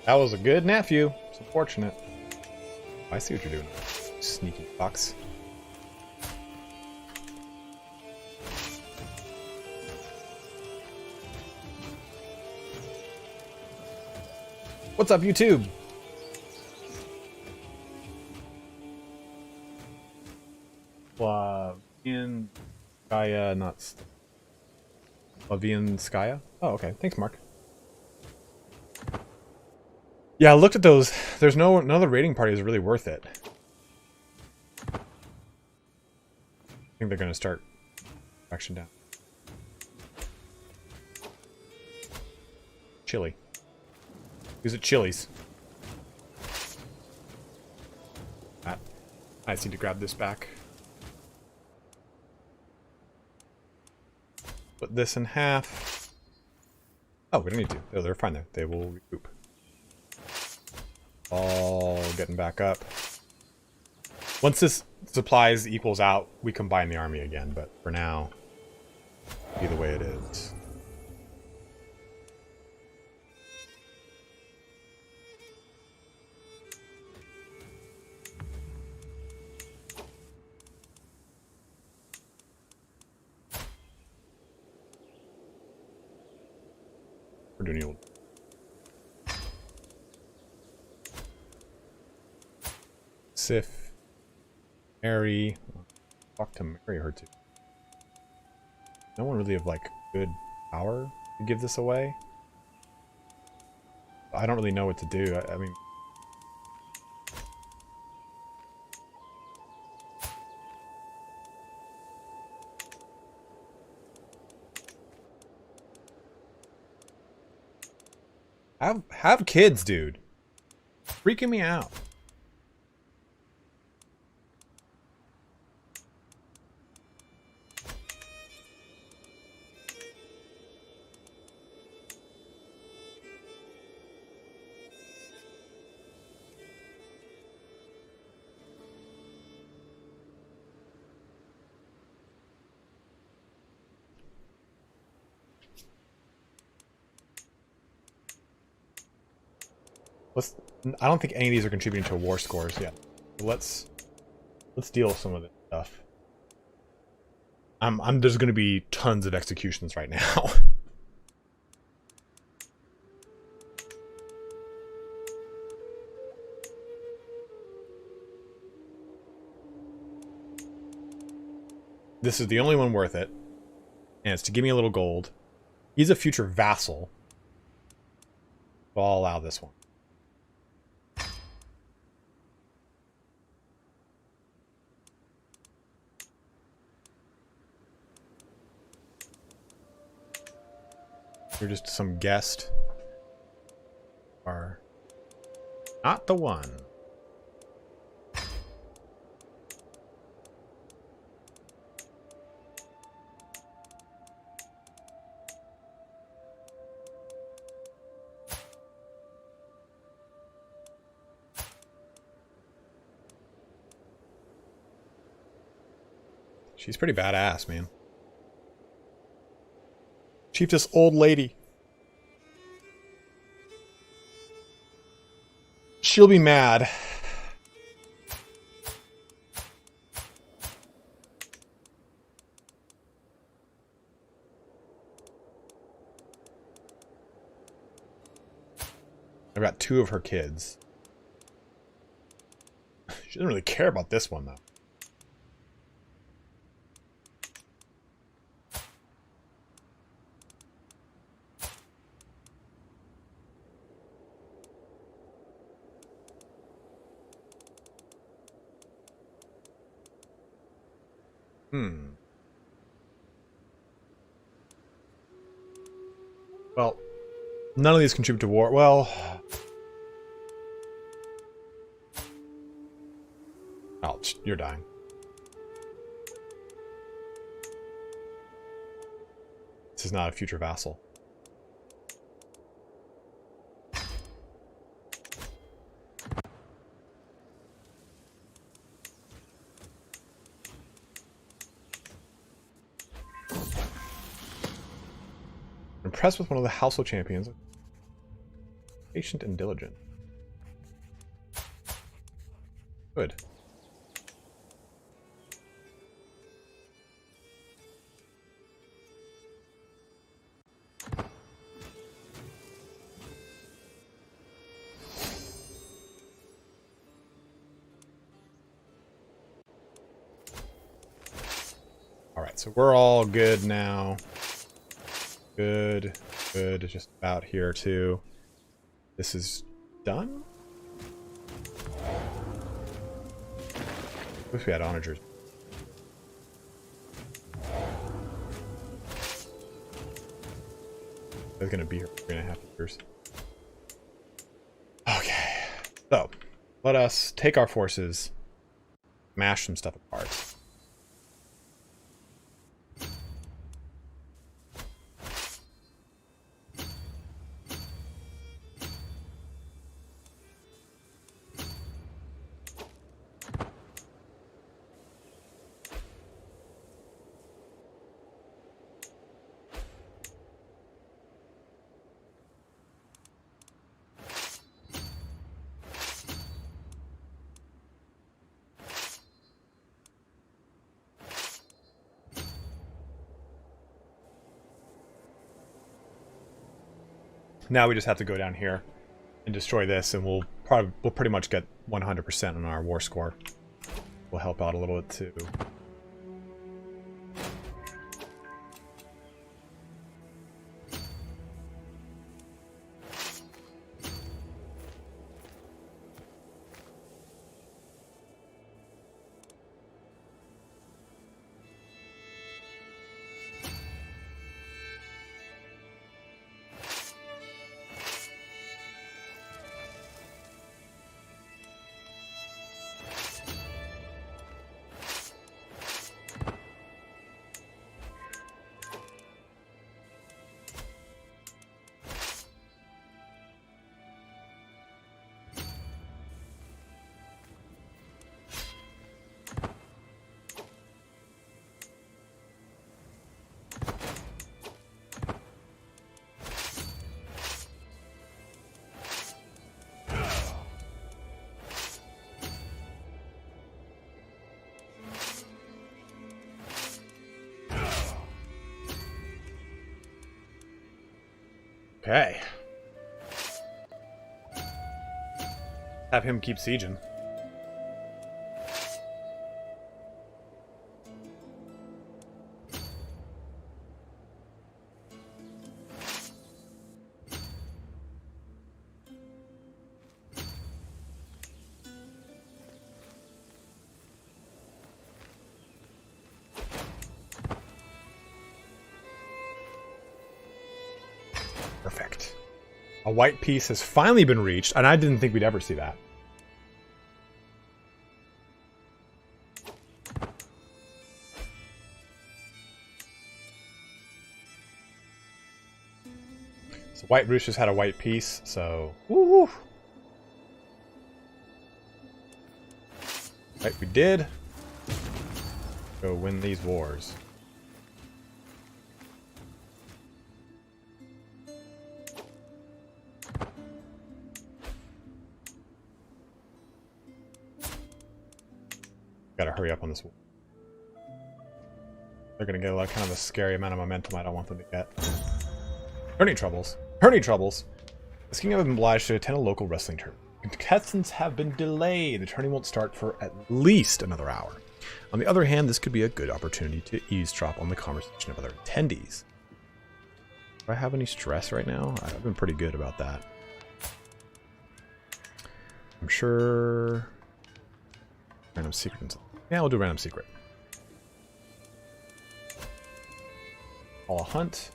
That was a good nephew. It's unfortunate. I see what you're doing, sneaky fox. What's up, YouTube? Skya, not Skya? Oh, okay. Thanks, Mark. Yeah, I looked at those. There's no other raiding party is really worth it. I think they're going to start action down. Chili. Use it chilies. I just need to grab this back. Put this in half. Oh, we don't need to. Oh, they're fine there. They will recoup. All getting back up. Once this supplies equals out, we combine the army again, but for now, be the way it is. We're doing old. Sif, Mary. Talk to Mary her too. No one really have like good power to give this away. I don't really know what to do. I mean, have kids, dude. Freaking me out. I don't think any of these are contributing to war scores yet. Let's deal with some of this stuff. There's going to be tons of executions right now. This is the only one worth it, and it's to give me a little gold. He's a future vassal, so I'll allow this one. You're just some guest. Are not the one. She's pretty badass, man. Chiefess old lady. She'll be mad. I've got 2 of her kids. She doesn't really care about this one, though. Well, none of these contribute to war. Well, ouch, you're dying. This is not a future vassal. Impressed with one of the household champions. Patient and diligent. Good. Alright, so we're all good now. Good, just about here too. This is done? Wish we had onagers. I was gonna be here for 3.5 years. Okay, so let us take our forces, mash some stuff apart. Now we just have to go down here and destroy this, and we'll we'll pretty much get 100% on our war score. Will help out a little bit too. Okay. Have him keep sieging. Perfect. A white piece has finally been reached, and I didn't think we'd ever see that. So white Rus just had a white piece, so... Woo! Right, we did. Go win these wars. Gotta hurry up on this. They're gonna get kind of a scary amount of momentum I don't want them to get. Tourney troubles. Tourney troubles. This king have been obliged to attend a local wrestling tournament. Contestants have been delayed. The tourney won't start for at least another hour. On the other hand, this could be a good opportunity to eavesdrop on the conversation of other attendees. Do I have any stress right now? I've been pretty good about that. I'm sure... Random secret and something. Yeah, we'll do random secret. Call a hunt.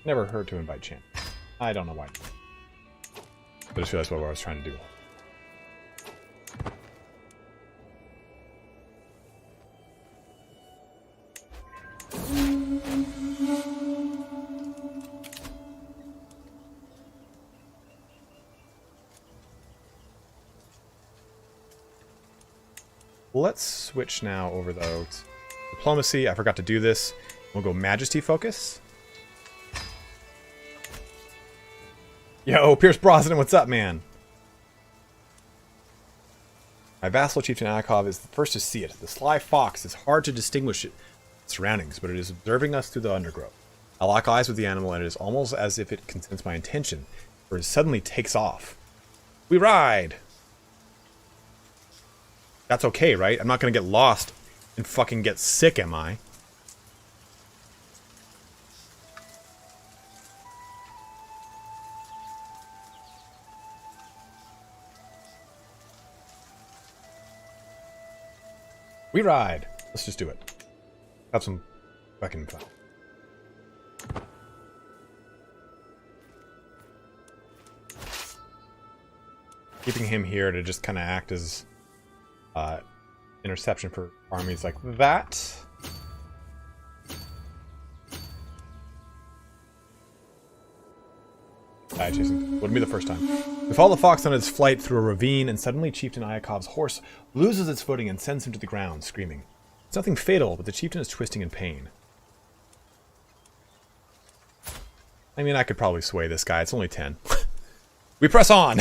Never hurt to invite champ. I don't know why. I just realized what I was trying to do. Let's switch now over though to diplomacy. I forgot to do this. We'll go majesty focus. Yo, Pierce Brosnan, what's up, man? My vassal chieftain Akov is the first to see it. The sly fox is hard to distinguish its surroundings, but it is observing us through the undergrowth. I lock eyes with the animal, and it is almost as if it can sense my intention, for it suddenly takes off. We ride! That's okay, right? I'm not gonna get lost and fucking get sick, am I? We ride. Let's just do it. Have some fucking fun. Keeping him here to just kind of act as interception for armies like that. Wouldn't be the first time. We follow the fox on its flight through a ravine, and suddenly Chieftain Iakov's horse loses its footing and sends him to the ground, screaming. It's nothing fatal, but the chieftain is twisting in pain. I mean, I could probably sway this guy. It's only 10. We press on!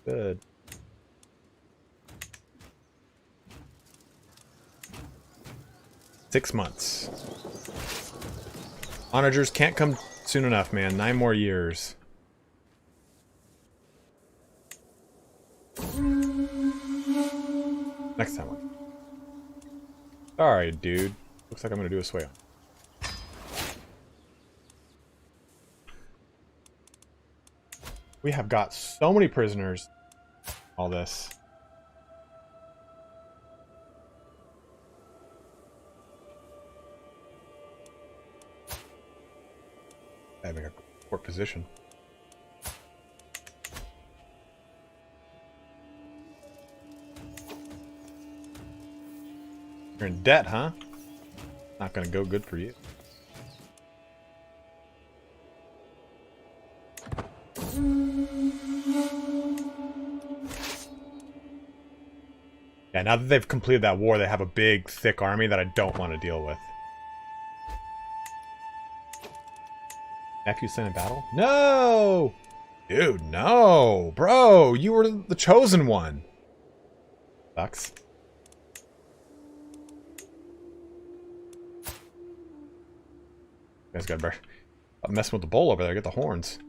Good. 6 months. Onagers can't come soon enough, man. 9 more years. Next time. Sorry, dude. Looks like I'm gonna do a sway on. We have got so many prisoners. All this. Having a poor position. You're in debt, huh? Not gonna go good for you. Yeah, now that they've completed that war, they have a big, thick army that I don't want to deal with. Nephew sent in battle? No! Dude, no! Bro, you were the chosen one. Sucks. You guys gotta I'm messing with the bull over there. Get the horns.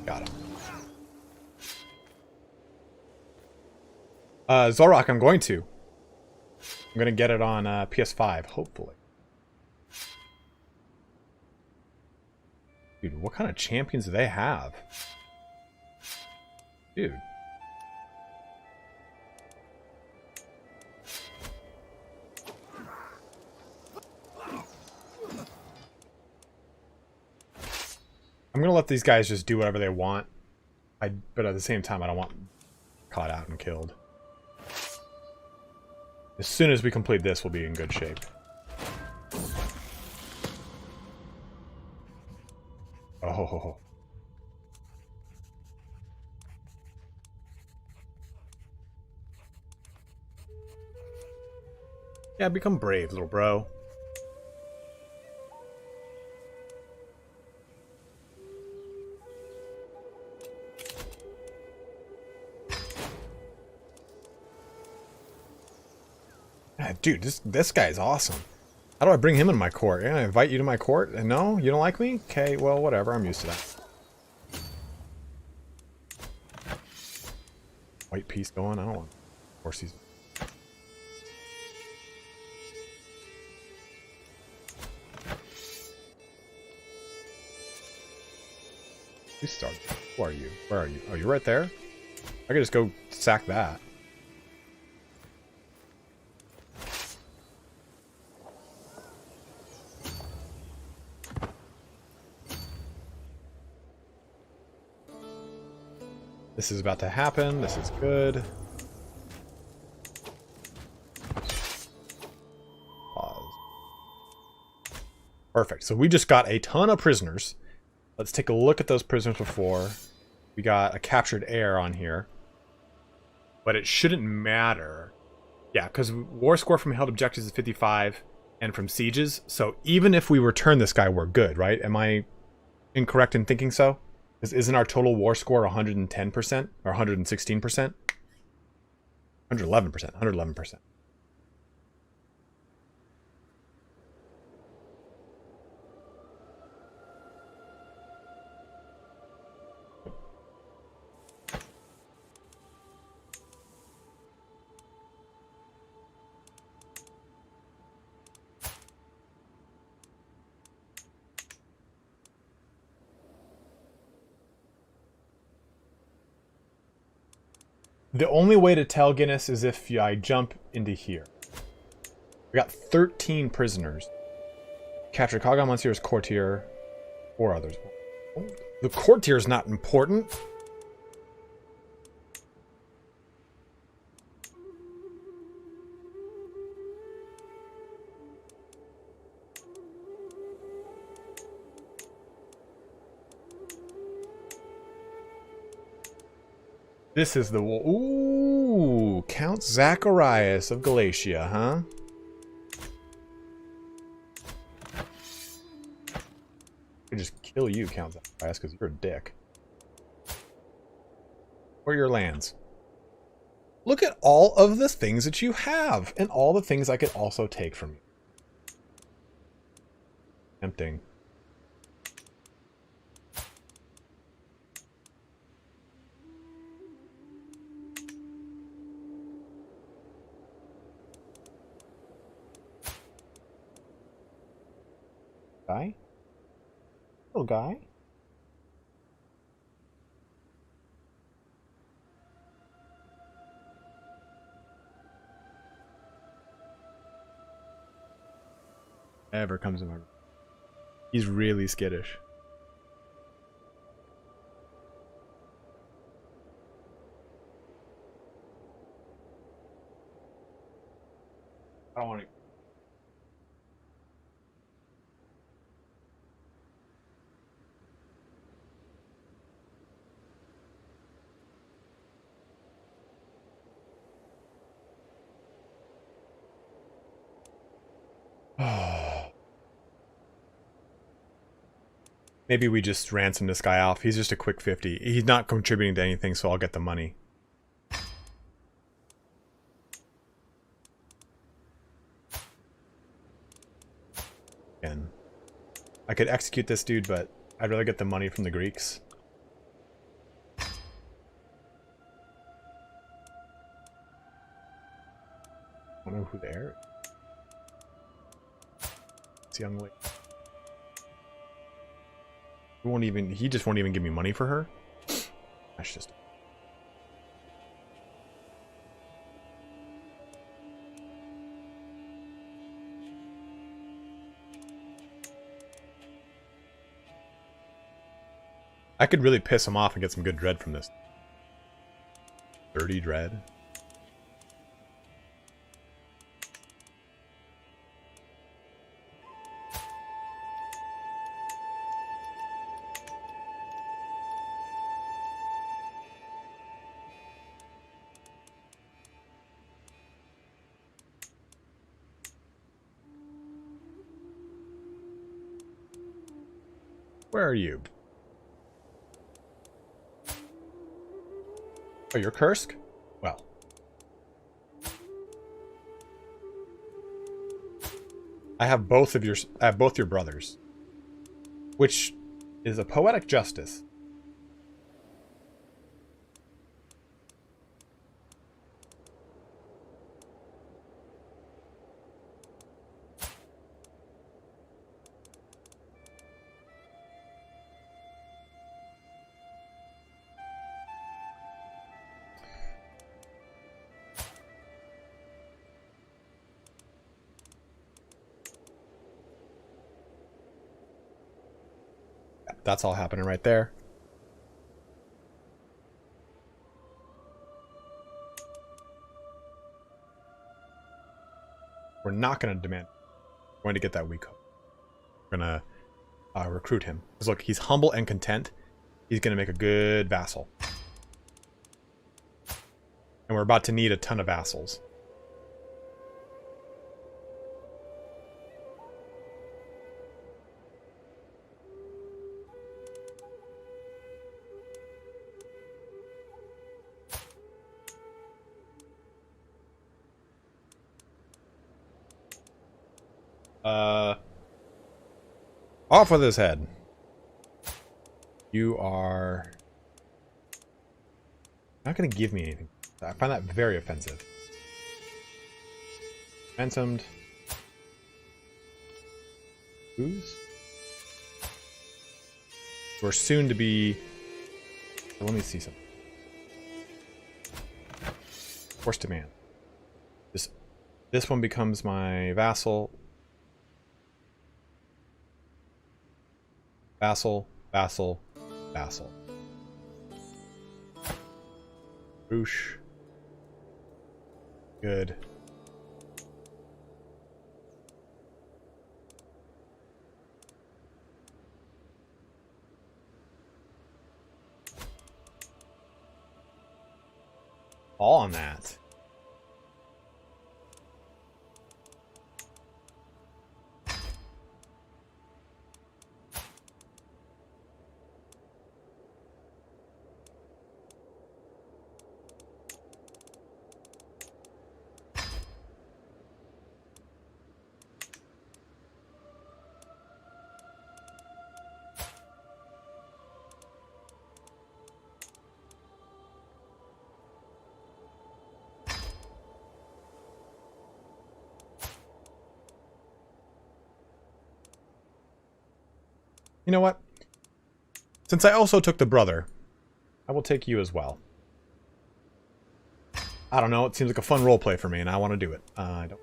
Got him. Zorok, I'm going to get it on PS5, hopefully. Dude, what kind of champions do they have? Dude. I'm gonna let these guys just do whatever they want. But at the same time, I don't want them caught out and killed. As soon as we complete this, we'll be in good shape. Oh. Yeah, become brave, little bro. Yeah, dude, this guy's awesome. How do I bring him in my court? Yeah, I invite you to my court? And no? You don't like me? Okay, well, whatever. I'm used to that. White piece going? I don't want... Of course he's... You started. Who are you? Where are you? Oh, you're right there? I could just go sack that. This is about to happen. This is good. Pause. Perfect. So we just got a ton of prisoners. Let's take a look at those prisoners before. We got a captured heir on here. But it shouldn't matter. Yeah, because war score from held objectives is 55 and from sieges. So even if we return this guy, we're good, right? Am I incorrect in thinking so? Isn't our total war score 110% or 116%? 111%. 111%. The only way to tell Guinness is if I jump into here. We got 13 prisoners. Captured Kaga Monsieur's courtier. 4 others. The courtier is not important. This is the... Ooh, Count Zacharias of Galatia, huh? could just kill you, Count Zacharias, because you're a dick. Or your lands. Look at all of the things that you have, and all the things I could also take from you. Tempting. Guy? Little guy? Ever comes in my room. He's really skittish. I don't want to. Maybe we just ransom this guy off. He's just a quick 50. He's not contributing to anything, so I'll get the money. Again. I could execute this dude, but I'd rather get the money from the Greeks. I don't know who they are. It's young lady. He just won't even give me money for her. That's just. I could really piss him off and get some good dread from this. 30 dread. Where are you? Oh, you're Kursk? Well. I have both your brothers. Which is a poetic justice. That's all happening right there. We're not going to demand. We're going to get that weak hook. We're going to recruit him. Because look, he's humble and content. He's going to make a good vassal. And we're about to need a ton of vassals. Off with his head. You are not going to give me anything. I find that very offensive. Ransomed. Who's? We're soon to be. Let me see something. Forced demand. This one becomes my vassal. Vassal, vassal, vassal. Roosh. Good. All on that. You know what? Since I also took the brother, I will take you as well. I don't know, it seems like a fun roleplay for me, and I want to do it. I don't.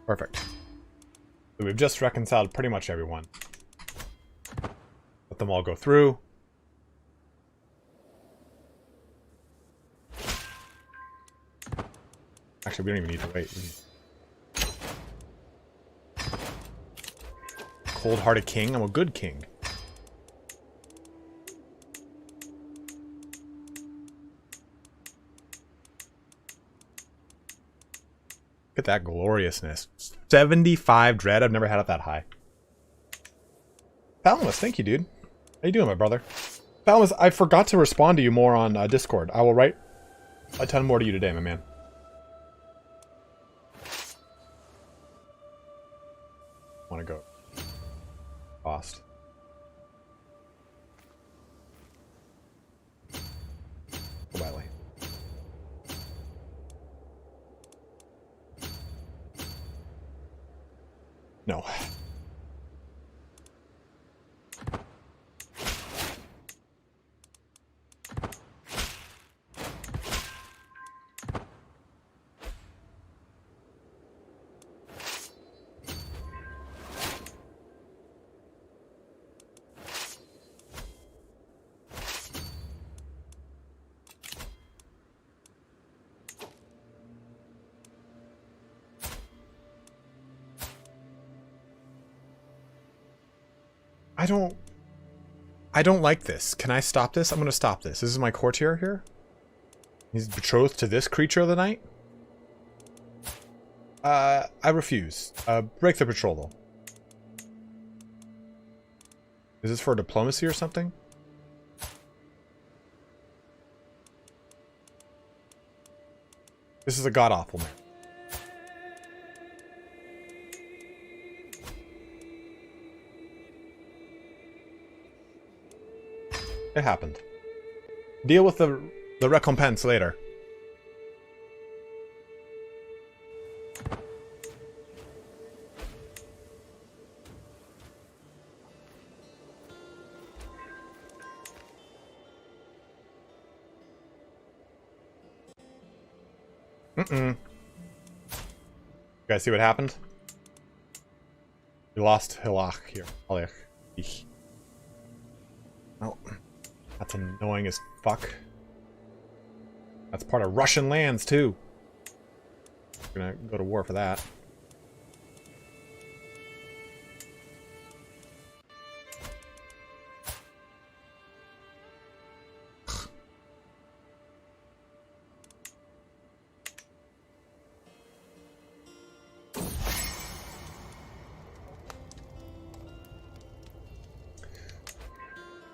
Perfect. So we've just reconciled pretty much everyone. Let them all go through. Actually, we don't even need to wait. Cold-hearted king? I'm a good king. Look at that gloriousness. 75 dread. I've never had it that high. Thalamus, thank you, dude. How you doing, my brother? Thalamus, I forgot to respond to you more on Discord. I will write a ton more to you today, my man. Want to go. Lost. Go by lane. No. I don't like this. Can I stop this? I'm going to stop this. This is my courtier here. He's betrothed to this creature of the night. I refuse. Break the betrothal. Is this for diplomacy or something? This is a god-awful man. It happened. Deal with the recompense later. You guys see what happened? We lost Hilach here. Oh. That's annoying as fuck. That's part of Russian lands, too. We're gonna go to war for that.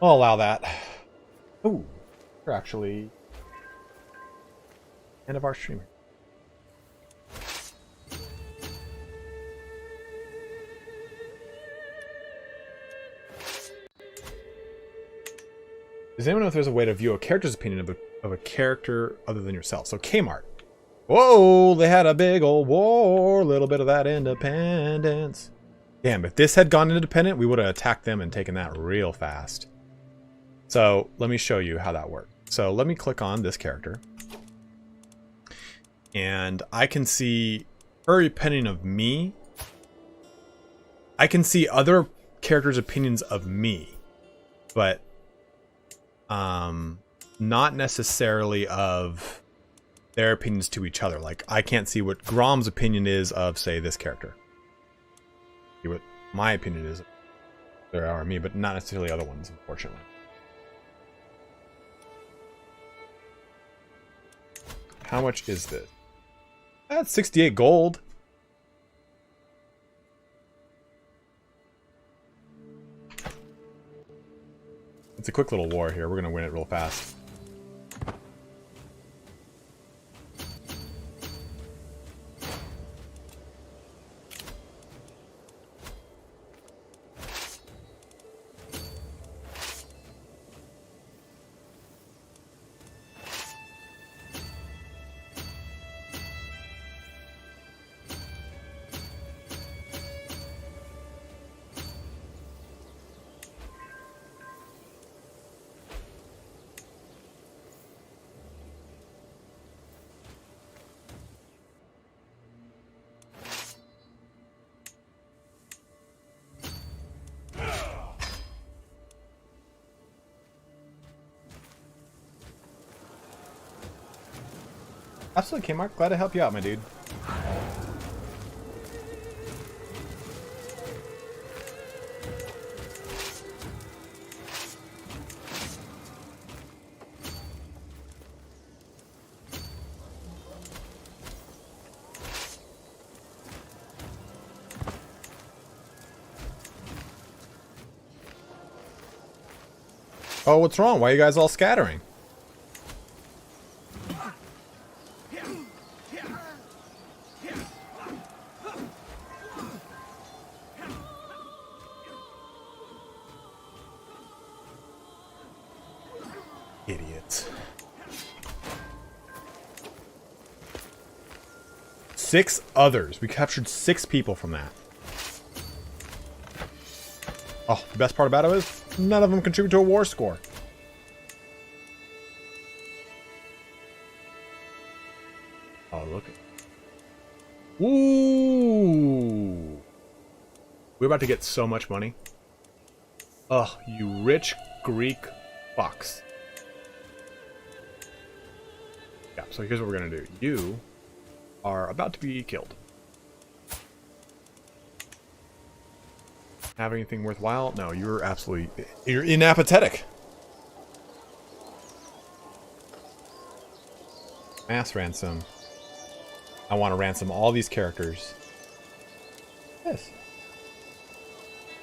I'll allow that. Ooh, we're actually end of our stream. Does anyone know if there's a way to view a character's opinion of a character other than yourself? So Kmart. Whoa, they had a big old war. A little bit of that independence. Damn, if this had gone independent, we would have attacked them and taken that real fast. So let me show you how that works. So let me click on this character. And I can see her opinion of me. I can see other characters' opinions of me. But not necessarily of their opinions to each other. Like, I can't see what Grom's opinion is of, say, this character. See what my opinion is of their or me, but not necessarily other ones, unfortunately. How much is this? That's 68 gold. It's a quick little war here. We're going to win it real fast. Absolutely, Kmart. Glad to help you out, my dude. Oh, what's wrong? Why are you guys all scattering? Idiots. 6 others. We captured 6 people from that. Oh, the best part about it is none of them contribute to a war score. Oh, look. Ooh. We're about to get so much money. Oh, you rich Greek fucks. Yeah, so here's what we're gonna do. You are about to be killed. Have anything worthwhile? No, you're inapathetic. Mass ransom. I want to ransom all these characters. Yes.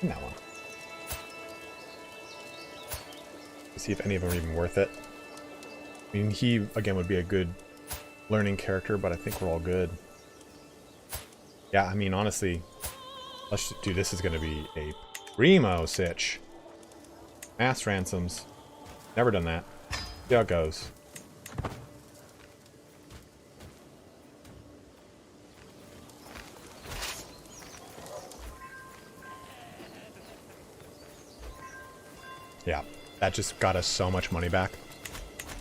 And that one. Let's see if any of them are even worth it. I mean, he, again, would be a good learning character, but I think we're all good. Yeah, I mean, honestly, let's do this. Is going to be a primo sitch. Mass ransoms. Never done that. See how it goes. Yeah, that just got us so much money back.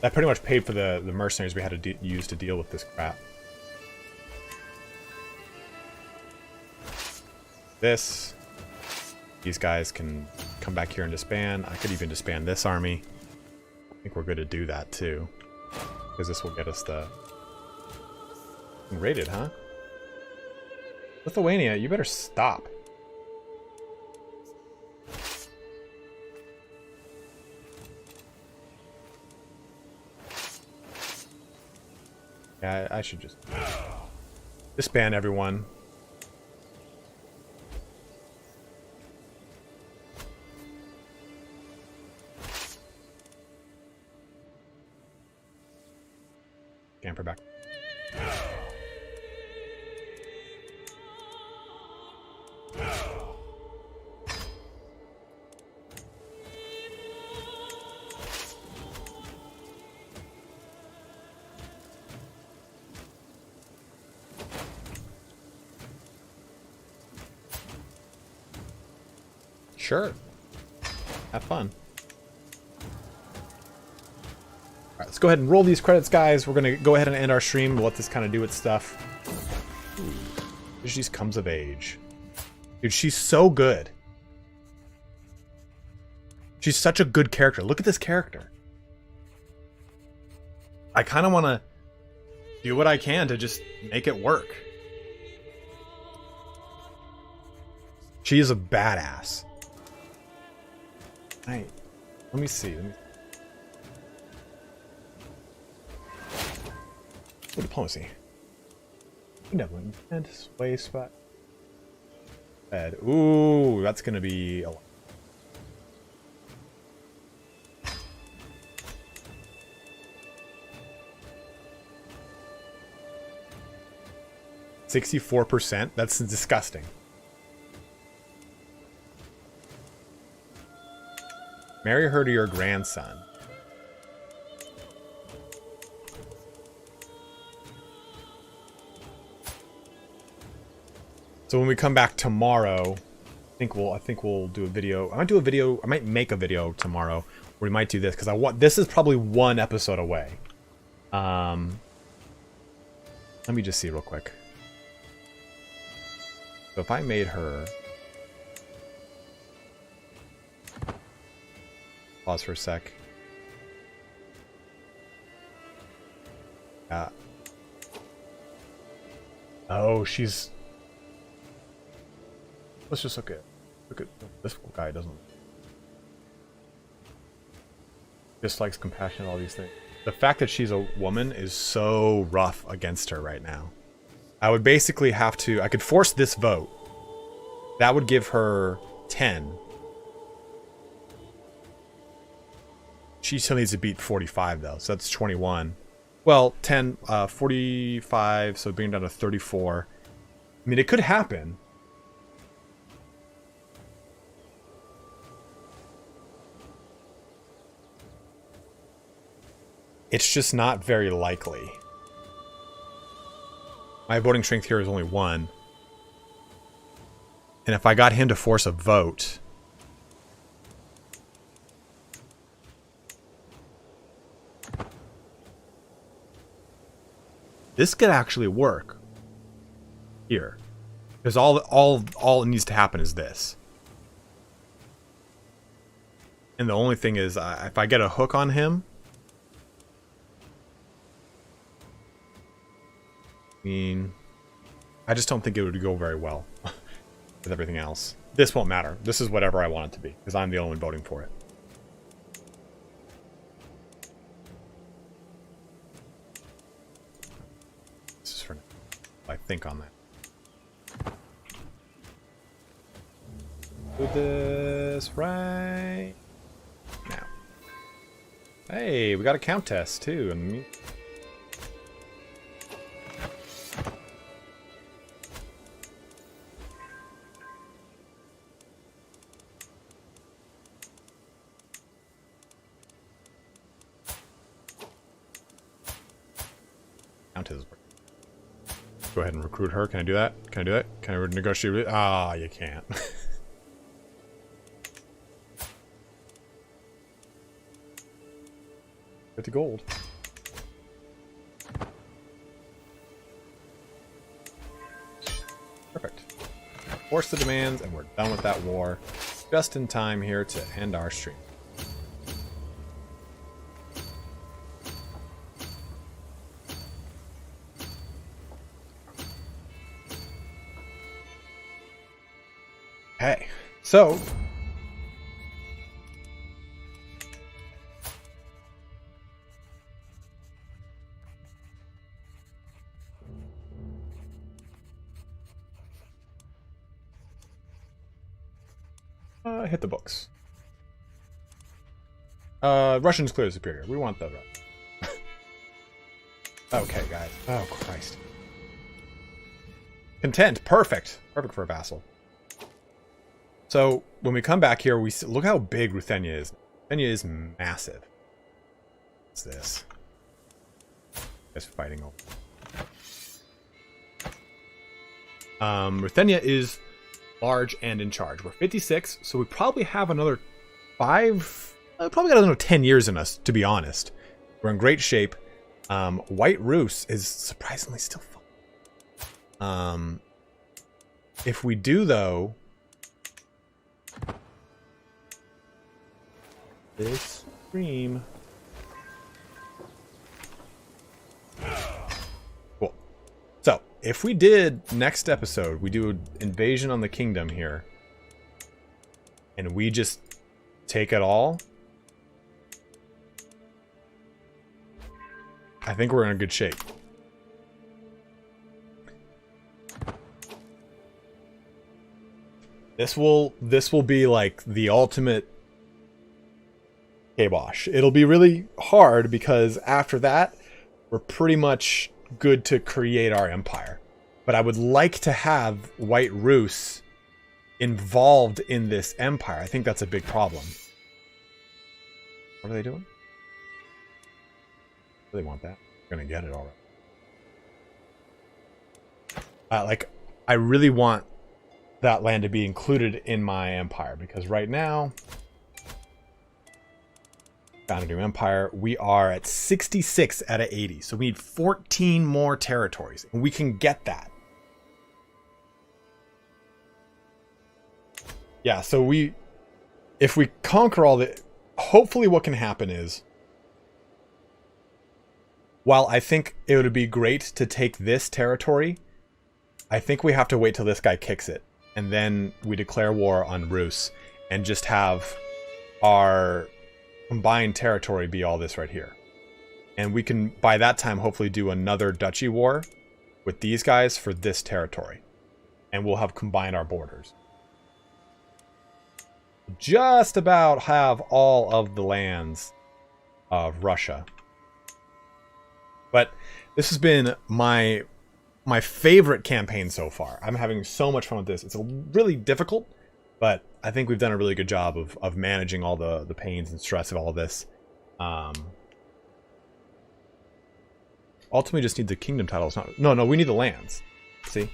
That pretty much paid for the mercenaries we had to use to deal with this crap. These guys can come back here and disband. I could even disband this army. I think we're good to do that too, because this will get us the raided, huh? Lithuania, you better stop. Yeah, I should just disband everyone. Camper back. Sure. Have fun. Alright, let's go ahead and roll these credits, guys. We're going to go ahead and end our stream. We'll let this kind of do its stuff. She comes of age. Dude, she's so good. She's such a good character. Look at this character. I kind of want to do what I can to just make it work. She is a badass. Right. Let me see. Oh, diplomacy. Never and sway spot. Bad. Ooh, that's gonna be a lot. 64%? That's disgusting. Marry her to your grandson. So when we come back tomorrow, I think we'll do a video. I might make a video tomorrow where we might do this because this is probably one episode away. Let me just see real quick. So if I made her, pause for a sec. Oh, she's. Let's just look at this guy. Doesn't dislikes compassion, all these things. The fact that she's a woman is so rough against her right now. I would basically have to. I could force this vote. That would give her 10. She still needs to beat 45 though, so that's 21. Well, 10, 45, so bring it down to 34. I mean, it could happen. It's just not very likely. My voting strength here is only 1. And if I got him to force a vote, this could actually work here. Because all it needs to happen is this. And the only thing is, if I get a hook on him, I mean, I just don't think it would go very well with everything else. This won't matter. This is whatever I want it to be, because I'm the only one voting for it. This is for now. I think on that. Do this right now. Hey, we got a count test too. And go ahead and recruit her. Can I do that? Can I do that? Can I negotiate with it? Ah, you can't. Get the gold. Perfect. Force the demands, and we're done with that war. Just in time here to end our stream. Hey, so hit the books. Russians clearly superior. We want the okay, guys. Oh, Christ. Content. Perfect. Perfect for a vassal. So, when we come back here, we see, look how big Ruthenia is. Ruthenia is massive. What's this? Just fighting over. Ruthenia is large and in charge. We're 56, so we probably have another 5... probably got another 10 years in us, to be honest. We're in great shape. White Rus is surprisingly still fun. If we do, though... this stream. Cool. So, if we did next episode, we do an invasion on the kingdom here, and we just take it all, I think we're in good shape. This will be like the ultimate kibosh. It'll be really hard because after that, we're pretty much good to create our empire. But I would like to have White Rus involved in this empire. I think that's a big problem. What are they doing? They want that. They're gonna get it all right. Like, I really want that land to be included in my empire, because right now, found a new empire. We are at 66 out of 80, so we need 14 more territories, and we can get that. Yeah, so if we conquer all the, hopefully what can happen is, while I think it would be great to take this territory, I think we have to wait till this guy kicks it. And then we declare war on Rus and just have our combined territory be all this right here. And we can, by that time, hopefully do another duchy war with these guys for this territory. And we'll have combined our borders. Just about have all of the lands of Russia. But this has been my favorite campaign so far. I'm having so much fun with this. It's really difficult, but I think we've done a really good job of managing all the pains and stress of all of this. Ultimately just need the kingdom titles. No, we need the lands. See?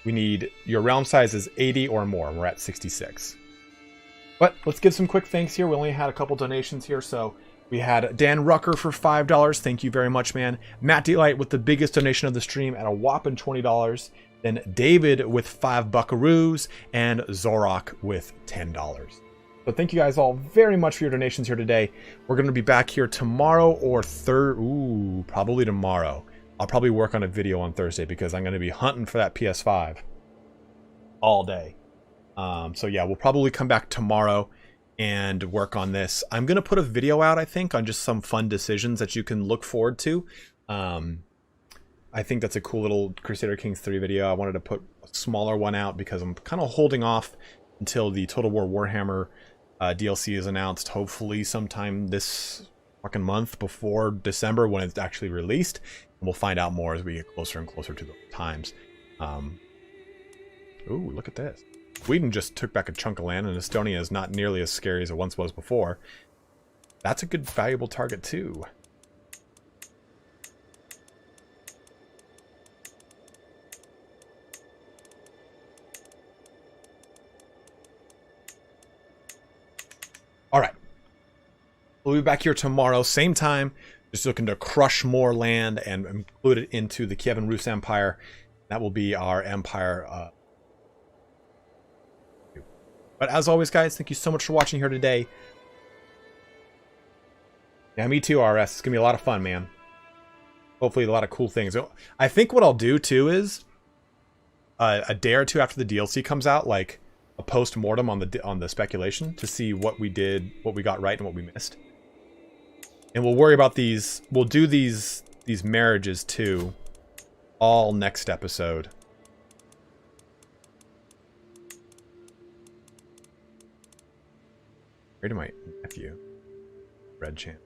We need, your realm size is 80 or more, and we're at 66. But let's give some quick thanks here. We only had a couple donations here, so we had Dan Rucker for $5. Thank you very much, man. Matt Delight with the biggest donation of the stream at a whopping $20. Then David with 5 buckaroos, and Zorok with $10. So thank you guys all very much for your donations here today. We're going to be back here tomorrow or probably tomorrow. I'll probably work on a video on Thursday because I'm going to be hunting for that PS5 all day. So yeah, we'll probably come back tomorrow and work on this. I'm going to put a video out, I think, on just some fun decisions that you can look forward to. I think that's a cool little Crusader Kings 3 video. I wanted to put a smaller one out because I'm kind of holding off until the Total War Warhammer DLC is announced, hopefully sometime this fucking month before December when it's actually released. And we'll find out more as we get closer and closer to those times. Ooh, look at this. Sweden just took back a chunk of land, and Estonia is not nearly as scary as it once was before. That's a good, valuable target, too. All right. We'll be back here tomorrow, same time, just looking to crush more land and include it into the KIEVAN Rus Empire. That will be our empire. But as always, guys, thank you so much for watching here today. Yeah, me too, RS. It's going to be a lot of fun, man. Hopefully a lot of cool things. I think what I'll do, too, is a day or two after the DLC comes out, like a post-mortem on the speculation to see what we did, what we got right, and what we missed. And we'll worry about these. We'll do these marriages, too, all next episode. Where to my nephew? Red Champ.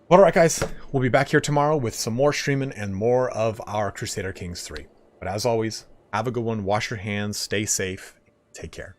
Well, alright guys, we'll be back here tomorrow with some more streaming and more of our Crusader Kings 3. But as always, have a good one, wash your hands, stay safe, take care.